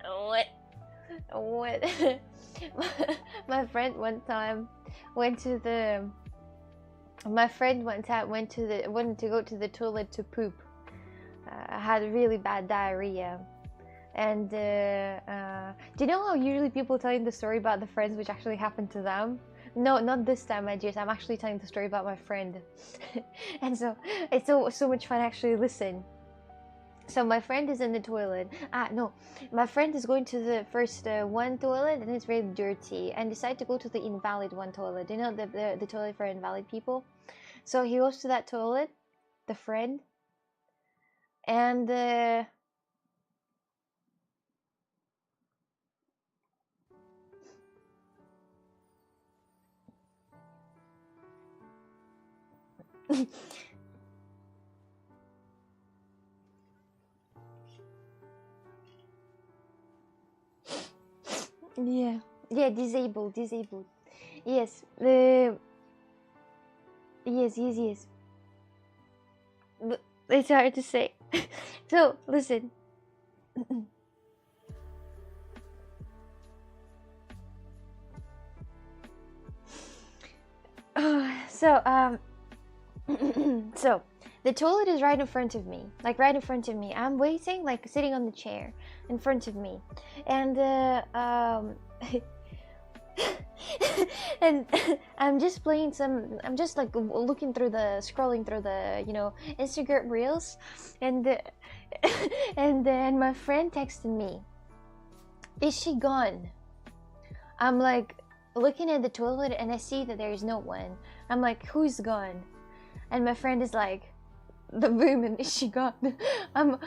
What? What? My friend one time went to the. My friend one time wanted to go to the toilet to poop. Had really bad diarrhea. And do you know how usually people telling the story about the friends which actually happened to them? No, not this time, my dears. I'm actually telling the story about my friend. And so it's so much fun actually. Listen. So my friend is in the toilet. No, my friend is going to the first one toilet and it's very dirty, and decide to go to the invalid one toilet. You know, the toilet for invalid people. So he goes to that toilet, the friend, and yeah, disabled. Yes, yes. It's hard to say. So listen. So so the toilet is right in front of me, like right in front of me. I'm waiting, like sitting on the chair in front of me, and and I'm just playing some. I'm just like scrolling through the Instagram reels, and and then my friend texted me, "Is she gone?" I'm like looking at the toilet and I see that there is no one. I'm like, "Who's gone?" And my friend is like, "The woman, is she gone?" I'm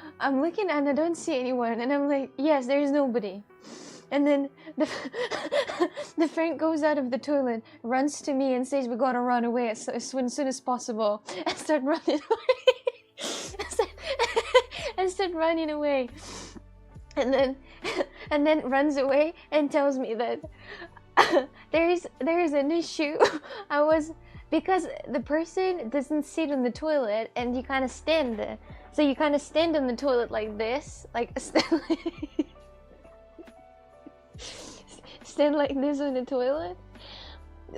looking and I don't see anyone, and I'm like, "Yes, there is nobody." And then the friend goes out of the toilet, runs to me and says, "We gotta run away as soon as possible," and start running away. and start running away. And then runs away and tells me that there is an issue. Because the person doesn't sit on the toilet and you kind of stand there. So you kind of stand on the toilet like this, stand like this on the toilet.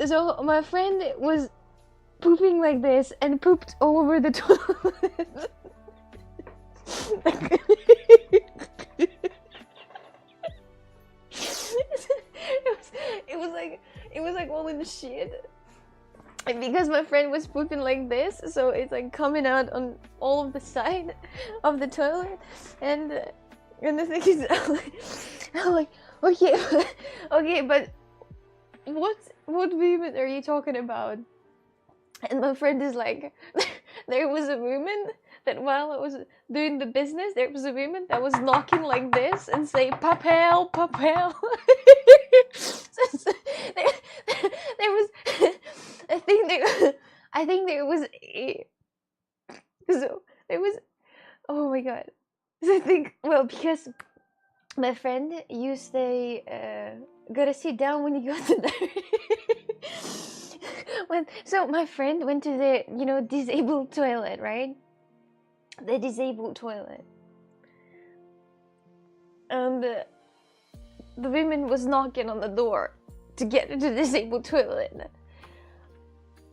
So my friend was pooping like this and pooped all over the toilet. It was like all in the shit. And because my friend was pooping like this, so it's like coming out on all of the side of the toilet, and the thing is, I'm like, okay, but what women are you talking about? And my friend is like, there was a woman that while I was doing the business, there was a woman that was knocking like this and say, "Papel, papel." So there was, I think there was so there was, oh my god. So I think, well, because my friend used the gotta sit down when you go to the so my friend went to the disabled toilet, right? The disabled toilet, and the woman was knocking on the door to get into the disabled toilet.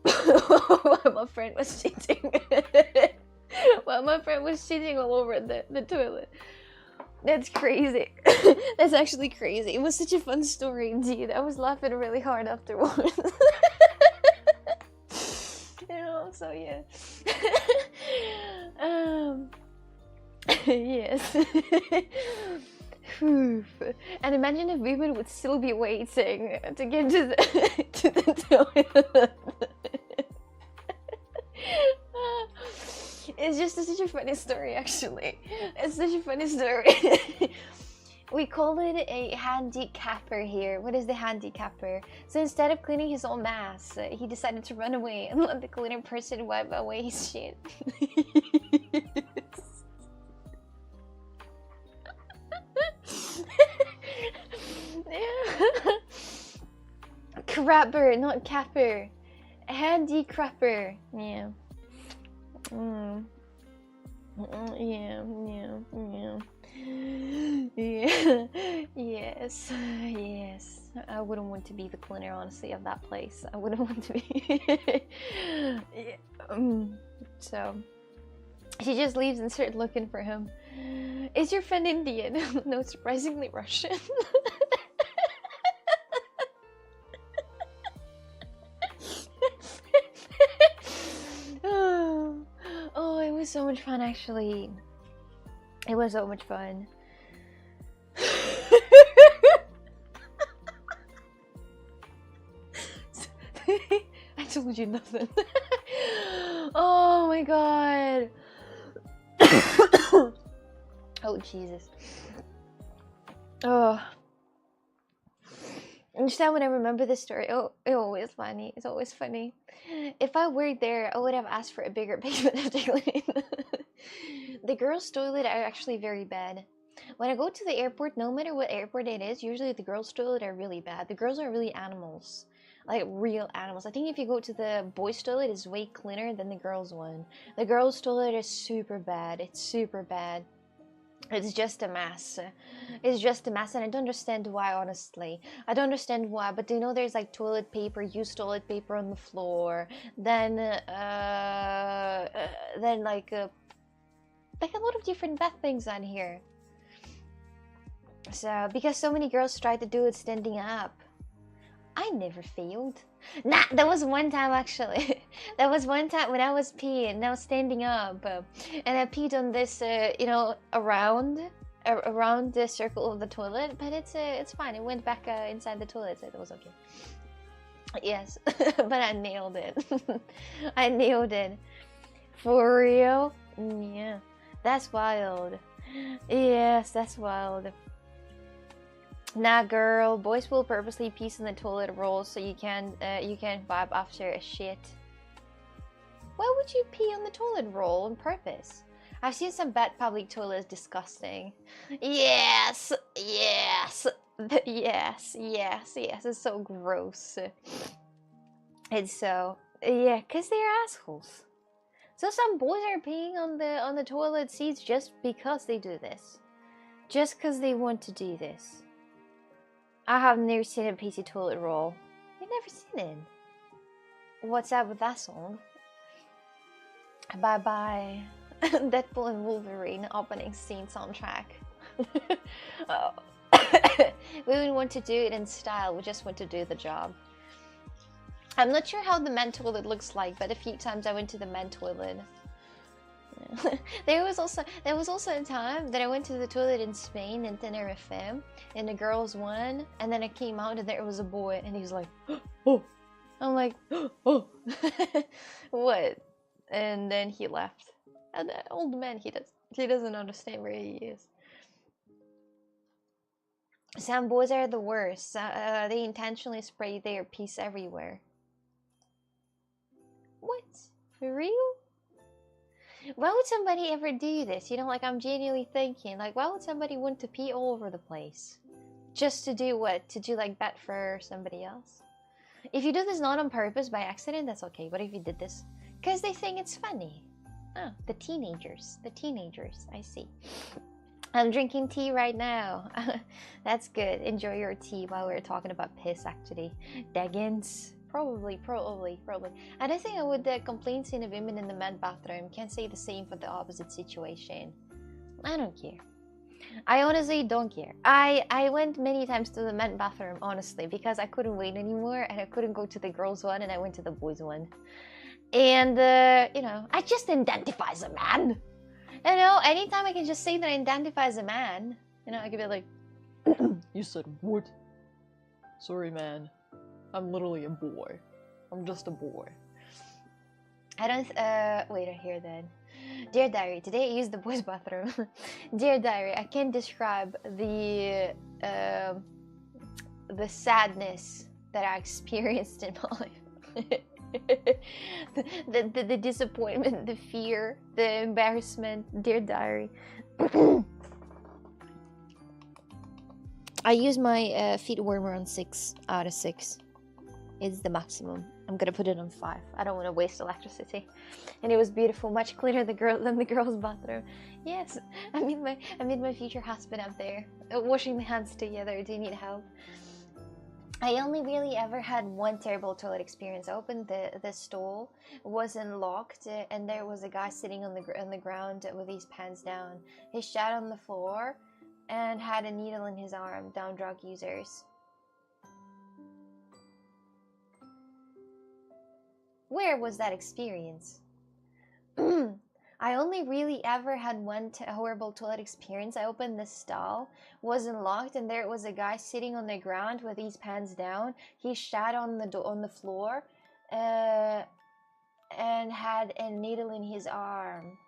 While my friend was sitting all over the toilet. That's crazy. That's actually crazy. It was such a fun story indeed. I was laughing really hard afterwards. So yeah. Yes. And imagine if women would still be waiting to get to the toilet. It's just such a funny story, actually. It's such a funny story. We call it a handicapper here. What is the handicapper? So instead of cleaning his own ass, he decided to run away and let the cleaner person wipe away his shit. Crapper, not capper. Handy crapper. Yeah. Yeah. Yeah. Yes. Yes. I wouldn't want to be the cleaner, honestly, of that place. I wouldn't want to be. Yeah. So she just leaves and starts looking for him. Is your friend Indian? No, surprisingly Russian. Oh, it was so much fun, actually. It was so much fun. I told you nothing. Oh my god. Oh Jesus. Oh. Understand when I remember this story? Oh, it's always funny. It's always funny. If I worked there, I would have asked for a bigger payment after cleaning. The girls' toilet are actually very bad. When I go to the airport, no matter what airport it is, usually the girls' toilet are really bad. The girls are really animals. Like real animals. I think if you go to the boys' toilet, it's way cleaner than the girls' one. The girls' toilet is super bad. It's super bad. It's just a mess. It's just a mess, and I don't understand why, honestly. I don't understand why, but do you know there's like toilet paper, used toilet paper on the floor, then like a lot of different bad things on here. So, because so many girls try to do it standing up. I never failed. Nah, that was one time actually. That was one time when I was peeing and I was standing up, and I peed on this, you know, around the circle of the toilet. But it's fine. It went back inside the toilet, so it was okay. Yes, but I nailed it. I nailed it. For real? Yeah, that's wild. Yes, that's wild. Nah, girl. Boys will purposely pee in the toilet roll so you can't vibe after a shit. Why would you pee on the toilet roll on purpose? I've seen some bad public toilets. Disgusting. Yes, yes, yes, yes, yes. It's so gross. It's so yeah, cause they're assholes. So some boys are peeing on the toilet seats just because they do this, just because they want to do this. I have never seen a PC toilet roll. You've never seen it? What's up with that song? Bye bye. Deadpool and Wolverine opening scene soundtrack. Oh. We didn't want to do it in style, we just want to do the job. I'm not sure how the men toilet looks like, but a few times I went to the men toilet. There was also a time that I went to the toilet in Spain in Tenerife, in the girls' one, and then I came out and there was a boy, and he was like, "Oh," I'm like, "Oh, what?" And then he left. And that old man, he doesn't understand where he is. Some boys are the worst. They intentionally spray their piece everywhere. What? For real? Why would somebody ever do this? You know, like, I'm genuinely thinking, like, why would somebody want to pee all over the place? Just to do what? To do, like, bad for somebody else? If you do this not on purpose, by accident, that's okay. But if you did this because they think it's funny. Oh, the teenagers. The teenagers, I see. I'm drinking tea right now. That's good. Enjoy your tea while we're talking about piss, actually. Daggins. Probably. I don't think I would complain seeing a woman in the men's bathroom. Can't say the same for the opposite situation. I don't care. I honestly don't care. I went many times to the men's bathroom, honestly, because I couldn't wait anymore and I couldn't go to the girls' one, and I went to the boys' one. And, you know, I just identify as a man. You know, anytime I can just say that I identify as a man, you know, I could be like, "You said what? Sorry, man. I'm literally a boy. I'm just a boy." I don't, wait, I hear that. Dear Diary, today I used the boys' bathroom. Dear Diary, I can't describe the sadness that I experienced in my life. the disappointment, the fear, the embarrassment. Dear Diary. I use my feet warmer on 6 out of 6. is the maximum. I'm gonna put it on 5. I don't want to waste electricity. And it was beautiful, much cleaner than the girls' bathroom. Yes, I mean my future husband up there, washing the hands together. Do you need help? I only really ever had one terrible toilet experience. I opened the stall, it wasn't locked, and there was a guy sitting on the ground with his pants down. He sat on the floor and had a needle in his arm. Down drug users. Where was that experience? I only really ever had one horrible toilet experience. I opened the stall, wasn't locked, and there was a guy sitting on the ground with his pants down. He sat on the floor, and had a needle in his arm.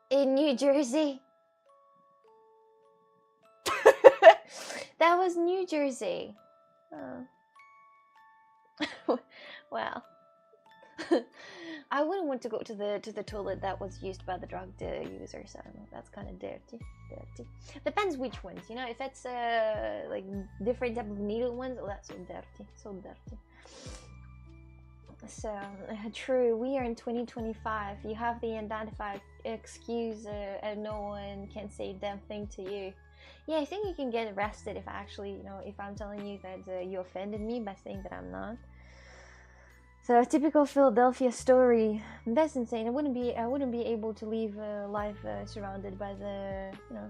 In New Jersey. That was New Jersey. Oh. Well. I wouldn't want to go to the toilet that was used by the drug users. I don't know. That's kind of dirty. Depends which ones. You know, if it's like different type of needle ones, oh, that's so dirty, so dirty. So true. We are in 2025. You have the identified excuse, and no one can say a damn thing to you. Yeah, I think you can get arrested if actually, you know, if I'm telling you that you offended me by saying that I'm not. So a typical Philadelphia story. That's insane. I wouldn't be able to live life surrounded by the, you know,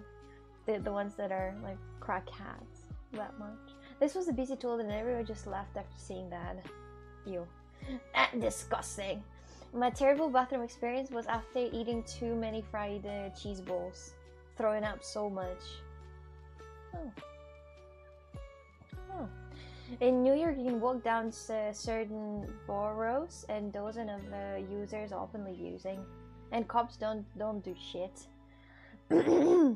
the ones that are like crackheads that much. This was a busy toilet and everyone just left after seeing that. Ew. Disgusting. My terrible bathroom experience was after eating too many fried cheese balls. Throwing up so much. Oh. Oh. In New York, you can walk down certain boroughs and dozens of users openly using, and cops don't do shit. Yeah,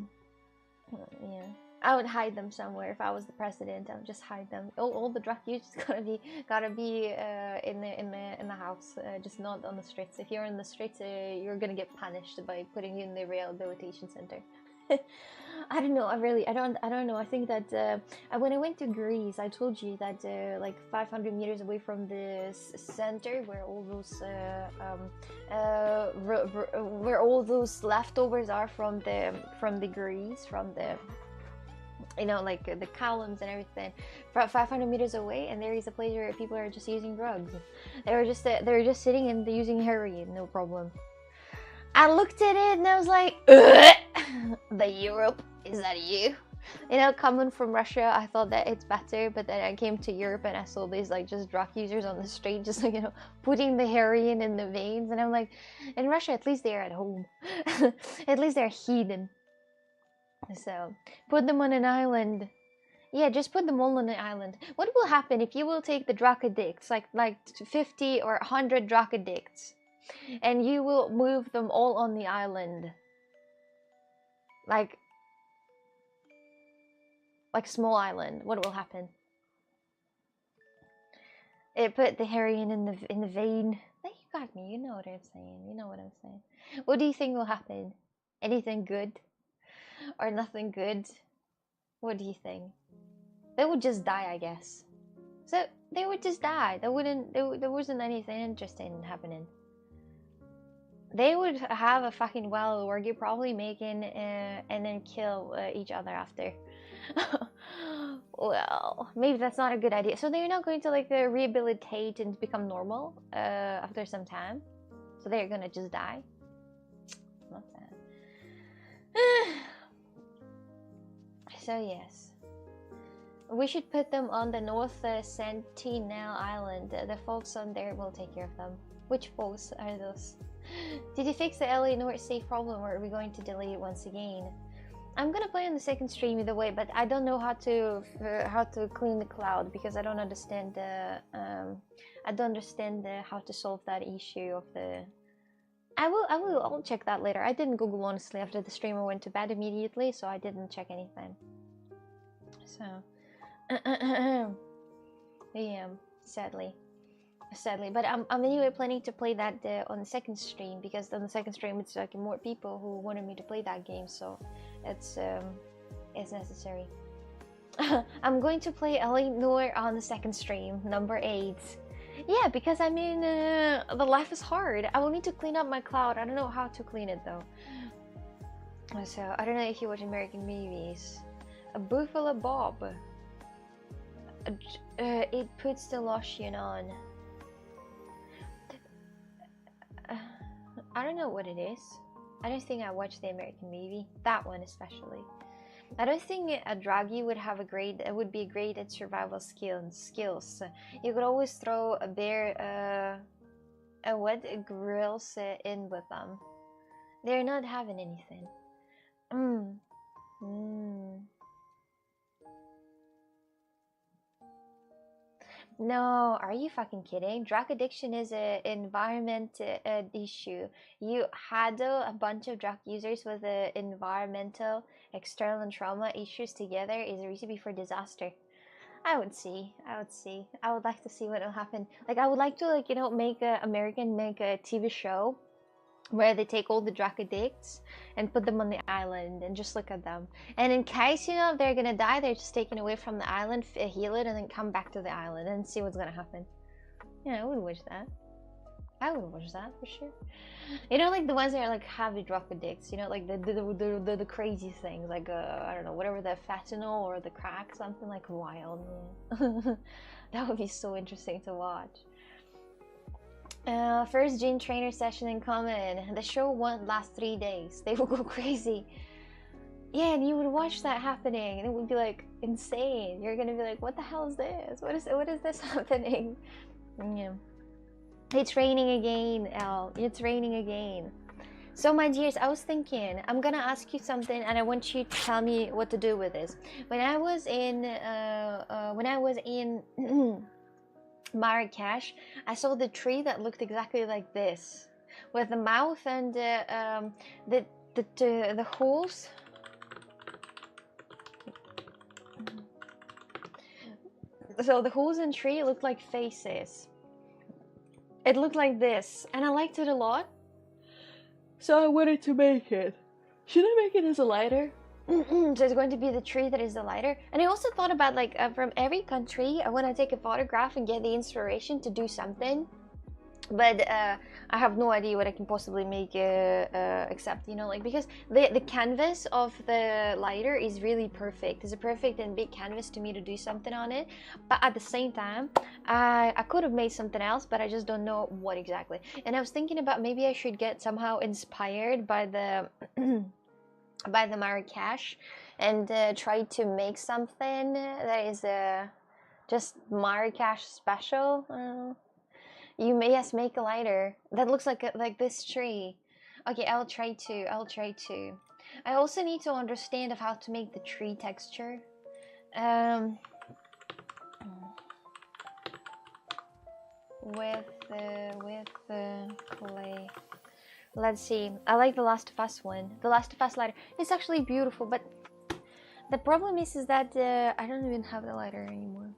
I would hide them somewhere if I was the president. I would just hide them. All the drug users gotta be in the house, just not on the streets. If you're in the streets, you're gonna get punished by putting you in the rehabilitation center. I don't know. I don't know. I think that when I went to Greece, I told you that like 500 meters away from the center, where all those leftovers are from the Greece, from the, you know, like the columns and everything, 500 meters away, and there is a place where people are just using drugs. They're just sitting and using heroin, no problem. I looked at it and I was like, the Europe, is that you? You know, coming from Russia, I thought that it's better, but then I came to Europe and I saw these like just drug users on the street, just like, you know, putting the heroin in the veins, and I'm like, in Russia, at least they're at home. At least they're heathen. So, put them on an island. Yeah, just put them all on an island. What will happen if you will take the drug addicts, like 50 or 100 drug addicts, and you will move them all on the island, like small island? What will happen? It put the heroin in the vein. You got me. You know what I'm saying. You know what I'm saying. What do you think will happen? Anything good or nothing good? What do you think? They would just die, I guess. So they would just die. There wasn't anything interesting happening. They would have a fucking wild orgy, probably making and then kill each other after. Well, maybe that's not a good idea. So they're not going to like rehabilitate and become normal after some time. So they're gonna just die. Not that. So yes, we should put them on the North Sentinel Island. The folks on there will take care of them. Which folks are those? Did you fix the LA North Safe problem, or are we going to delay it once again? I'm gonna play on the second stream either way, but I don't know how to clean the cloud, because I don't understand how to solve that issue of the. I'll check that later. I didn't Google honestly after the streamer went to bed immediately, so I didn't check anything. So, yeah, sadly, but I'm anyway planning to play that on the second stream, because on the second stream it's like more people who wanted me to play that game, so it's necessary. I'm going to play Eleanor on the second stream, number 8. Yeah, because I mean, the life is hard. I will need to clean up my cloud. I don't know how to clean it though. So, I don't know if you watch American movies. A Buffalo Bob. It puts the lotion on. I don't know what it is. I don't think I watched the American movie. That one especially. I don't think a druggie would be great at survival skills. You could always throw a bear, grills in with them. They're not having anything. No, are you fucking kidding? Drug addiction is an environment issue. You huddle a bunch of drug users with environmental, external, and trauma issues together is a recipe for disaster. I would see. I would like to see what will happen. Like, I would like to, make a TV show where they take all the drug addicts and put them on the island and just look at them. And in case, they're gonna die, they're just taken away from the island, heal it, and then come back to the island and see what's gonna happen. Yeah, I would watch that. I would watch that for sure. Like the ones that are like heavy drug addicts, like the crazy things, like I don't know, whatever, the fentanyl or the crack, something like wild. Yeah. That would be so interesting to watch. First gym trainer session in common. The show won't last 3 days. They will go crazy. Yeah, and you would watch that happening, and it would be like insane. You're gonna be like, "What the hell is this? What is this happening?" Yeah. It's raining again, Elle. It's raining again. So, my dears, I was thinking, I'm gonna ask you something, and I want you to tell me what to do with this. When I was in Marrakesh, I saw the tree that looked exactly like this, with the mouth and the holes. So the holes in the tree looked like faces. It looked like this, and I liked it a lot. So I wanted to make it. Should I make it as a lighter? So it's going to be the tree that is the lighter. And I also thought about, like, from every country, I want to take a photograph and get the inspiration to do something. But I have no idea what I can possibly make except, because the canvas of the lighter is really perfect. It's a perfect and big canvas to me to do something on it. But at the same time, I could have made something else, but I just don't know what exactly. And I was thinking about maybe I should get somehow inspired by the by the Marrakesh and try to make something that is just Marrakesh special. You may make a lighter that looks like this tree. Okay, I'll try to. I also need to understand of how to make the tree texture. With the clay. Let's see. I like the Last of Us one. The Last of Us lighter. It's actually beautiful, but the problem is that I don't even have the lighter anymore.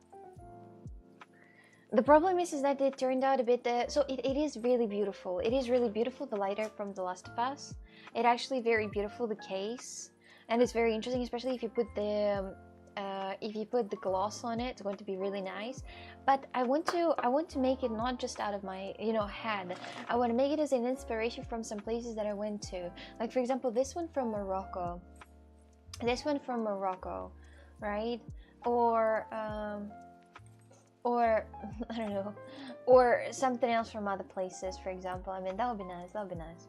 The problem is that it turned out a bit. So it is really beautiful. It is really beautiful. The lighter from The Last of Us. It actually very beautiful. The case, and it's very interesting, especially if you put the gloss on it. It's going to be really nice. But I want to make it not just out of my head. I want to make it as an inspiration from some places that I went to. Like, for example, this one from Morocco. This one from Morocco, right? Or I don't know, or something else from other places, for example. I mean, that would be nice. That would be nice.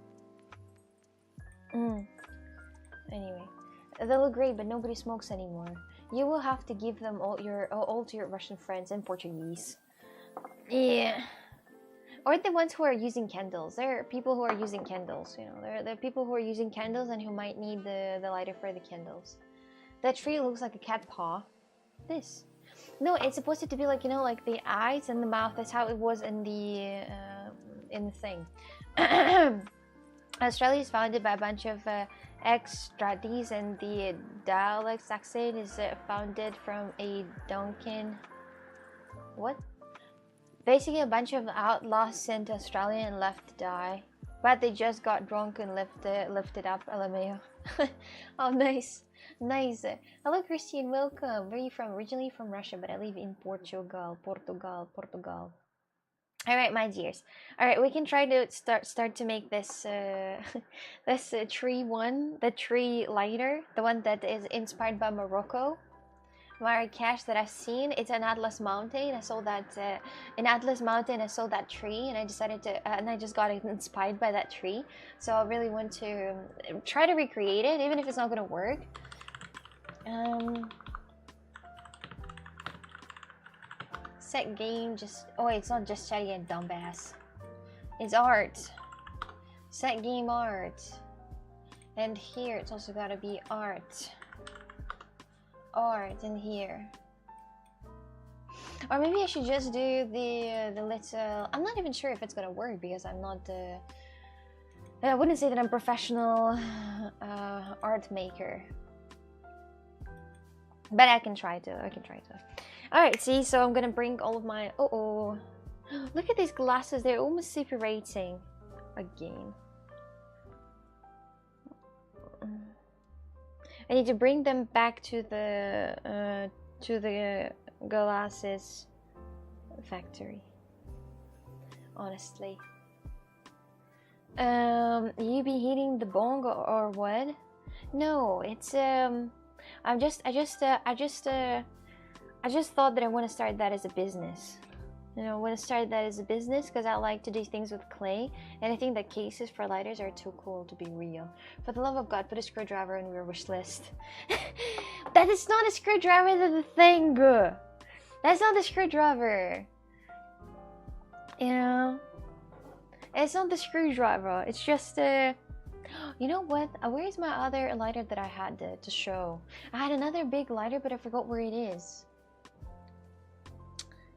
Anyway, they look great, but nobody smokes anymore. You will have to give them all to your Russian friends and Portuguese. Yeah. Or the ones who are using candles. There are people who are using candles. There are people who are using candles and who might need the lighter for the candles. That tree looks like a cat paw. This. No, it's supposed to be like like the eyes and the mouth. That's how it was in the thing. Australia is founded by a bunch of extradies, and the dialect accent is founded from a Duncan. What? Basically, a bunch of outlaws sent to Australia and left to die. But they just got drunk and lifted up. LMAO. Oh, nice. Nice. Hello, Christine. Welcome. Where are you from? Originally from Russia, but I live in Portugal. Portugal. All right, my dears. All right, we can try to start to make this this tree one, the tree lighter, the one that is inspired by Morocco. Marrakesh that I've seen. It's an Atlas Mountain. I saw that in Atlas Mountain. I saw that tree, and I decided to, and I just got inspired by that tree. So I really want to try to recreate it, even if it's not gonna work. Set game. Just it's not just chatting and dumbass. It's art. Set game art, and here it's also gotta be art. Art in here, or maybe I should just do the little. I'm not even sure if it's gonna work because I'm not. I wouldn't say that I'm professional art maker, but I can try to. All right, see. So I'm gonna bring all of my. Look at these glasses. They're almost separating again. I need to bring them back to the glasses factory. Honestly, you be hitting the bong or what? No, it's I just thought that I want to start that as a business. You know, I want to start that as a business because I like to do things with clay, and I think that cases for lighters are too cool to be real. For the love of God, put a screwdriver on your wish list. That is not a screwdriver, that's the thing. That's not the screwdriver. You know, it's not the screwdriver. It's just you know what? Where's my other lighter that I had to show? I had another big lighter, but I forgot where it is.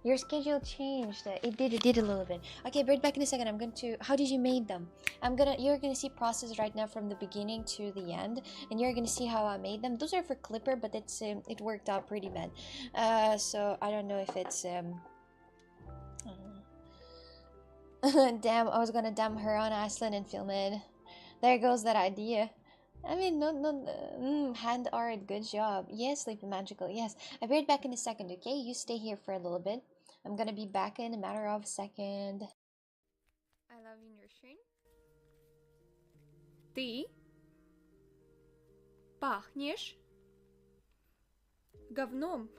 Your schedule changed. It did a little bit. Okay, be right back in a second. I'm going to. How did you made them? You're gonna see process right now from the beginning to the end, and you're gonna see how I made them. Those are for Clipper, but it worked out pretty bad. So I don't know if it's damn. I was gonna damn her on Iceland and film it. There goes that idea. I mean, hand art, good job. Yes, Sleepy Magical, yes. I'll be right back in a second, okay? You stay here for a little bit. I'm gonna be back in a matter of a second. I love you, Nursery. Ты пахнешь говном.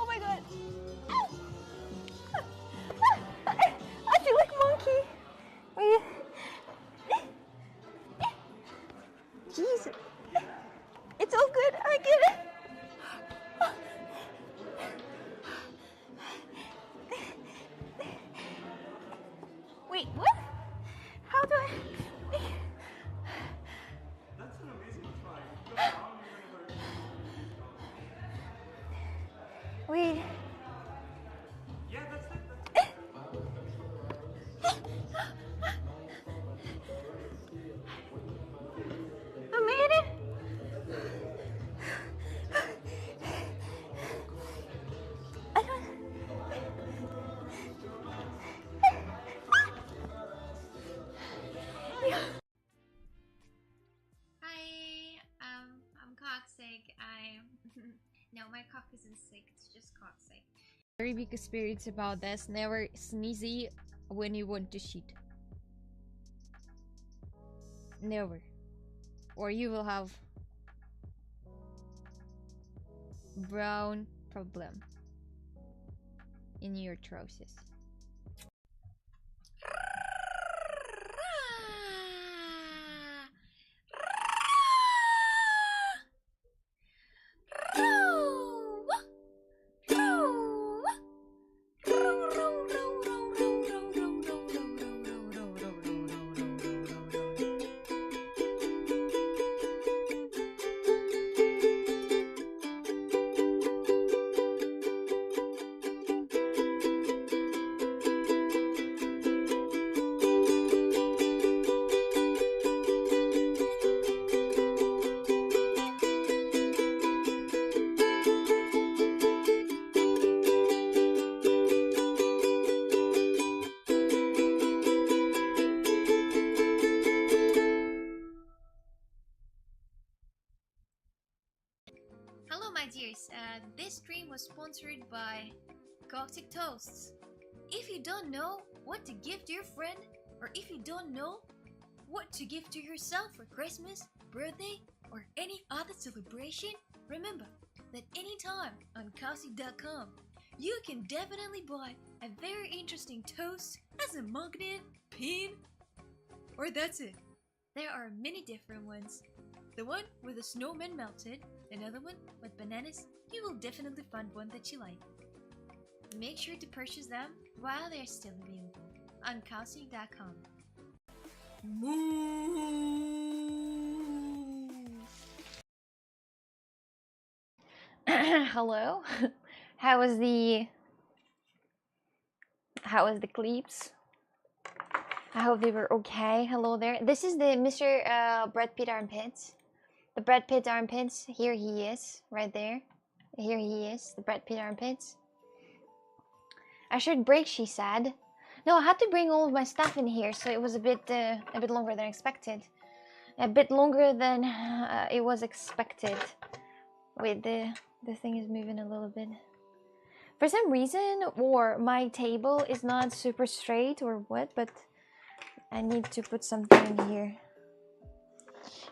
Oh my god! I feel like monkey! Jesus! It's all good, I get it! Wait, what? How do I... That's an amazing try. Wait. Yeah, that's it. I made it! I don't... Hi, I'm coxic. No, my cock isn't sick, it's just coxic. Very big spirits about this. Never sneezy when you want to shit. Never. Or you will have brown problem in your trousers. dears, this stream was sponsored by Coctic Toasts. If you don't know what to give to your friend, or if you don't know what to give to yourself for Christmas, birthday, or any other celebration, remember that anytime on Coctic.com, you can definitely buy a very interesting toast as a magnet, pin, or that's it. There are many different ones. The one with the snowman melted, another one with bananas. You will definitely find one that you like. Make sure to purchase them while they're still available on Coctic.com. Hello. How was the clips? I hope they were okay. Hello there. This is the Mr. Brad Pitt armpits. The Brad Pitt armpits. Here he is, right there. Here he is, the Brad Pitt armpits. I should break, she said. No, I had to bring all of my stuff in here, so it was a bit longer than expected. A bit longer than it was expected. Wait, the thing is moving a little bit. For some reason, or my table is not super straight or what, but I need to put something in here.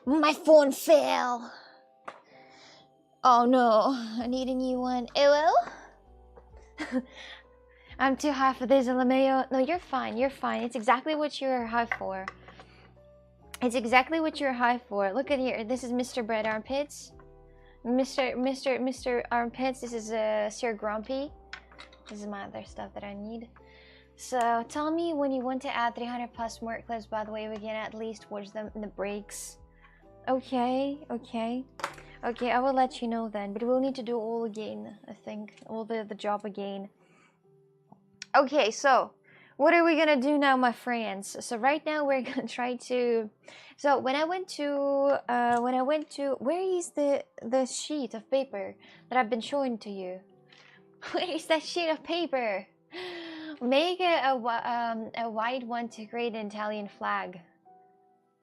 My phone fell. Oh no, I need a new one. It will? I'm too high for this, LMAO. No, you're fine, you're fine. It's exactly what you're high for. It's exactly what you're high for. Look at here. This is Mr. Bread Armpits. Mr. Armpits. This is Sir Grumpy. This is my other stuff that I need. So tell me when you want to add 300 plus more clips. By the way, we can at least watch them in the breaks. Okay, okay. Okay, I will let you know then. But we'll need to do all again, I think. All the job again. Okay, so what are we gonna do now, my friends? So right now we're gonna try to. So when I went to where is the sheet of paper that I've been showing to you? Where is that sheet of paper? Make a white one to create an Italian flag.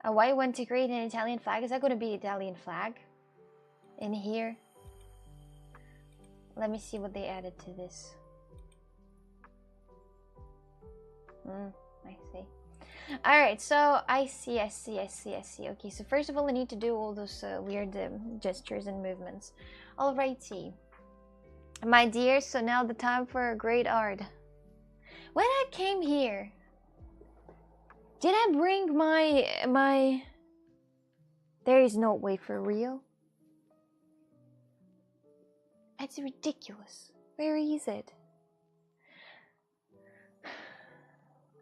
A white one to create an Italian flag. Is that gonna be Italian flag? In here. Let me see what they added to this. I see. Alright, so I see. Okay, so first of all, I need to do all those weird gestures and movements. Alrighty. My dear, so now the time for great art. When I came here, did I bring my... There is no way for real. It's ridiculous. Where is it?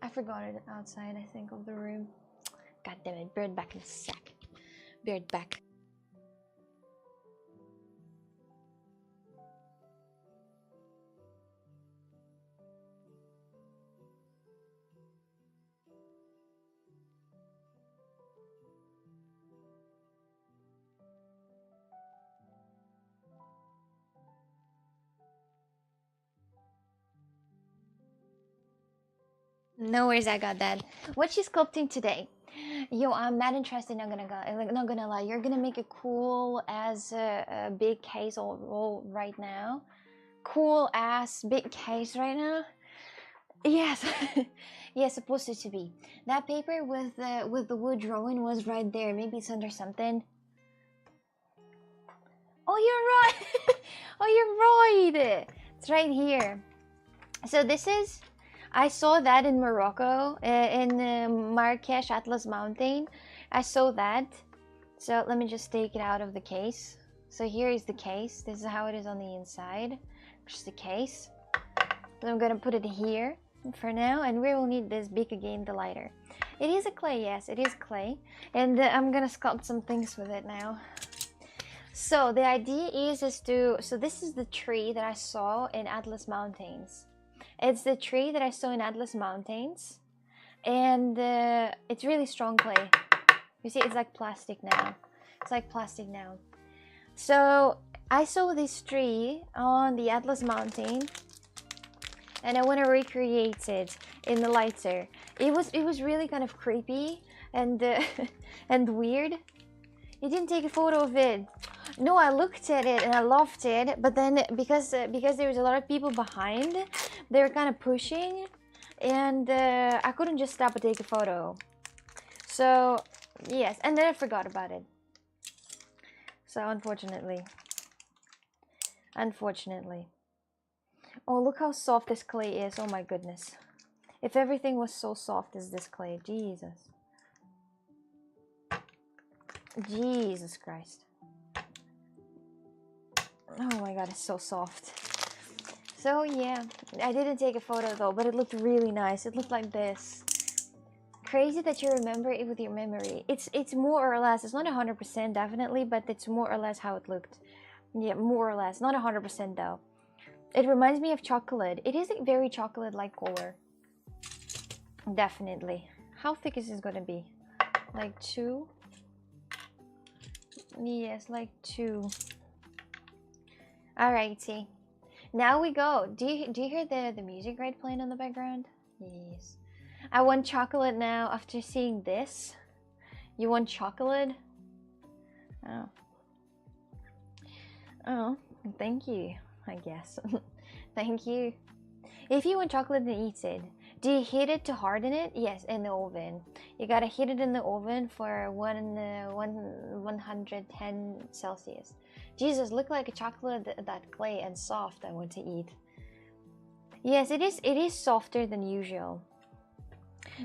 I forgot it outside, I think, of the room. God damn it, bird back in a sec. Bird back. No worries, I got that. What's she sculpting today? Yo, I'm not interested. Not gonna lie. You're gonna make a cool as a big case all right now. Cool ass big case right now. Yes, yes, supposed to be. That paper with the wood drawing was right there. Maybe it's under something. Oh, you're right. Oh, you're right. It's right here. So this is. I saw that in Morocco, in Marrakesh Atlas Mountain. I saw that. So let me just take it out of the case. So here is the case. This is how it is on the inside. Just the case. So I'm gonna put it here for now, and we will need this beak again, the lighter. It is a clay, yes, it is clay. And I'm gonna sculpt some things with it now. So the idea is to, so this is the tree that I saw in Atlas Mountains. It's the tree that I saw in Atlas Mountains, and it's really strong clay. You see, it's like plastic now. It's like plastic now. So I saw this tree on the Atlas Mountain, and I want to recreate it in the lighter. It was really kind of creepy and and weird. You didn't take a photo of it. No, I looked at it and I loved it, but then because there was a lot of people behind, they were kind of pushing, and I couldn't just stop and take a photo. So yes, and then I forgot about it. So unfortunately. Oh, look how soft this clay is. Oh my goodness. If everything was so soft as this clay, Jesus. Jesus Christ. Oh my god, it's so soft. So yeah, I didn't take a photo though, but it looked really nice. It looked like this. Crazy that you remember it with your memory. It's more or less, it's not 100% definitely, but it's more or less how it looked. Yeah, more or less. Not 100% though. It reminds me of chocolate. It is a very chocolate-like color. Definitely. How thick is this gonna be? Like 2? Yes, like 2. Alrighty. Now we go. Do you hear the music right playing in the background? Yes. I want chocolate now after seeing this. You want chocolate? Oh. Oh, thank you, I guess. Thank you. If you want chocolate, then eat it. Do you heat it to harden it? Yes, in the oven. You gotta heat it in the oven for 110 Celsius. Jesus, look like a chocolate that clay and soft. I want to eat. Yes, it is. It is softer than usual.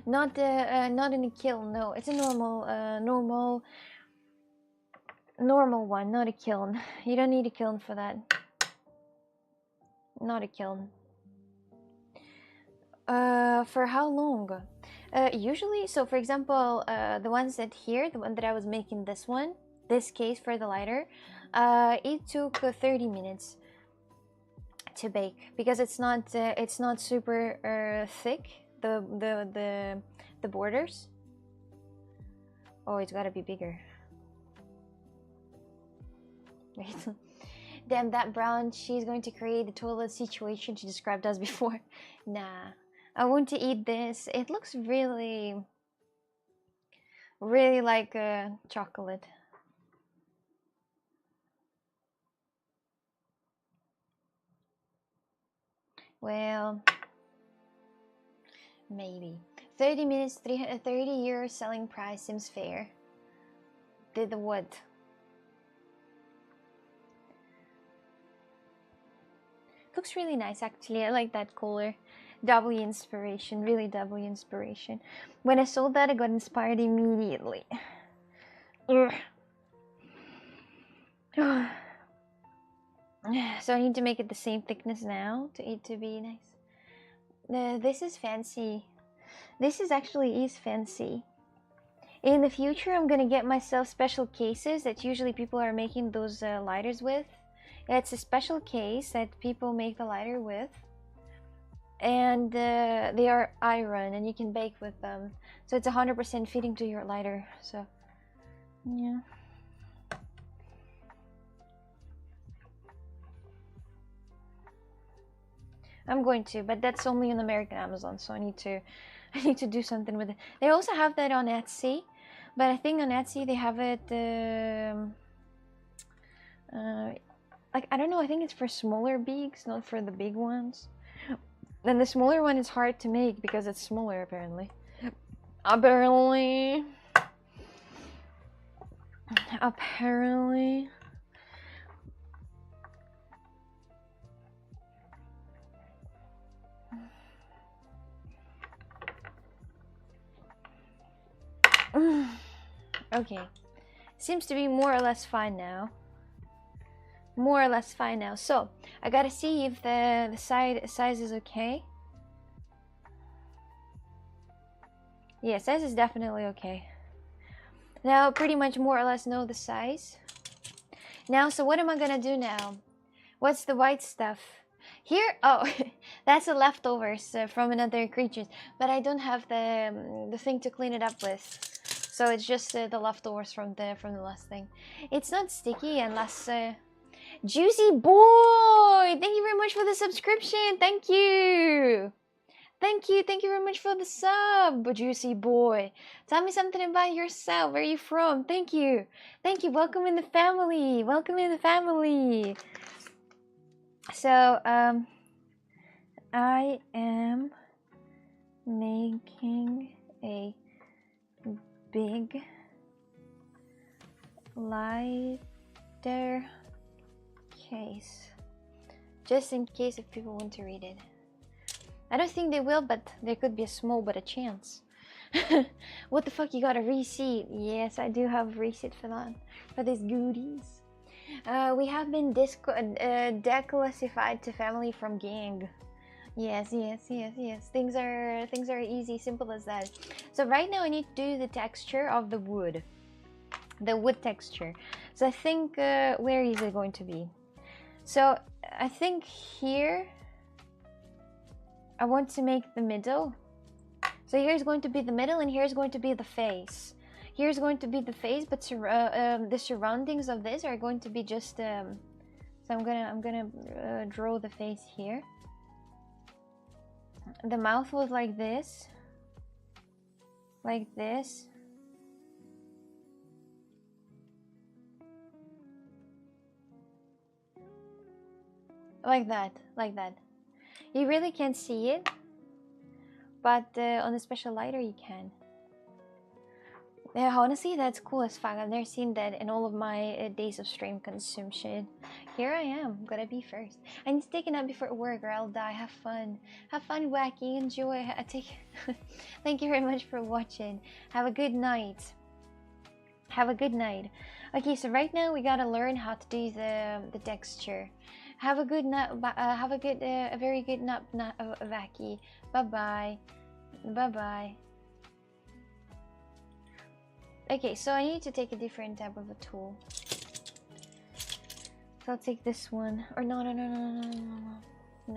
Not in a kiln. No, it's a normal one, not a kiln. You don't need a kiln for that. Not a kiln. For how long? Usually, so for example, the ones that here, the one that I was making, this case for the lighter, it took 30 minutes to bake because it's not super thick. The borders. Oh, it's gotta be bigger. Wait. Damn, that brown, she's going to create the toilet situation she described us before. Nah. I want to eat this. It looks really like chocolate. Well, maybe. 30 minutes, 30 euro selling price seems fair. Did the what? Looks really nice actually. I like that color. W inspiration, really W inspiration. When I saw that, I got inspired immediately. Ugh. So I need to make it the same thickness now to it to be nice. This is fancy. This is actually fancy. In the future, I'm gonna get myself special cases that usually people are making those lighters with. It's a special case that people make the lighter with. And they are iron and you can bake with them. So it's 100% fitting to your lighter. So, yeah. I'm going to, but that's only on American Amazon, so I need to do something with it. They also have that on Etsy, but I think on Etsy they have it like, I don't know, I think it's for smaller beaks, not for the big ones. And the smaller one is hard to make because it's smaller, apparently. Apparently. Okay. Seems to be more or less fine now. So, I gotta see if the size is okay. Yeah, size is definitely okay. Now, pretty much more or less know the size. Now, so what am I gonna do now? What's the white stuff? Here, oh, that's the leftovers from another creatures. But I don't have the thing to clean it up with. So it's just the leftovers from the last thing. It's not sticky unless... Juicy boy! Thank you very much for the subscription. Thank you. Thank you very much for the sub, juicy boy. Tell me something about yourself. Where are you from? Thank you. Welcome in the family. So, I am making a big lighter case, just in case if people want to read it. I don't think they will, but there could be a small but a chance. What the fuck, you got a receipt? Yes, I do have a receipt for that, for these goodies. We have been declassified to family from gang. Yes. Things are easy, simple as that. So right now I need to do the texture of the wood texture. So I think where is it going to be? So I think here I want to make the middle. So here's going to be the middle, and here's going to be the face. Here's going to be the face, but the surroundings of this are going to be just. So I'm gonna draw the face here. The mouth was like this, like that. You really can't see it, but on the special lighter you can. Yeah, honestly, that's cool as fuck. I've never seen that in all of my days of stream consumption. Here I am, gotta be first. I need to take a nap before work or I'll die. Have fun, wacky, enjoy. Thank you very much for watching. Have a good night. Okay, so right now we gotta learn how to do the texture. Have a good night. A very good nap, Vaki. Bye bye. Okay, so I need to take a different type of a tool. So I'll take this one. Or no. No,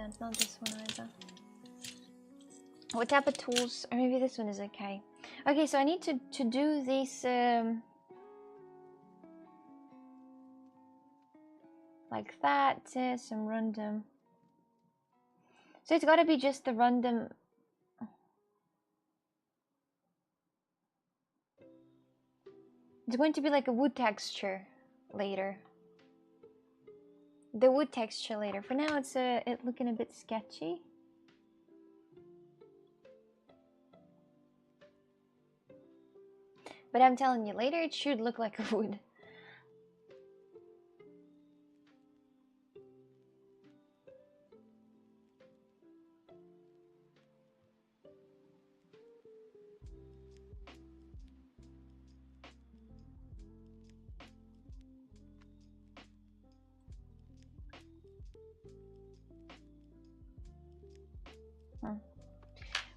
it's not this one either. What type of tools? Or maybe this one is okay. Okay, so I need to do these like that. Some random. So it's gotta be just the random. It's going to be like a wood texture later. The wood texture later. For now, it's looking a bit sketchy. But I'm telling you, later it should look like a wood.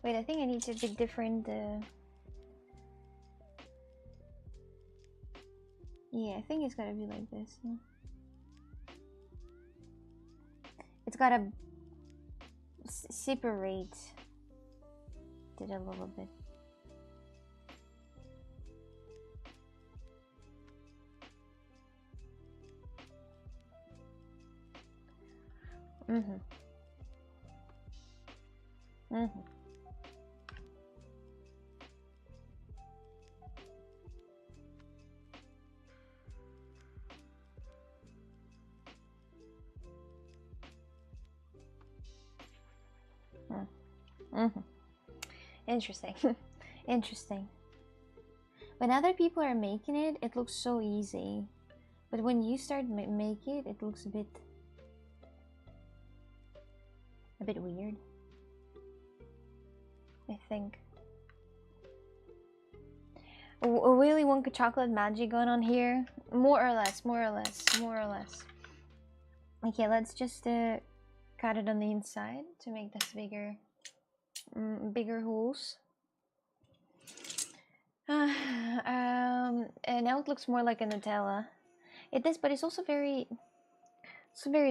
Wait, I think I need to be different. Yeah, I think it's gotta be like this. Yeah. It's gotta separate it a little bit. Interesting. Interesting. When other people are making it, it looks so easy. But when you start make it, it looks a bit weird, I think. A Willy Wonka chocolate magic going on here? More or less. Okay, let's just cut it on the inside to make this bigger holes. And now it looks more like a Nutella. It is, but it's also very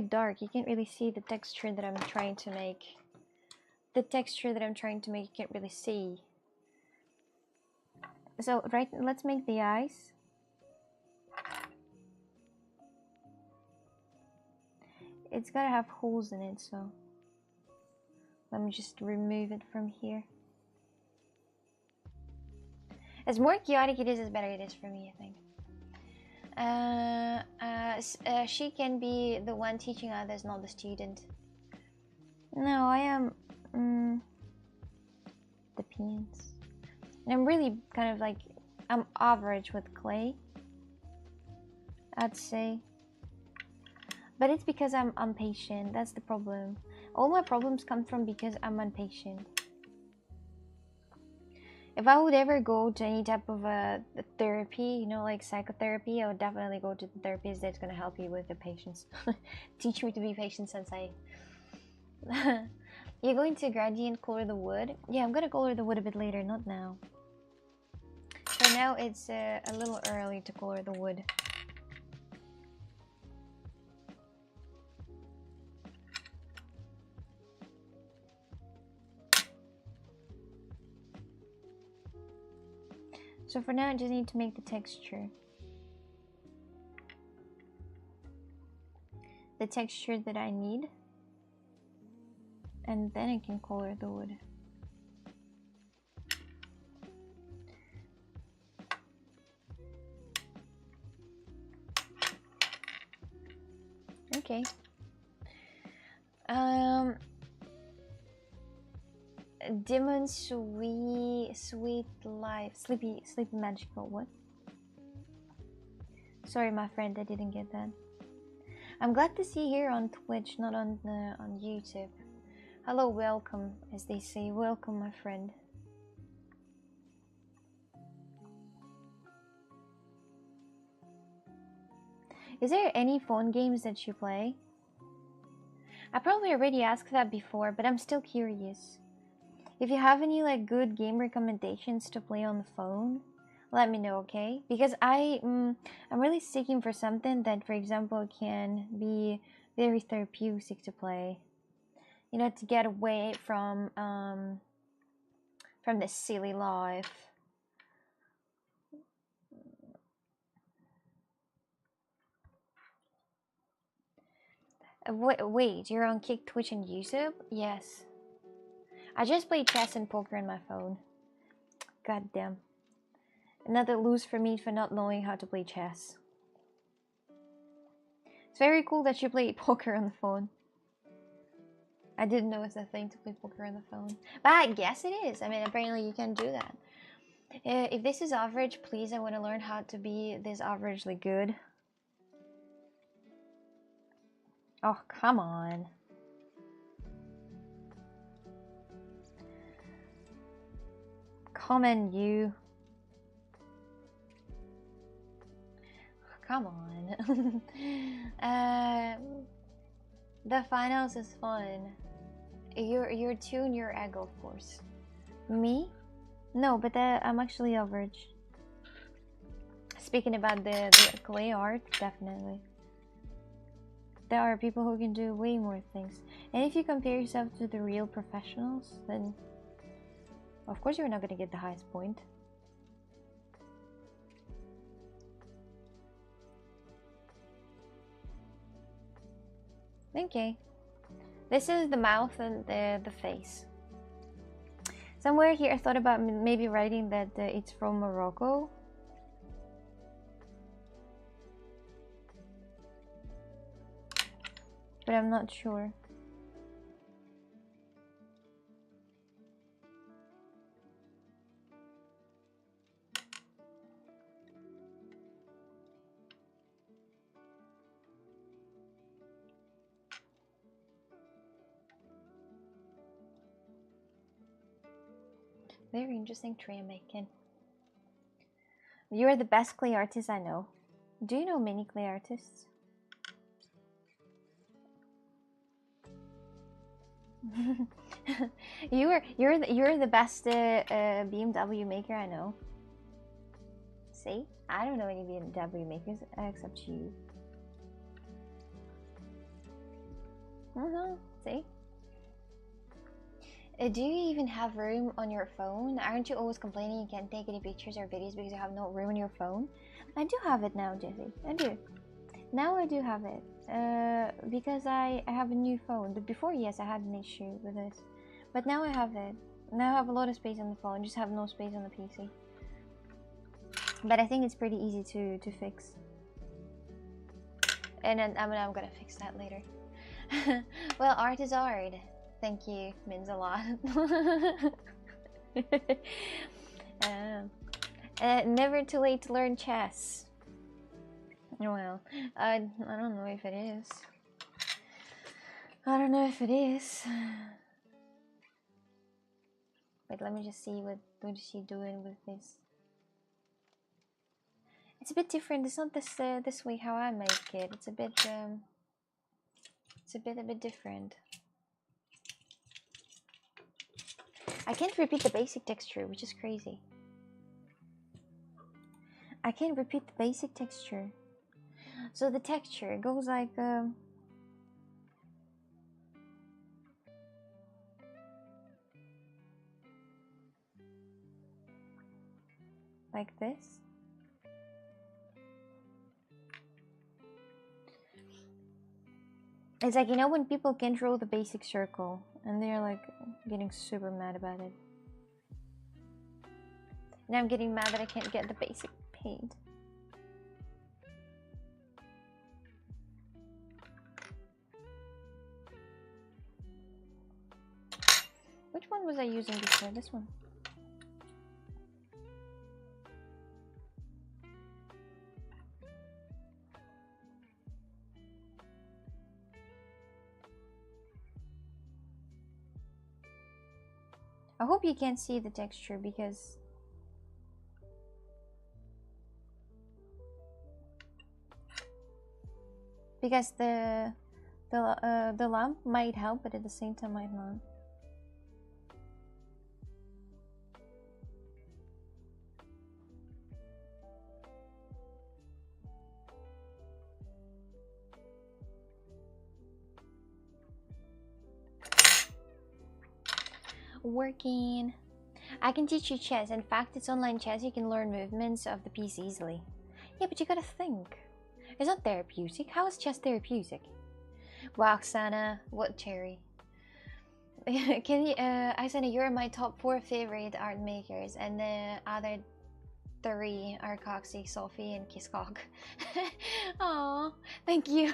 dark. You can't really see the texture that I'm trying to make. You can't really see. So let's make the eyes. It's gotta have holes in it, so Let me just remove it from here. As more chaotic it is, as better it is for me, I think. She can be the one teaching others, not the student. No, I am depends. And I'm really kind of like, I'm average with clay, I'd say. But it's because I'm impatient. That's the problem. All my problems come from because I'm impatient. If I would ever go to any type of therapy, you know, like psychotherapy, I would definitely go to the therapist that's going to help you with the patience. Teach me to be patient, sensei. You're going to gradient color the wood? Yeah, I'm going to color the wood a bit later, not now. For now, it's a little early to color the wood. So for now, I just need to make the texture. The texture that I need. And then I can color the wood. Okay. Demon sweet life. Sleepy magical. What? Sorry, my friend, I didn't get that. I'm glad to see you here on Twitch, not on YouTube. Hello, welcome, as they say. Welcome, my friend. Is there any phone games that you play? I probably already asked that before, but I'm still curious. If you have any like good game recommendations to play on the phone, let me know, okay? Because I'm really seeking for something that, for example, can be very therapeutic to play. You know, to get away from the silly life. Wait, you're on Kick, Twitch, and YouTube? Yes. I just play chess and poker on my phone. God damn. Another lose for me for not knowing how to play chess. It's very cool that you play poker on the phone. I didn't know it's a thing to play poker on the phone. But I guess it is. I mean, apparently you can do that. If this is average, please, I want to learn how to be this averagely good. Oh, come on. Come on, you. Come on. The finals is fun. You're two and your egg, of course. Me? No, but I'm actually average. Speaking about the clay art, definitely. There are people who can do way more things. And if you compare yourself to the real professionals, then of course you're not going to get the highest point. Okay. This is the mouth and the face. Somewhere here I thought about maybe writing that it's from Morocco. But I'm not sure. Very interesting tree I'm making. You're the best clay artist I know. Do you know many clay artists? you're the best BMW maker I know. See, I don't know any BMW makers except you. See. Do you even have room on your phone? Aren't you always complaining you can't take any pictures or videos because you have no room on your phone? I do have it now, Jesse. I do. Now I do have it. Because I have a new phone. But before, yes, I had an issue with this. But now I have it. Now I have a lot of space on the phone, I just have no space on the PC. But I think it's pretty easy to fix. And then I'm gonna fix that later. Well, art is art. Thank you, means a lot. Never too late to learn chess. Well, I don't know if it is. I don't know if it is. Wait, let me just see what is she doing with this. It's a bit different. It's not this way how I make it. It's a bit different. I can't repeat the basic texture, which is crazy. I can't repeat the basic texture. So the texture goes like this. It's like, you know, when people can't draw the basic circle and they're like getting super mad about it. Now I'm getting mad that I can't get the basic paint. Which one was I using before? This one. I hope you can't see the texture because the lamp might help, but at the same time might not. Working. I can teach you chess. In fact, it's online chess. You can learn movements of the piece easily. Yeah, but you gotta think. It's not therapeutic. How is chess therapeutic? Wow, Sana, what cherry? Can you, Aisana, you're my top 4 favorite art makers, and the other 3 are Coxie, Sophie, and Kiskok. Oh, thank you.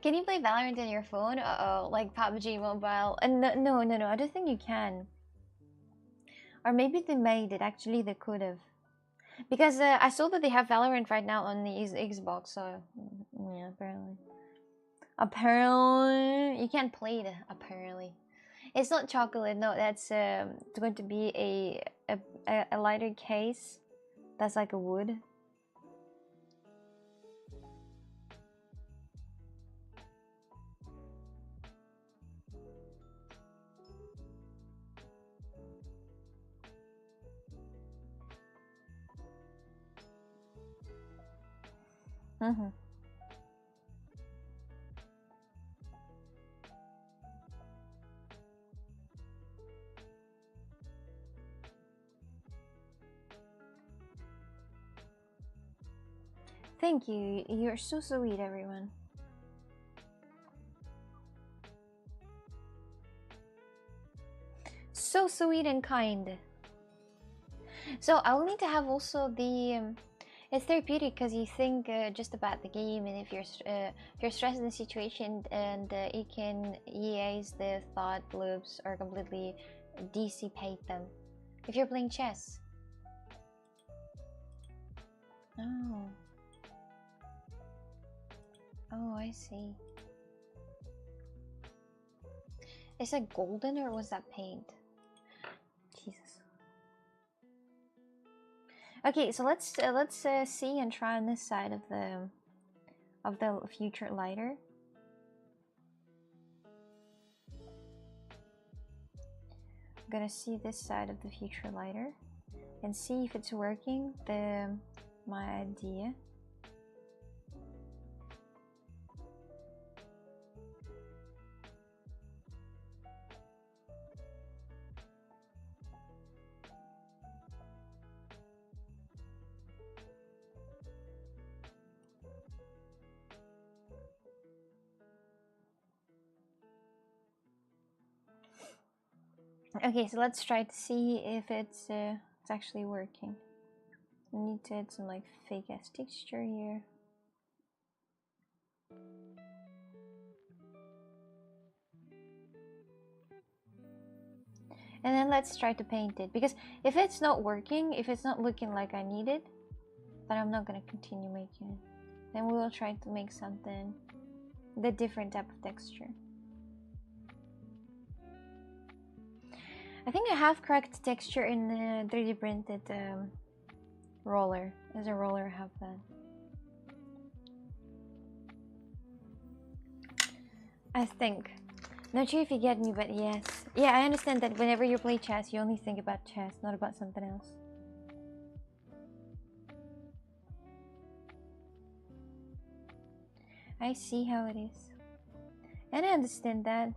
Can you play Valorant on your phone? Uh-oh, like PUBG Mobile? No, I don't think you can. Or maybe they made it. Actually, they could have. Because I saw that they have Valorant right now on the Xbox, so yeah, apparently. Apparently, you can't play it. Apparently, it's not chocolate. No, that's going to be a lighter case. That's like a wood. Mm-hmm. Thank you. You're so sweet, everyone. So sweet and kind. So I will need to have also the. It's therapeutic because you think just about the game, and if you're stressed in the situation, and it can ease the thought loops or completely dissipate them. If you're playing chess. Oh. Oh, I see. Is that golden or was that paint? Jesus. Okay, so let's see and try on this side of the future lighter. I'm gonna see this side of the future lighter and see if it's working. My idea. Okay, so let's try to see if it's actually working. We need to add some like fake ass texture here. And then let's try to paint it, because if it's not working, if it's not looking like I need it, then I'm not gonna continue making it. Then we will try to make something with a different type of texture. I think I have correct texture in the 3D printed roller. As a roller, I have that. I think. Not sure if you get me, but yes. Yeah, I understand that whenever you play chess, you only think about chess, not about something else. I see how it is. And I understand that.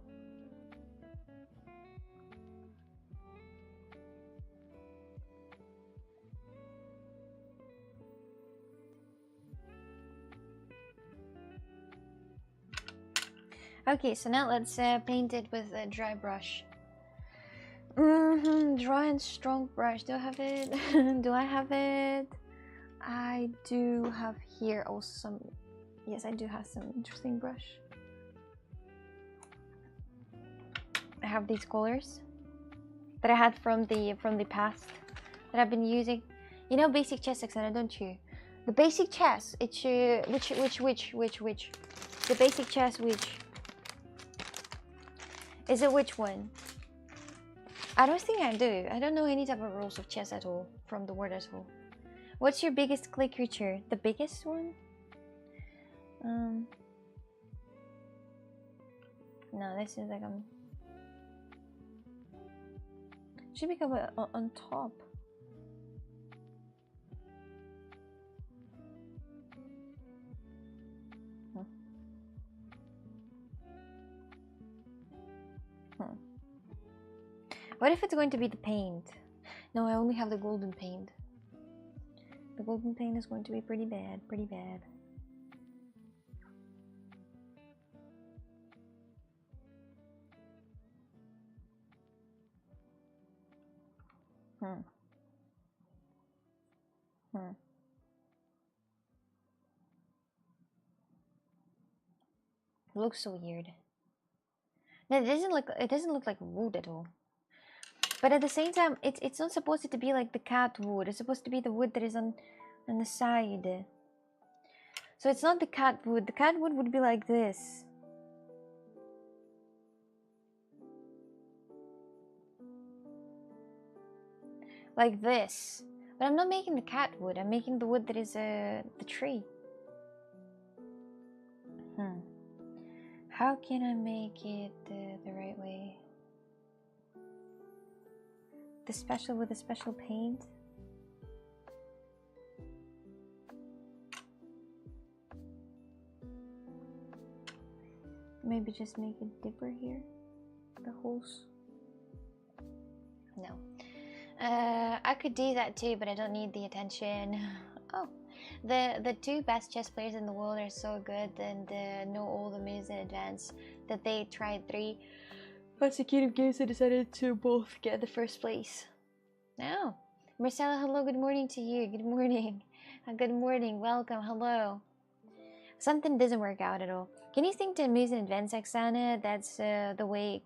Okay, so now let's paint it with a dry brush. Dry and strong brush. Do I have it? Do I have it? I do have here also some. Yes, I do have some interesting brush. I have these colors that I had from the past that I've been using. You know, basic chess, Oksana, don't you? The basic chess. It's which? The basic chess, which? Is it which one? I don't think I do. I don't know any type of rules of chess at all from the word at all. What's your biggest clay creature? The biggest one? No, this is like should become on top. What if it's going to be the paint? No, I only have the golden paint. The golden paint is going to be pretty bad, pretty bad. It looks so weird. No, it doesn't look like wood at all. But at the same time, it's not supposed to be like the cat wood. It's supposed to be the wood that is on the side. So it's not the cat wood. The cat wood would be like this. Like this. But I'm not making the cat wood. I'm making the wood that is the tree. How can I make it the right way? The special with a special paint? Maybe just make a dipper here? The holes? No. I could do that too, but I don't need the attention. Oh, the two best chess players in the world are so good and know all the moves in advance that they tried 3 consecutive games and decided to both get the first place. Oh, Marcella, hello, good morning to you. Good morning. Good morning, welcome, hello. Something doesn't work out at all. Can you think to moves in advance, Oksana? That's the way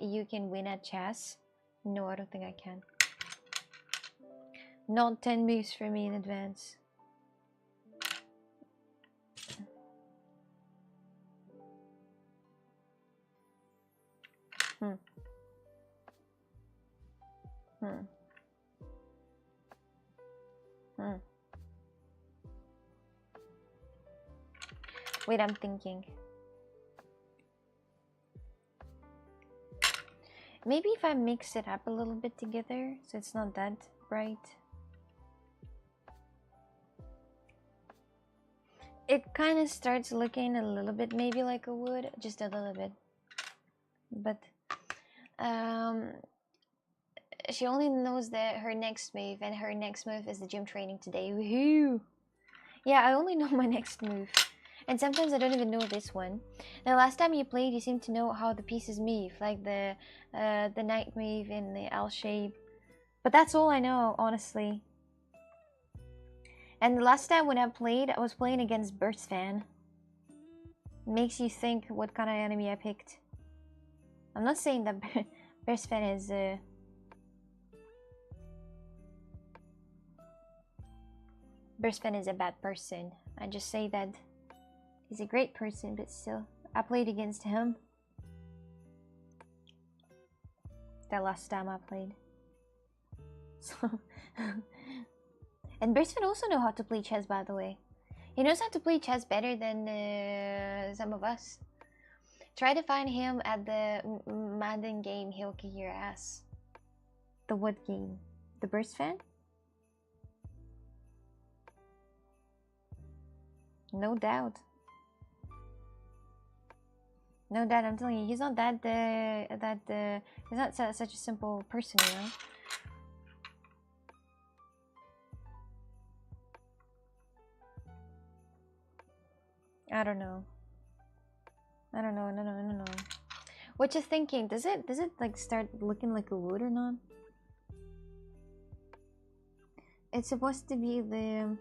you can win at chess? No, I don't think I can. Not 10 moves for me in advance. Wait, I'm thinking. Maybe if I mix it up a little bit together, so it's not that bright. It kind of starts looking a little bit maybe like a wood, just a little bit. But she only knows that her next move, and her next move is the gym training today. Woohoo! Yeah, I only know my next move. And sometimes I don't even know this one. The last time you played, you seemed to know how the pieces move, like the knight move in the L shape. But that's all I know, honestly. And the last time when I played, I was playing against Burst Fan. Makes you think what kind of enemy I picked. I'm not saying that Burst Fan is Burst Fan is a bad person. I just say that he's a great person, but still, I played against him. That last time I played. So and Burst Fan also know how to play chess, by the way. He knows how to play chess better than some of us. Try to find him at the Madden game, he'll kick your ass. The what game? The Burst Fan? No doubt. No doubt, I'm telling you, he's not that, he's not such a simple person, you know? I don't know. I don't know. What you thinking? Does it like start looking like a wood or not? It's supposed to be the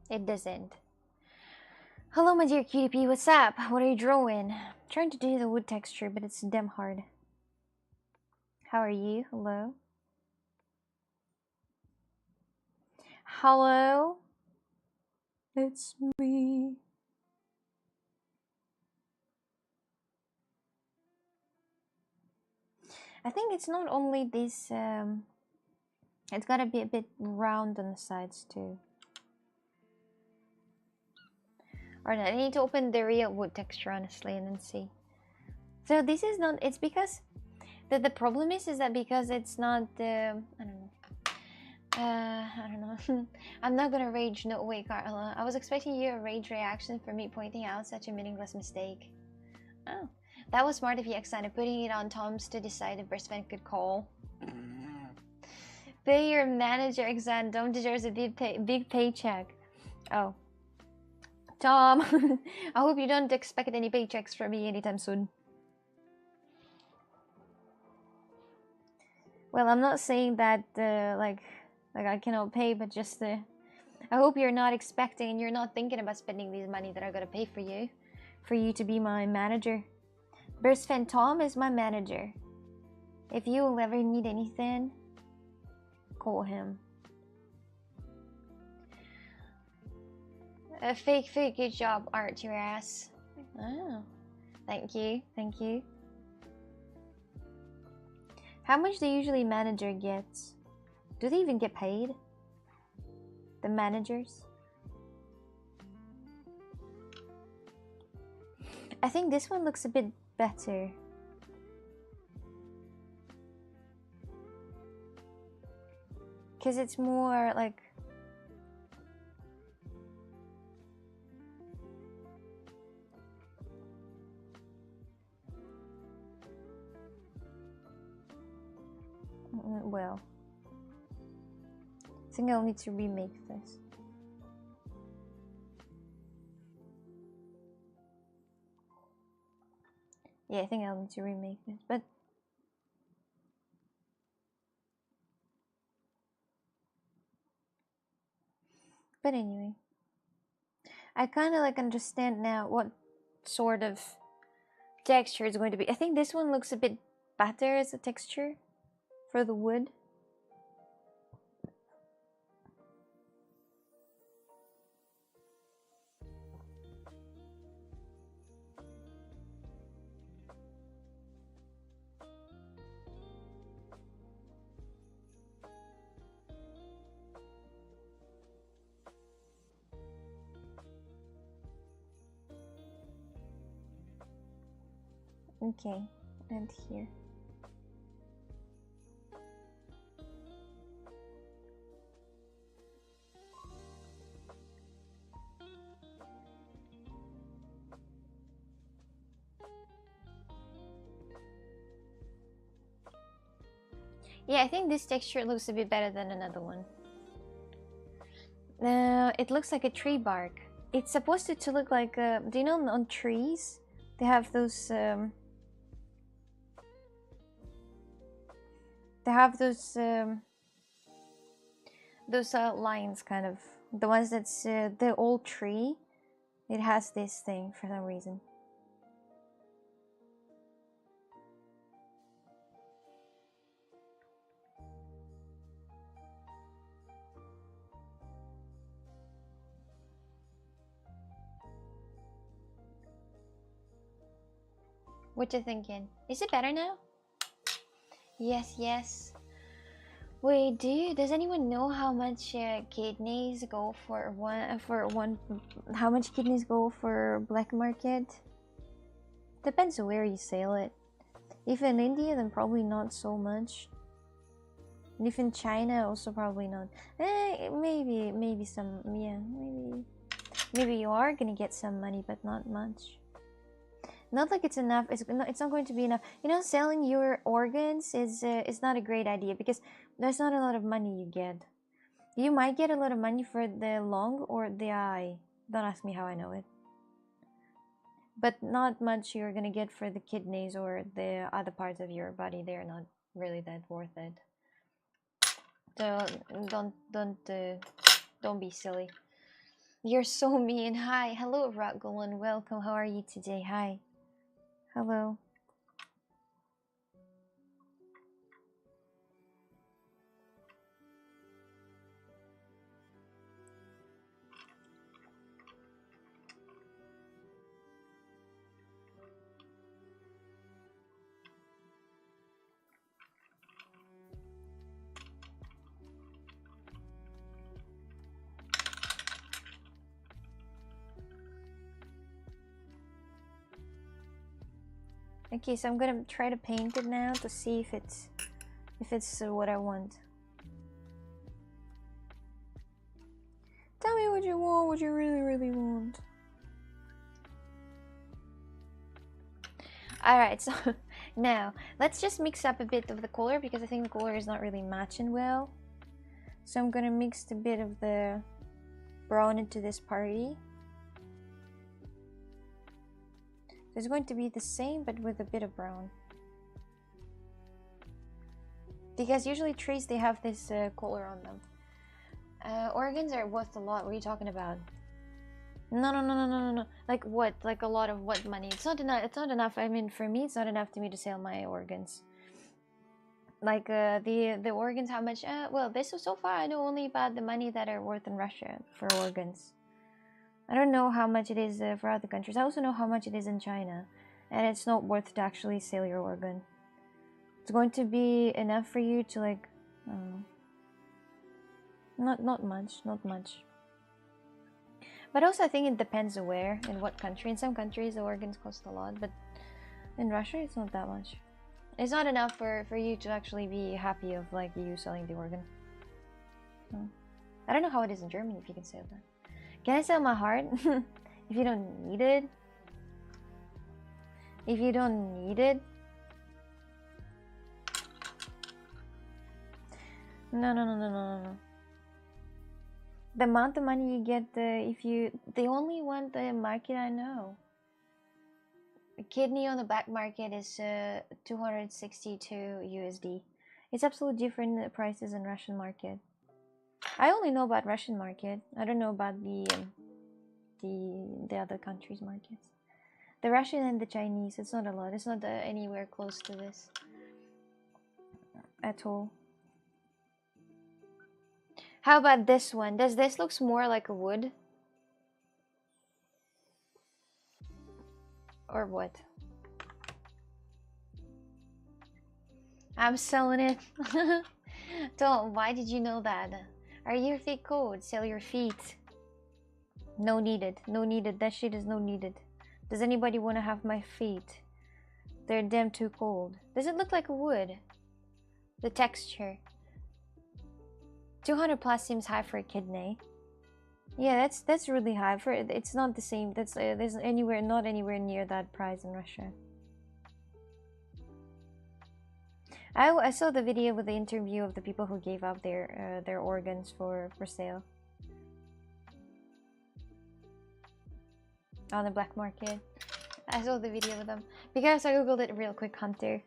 It doesn't. Hello, my dear cutie pea. What's up? What are you drawing? I'm trying to do the wood texture, but it's damn hard. How are you? Hello? Hello? It's me. I think it's not only this, it's gotta be a bit round on the sides too. Alright, I need to open the real wood texture, honestly, and then see. So this is not, it's because, the problem is that because it's not, I don't know. I'm not gonna rage, no way, Carla. I was expecting you a rage reaction for me pointing out such a meaningless mistake. Oh, that was smart of you, Xana, putting it on Tom's to decide if Burst Fan could call. Pay your manager, Xana. Tom deserves a big paycheck. Oh. Tom, I hope you don't expect any paychecks from me anytime soon. Well, I'm not saying that, like I cannot pay, but just, I hope you're not expecting and you're not thinking about spending this money that I gotta pay for you to be my manager. Burst Fan Tom is my manager. If you will ever need anything, call him. A fake, good job, art, your ass. Oh, thank you. How much do usually manager gets? Do they even get paid? The managers? I think this one looks a bit better. Because it's more like... Well, I think I'll need to remake this. Yeah, I think I'll need to remake this, but anyway, I kind of like understand now what sort of texture it's going to be. I think this one looks a bit better as a texture for the wood. Okay, and here. Yeah, I think this texture looks a bit better than another one. It looks like a tree bark. It's supposed to look like, do you know on trees? They have those, they have those lines, kind of. The ones that's, the old tree, it has this thing for some reason. What you thinking? Is it better now? Yes, yes. Wait, does anyone know how much kidneys go for one? How much kidneys go for black market? Depends on where you sell it. If in India, then probably not so much. And if in China, also probably not. Maybe some. Yeah, maybe you are gonna get some money, but not much. Not like it's enough. It's not going to be enough. You know, selling your organs is not a great idea because there's not a lot of money you get. You might get a lot of money for the lung or the eye. Don't ask me how I know it. But not much you're gonna get for the kidneys or the other parts of your body. They're not really that worth it. So don't be silly. You're so mean. Hi, hello, Raglan. Welcome. How are you today? Hi. Hello. Okay, so I'm gonna try to paint it now to see if it's what I want. Tell me what you want, what you really want. Alright, so now let's just mix up a bit of the color because I think the color is not really matching well. So I'm gonna mix a bit of the brown into this party. It's going to be the same but with a bit of brown. Because usually trees, they have this color on them. Organs are worth a lot. What are you talking about? No. Like what? Like a lot of what money? It's not enough. It's not enough. I mean, for me, it's not enough to me to sell my organs. Like the organs, how much? Well, this so far I know only about the money that are worth in Russia for organs. I don't know how much it is for other countries. I also know how much it is in China, and it's not worth to actually sell your organ. It's going to be enough for you to like, I don't know. Not much. But also I think it depends on where, in what country. In some countries the organs cost a lot, but in Russia it's not that much. It's not enough for you to actually be happy of like you selling the organ. I don't know how it is in Germany, if you can sell that. Can I sell my heart? If you don't need it? If you don't need it? No. The amount of money you get if you... They only want the market I know. A kidney on the black market is 262 USD. It's absolutely different prices in Russian market. I only know about Russian market. I don't know about the other countries' markets. The Russian and the Chinese, it's not a lot. It's not anywhere close to this at all. How about this one? Does this look more like a wood? Or what? I'm selling it. Don't. Why did you know that? Are you fake code? Sell your feet. No needed. No needed. That shit is no needed. Does anybody want to have my feet? They're damn too cold. Does it look like a wood? The texture. 200 plus seems high for a kidney. Yeah, that's really high for it. It's not the same. That's there's not anywhere near that price in Russia. I saw the video with the interview of the people who gave up their organs for sale on the black market. I saw the video with them because I googled it real quick. Hunter.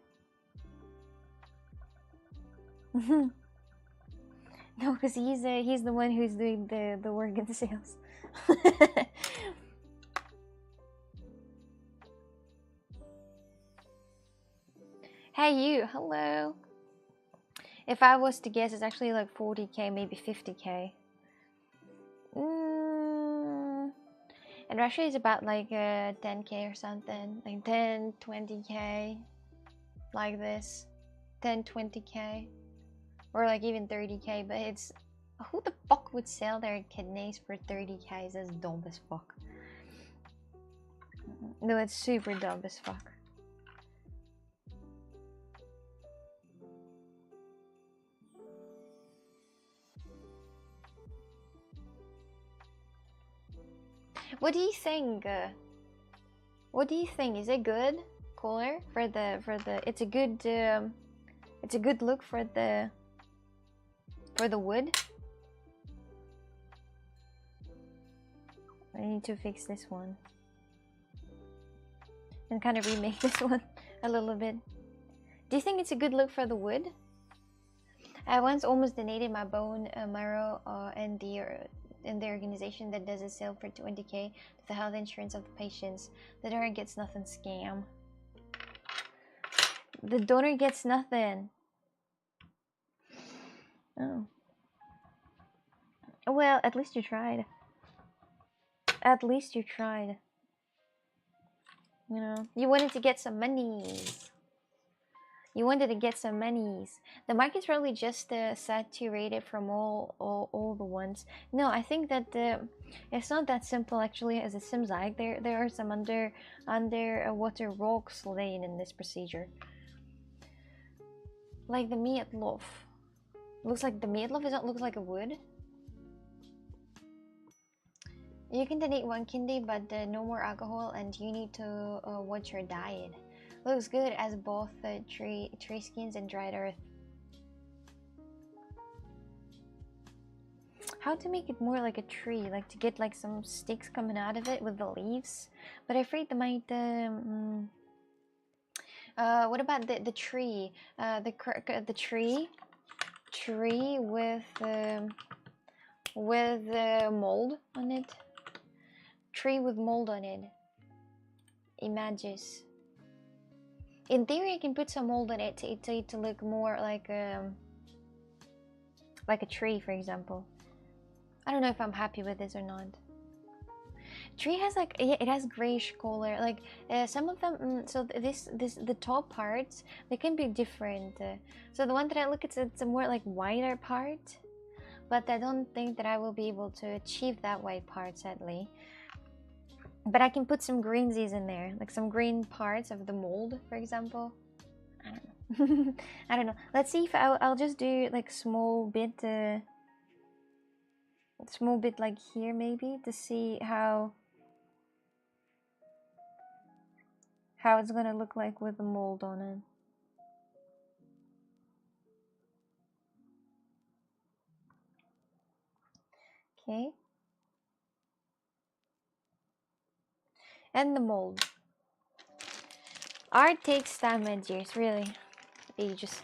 No, because he's the one who's doing the organ sales. Hey you, hello. If I was to guess, it's actually like 40k, maybe 50k. And Russia is about like 10k or something, like 10, 20k, like this, 10, 20k, or like even 30k. But it's who the fuck would sell their kidneys for 30k? That's dumb as fuck. No, it's super dumb as fuck. What do you think? What do you think? Is it good color for the it's a good look for the wood. I need to fix this one and kind of remake this one a little bit. Do you think it's a good look for the wood? I once almost donated my bone marrow and the organization that does it sell for 20k to the health insurance of the patients. The donor gets nothing scam. The donor gets nothing. Oh. Well, at least you tried. At least you tried. You know, you wanted to get some monies. You wanted to get some monies. The market's probably just saturated from all the ones. No, I think that it's not that simple actually as it seems like. There are some underwater rocks laying in this procedure. Like the meatloaf. Looks like the meatloaf. Does not look like a wood. You can donate 1 kidney, but no more alcohol, and you need to watch your diet. Looks good as both tree skins and dried earth. How to make it more like a tree, like to get like some sticks coming out of it with the leaves, but I'm afraid they might what about the tree, the tree with mold on it, tree with mold on it, images. In theory, I can put some mold on it to look more like a tree, for example. I don't know if I'm happy with this or not. Tree has like, yeah, it has grayish color. Like some of them, so the top parts, they can be different. So the one that I look at, it's a more like whiter part, but I don't think that I will be able to achieve that white part, sadly. But I can put some greensies in there, like some green parts of the mold, for example. I don't know. I don't know. Let's see if I'll just do like small bit like here maybe to see how it's gonna look like with the mold on it. Okay. And the mold. Art takes time and years, really. Ages.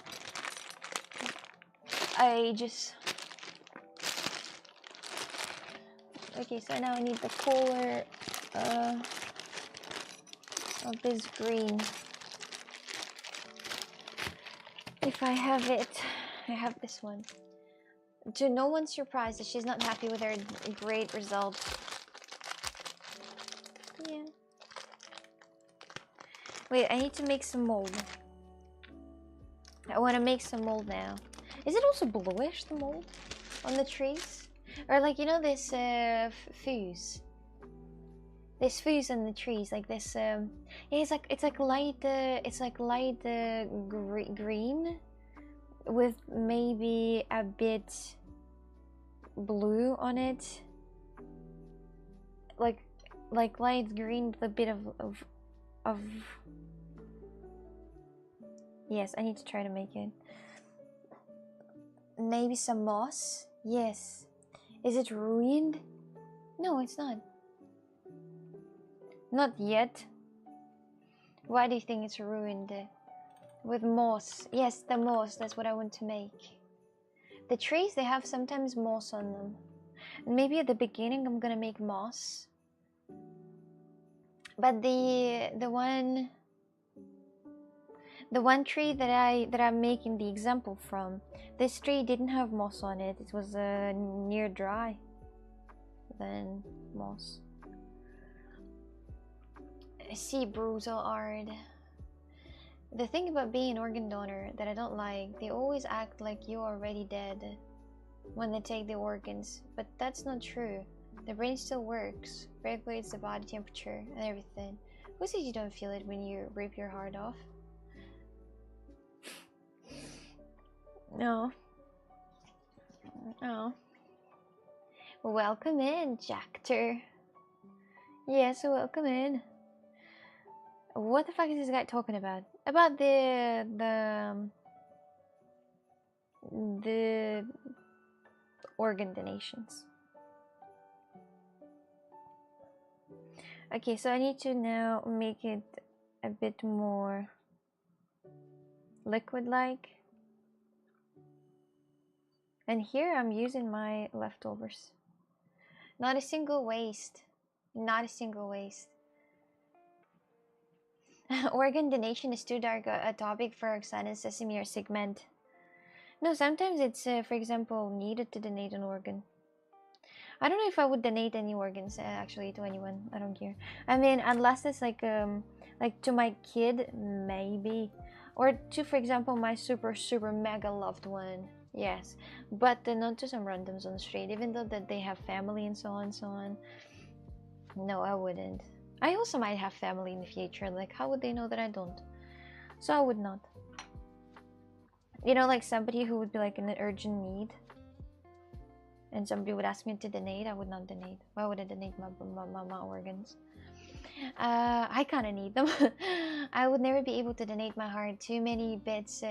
Okay, so now I need the color of this green. If I have it, I have this one. To no one's surprise that she's not happy with her great result. Yeah. Wait, I need to make some mold. I want to make some mold now. Is it also bluish, the mold on the trees? Or like, you know, this fuse? This fuzz on the trees, like this. Yeah, it's like light. It's like light green, with maybe a bit blue on it. Like light green with a bit of. Yes, I need to try to make it. Maybe some moss. Yes. Is it ruined? No, it's not. Not yet. Why do you think it's ruined? With moss. Yes, the moss. That's what I want to make. The trees, they have sometimes moss on them. Maybe at the beginning I'm gonna make moss. But the one tree that I'm making the example from, this tree didn't have moss on it. It was near dry than moss. I see, brutal art. The thing about being an organ donor that I don't like, they always act like you're already dead when they take the organs, but that's not true. The brain still works, regulates the body temperature and everything. Who says you don't feel it when you rip your heart off? No. Oh. Welcome in, Jactor. Yes, welcome in. What the fuck is this guy talking about? About the organ donations. Okay, so I need to now make it a bit more liquid-like. And here I'm using my leftovers. Not a single waste. Not a single waste. Organ donation is too dark a topic for Oksana, Sesame, or Segment. No, sometimes it's, for example, needed to donate an organ. I don't know if I would donate any organs actually to anyone. I don't care. I mean, unless it's like to my kid, maybe, or to, for example, my super mega loved one. Yes, but not to some randoms on the street, even though that they have family and so on. No, I wouldn't. I also might have family in the future. Like, how would they know that I don't? So I would not. You know, like somebody who would be like in an urgent need, and somebody would ask me to donate, I would not donate. Why would I donate my organs? I kind of need them. I would never be able to donate my heart. Too many bits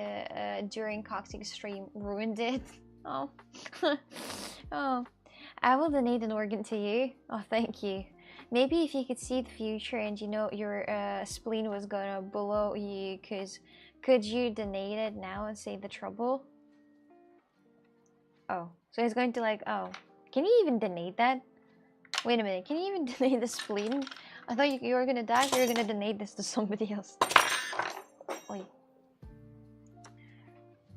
during Cox's stream ruined it. Oh. Oh. I will donate an organ to you. Oh, thank you. Maybe if you could see the future and you know your spleen was gonna blow you, could you donate it now and save the trouble? Oh, so he's going to like, oh, can you even donate that? Wait a minute, can you even donate the spleen? I thought you were gonna die, so you're gonna donate this to somebody else. Wait.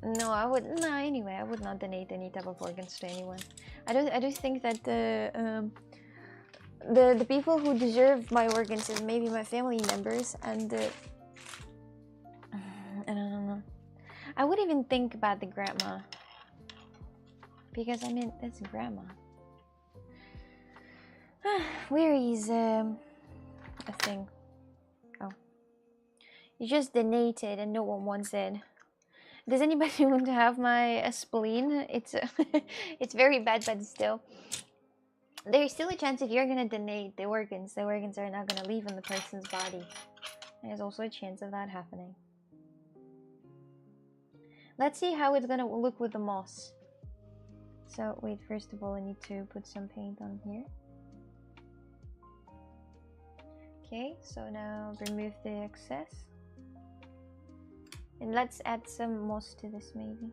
No, I would. No, anyway, I would not donate any type of organs to anyone. I do think that the people who deserve my organs is maybe my family members, and I don't know. I would even think about the grandma, because I mean that's grandma. Where is a thing? Oh, you just donated and no one wants it. Does anybody want to have my spleen? It's it's very bad, but still, there's still a chance if you're gonna donate the organs are not gonna leave in the person's body. There's also a chance of that happening. Let's see how it's gonna look with the moss. So wait, first of all I need to put some paint on here. Okay, so now remove the excess. And let's add some moss to this maybe.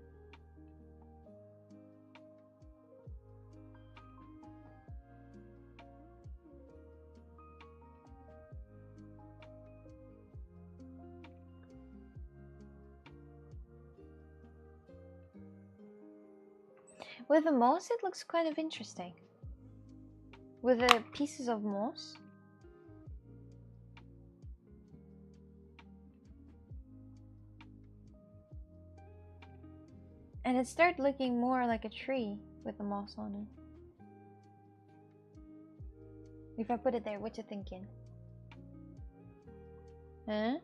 With the moss it looks kind of interesting. With the pieces of moss. And it started looking more like a tree with the moss on it. If I put it there, what you thinking? Huh?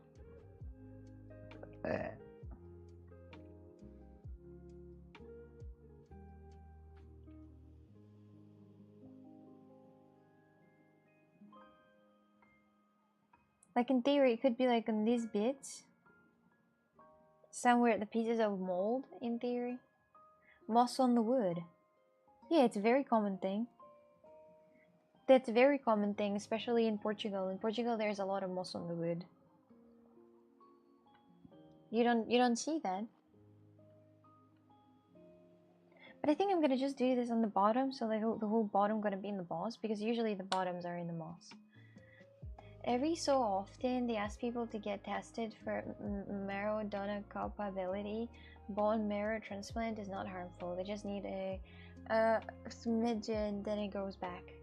Like in theory, it could be like on these bits. Somewhere the pieces of mold, in theory. Moss on the wood. Yeah, it's a very common thing. That's a very common thing, especially in Portugal. In Portugal, there's a lot of moss on the wood. You don't see that. But I think I'm gonna just do this on the bottom, so like the whole bottom gonna be in the moss, because usually the bottoms are in the moss. Every so often, they ask people to get tested for marrow donor compatibility. Bone marrow transplant is not harmful. They just need a smidgen, then it goes back.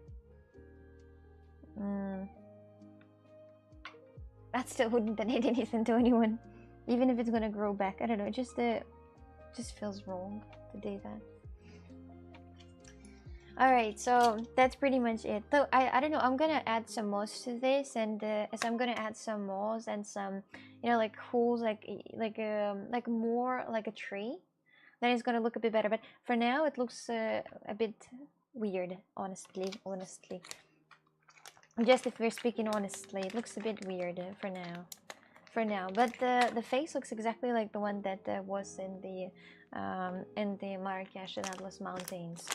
That still wouldn't donate anything to anyone, even if it's gonna grow back. I don't know. It just feels wrong to do that. Alright, so that's pretty much it. So I don't know, I'm gonna add some moss to this, and as I'm gonna add some moss and some, you know, like holes, like more like a tree, then it's gonna look a bit better. But for now, it looks a bit weird, honestly. Just if we're speaking honestly, it looks a bit weird for now. But the face looks exactly like the one that was in the Marrakesh and Atlas Mountains.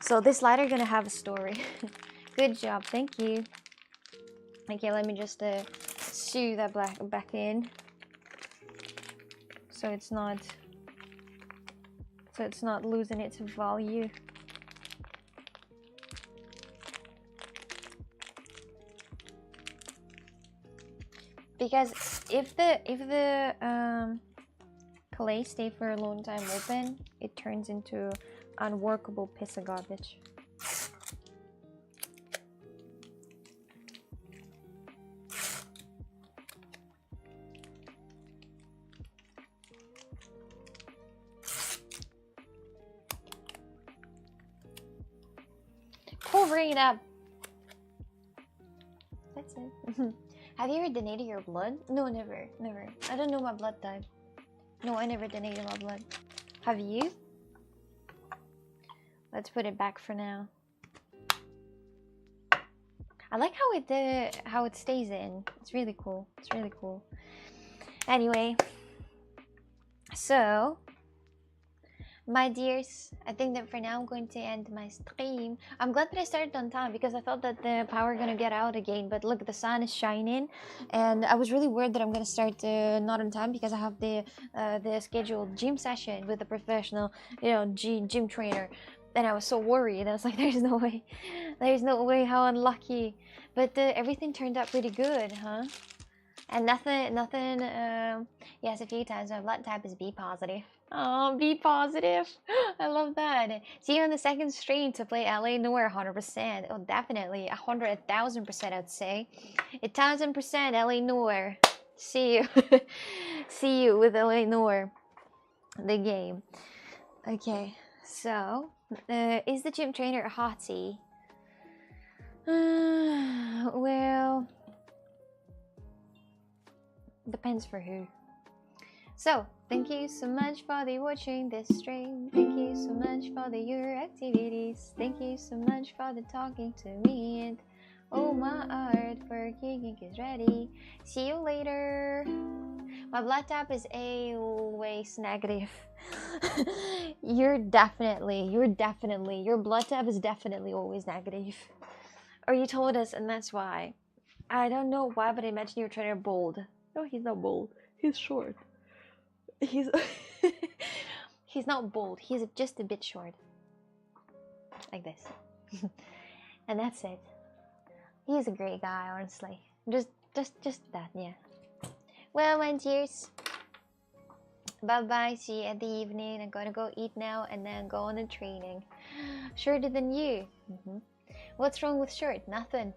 So this lighter gonna have a story. Good job, thank you. Okay, let me just sew that back in, so it's not losing its value. Because if the clay stay for a long time open, it turns into unworkable piece of garbage. Covering it up. That's it. Have you ever donated your blood? No, never. I don't know my blood type. No, I never donated my blood. Have you? Let's put it back for now. I like how it stays in. It's really cool. Anyway, so my dears, I think that for now I'm going to end my stream. I'm glad that I started on time, because I thought that the power gonna get out again, but look, the sun is shining, and I was really worried that I'm gonna start not on time, because I have the scheduled gym session with a professional, you know, gym trainer, and I was so worried. I was like, there's no way, how unlucky. But everything turned out pretty good, huh? And nothing, yes, a few times. My blood type is B positive. Oh, B positive. I love that. See you on the second stream to play LA Noir 100%. Oh, definitely. 100,000%, I'd say. 1,000% LA Noir. See you. See you with LA Noir. The game. Okay, so, is the gym trainer a hottie? Well, depends for who. So, thank you so much for watching this stream. Thank you so much for your activities. Thank you so much for talking to me. And oh, my art for kicking is ready. See you later. My blood type is always negative. Your blood type is definitely always negative. Or you told us, and that's why. I don't know why, but I imagine your trainer bold. No, he's not bold. He's short. He's he's not bold. He's just a bit short, like this. And that's it. He's a great guy, honestly. Just that, yeah. Well, my dears, bye bye. See you at the evening. I'm gonna go eat now and then go on the training. Shorter than you. What's wrong with short? Nothing.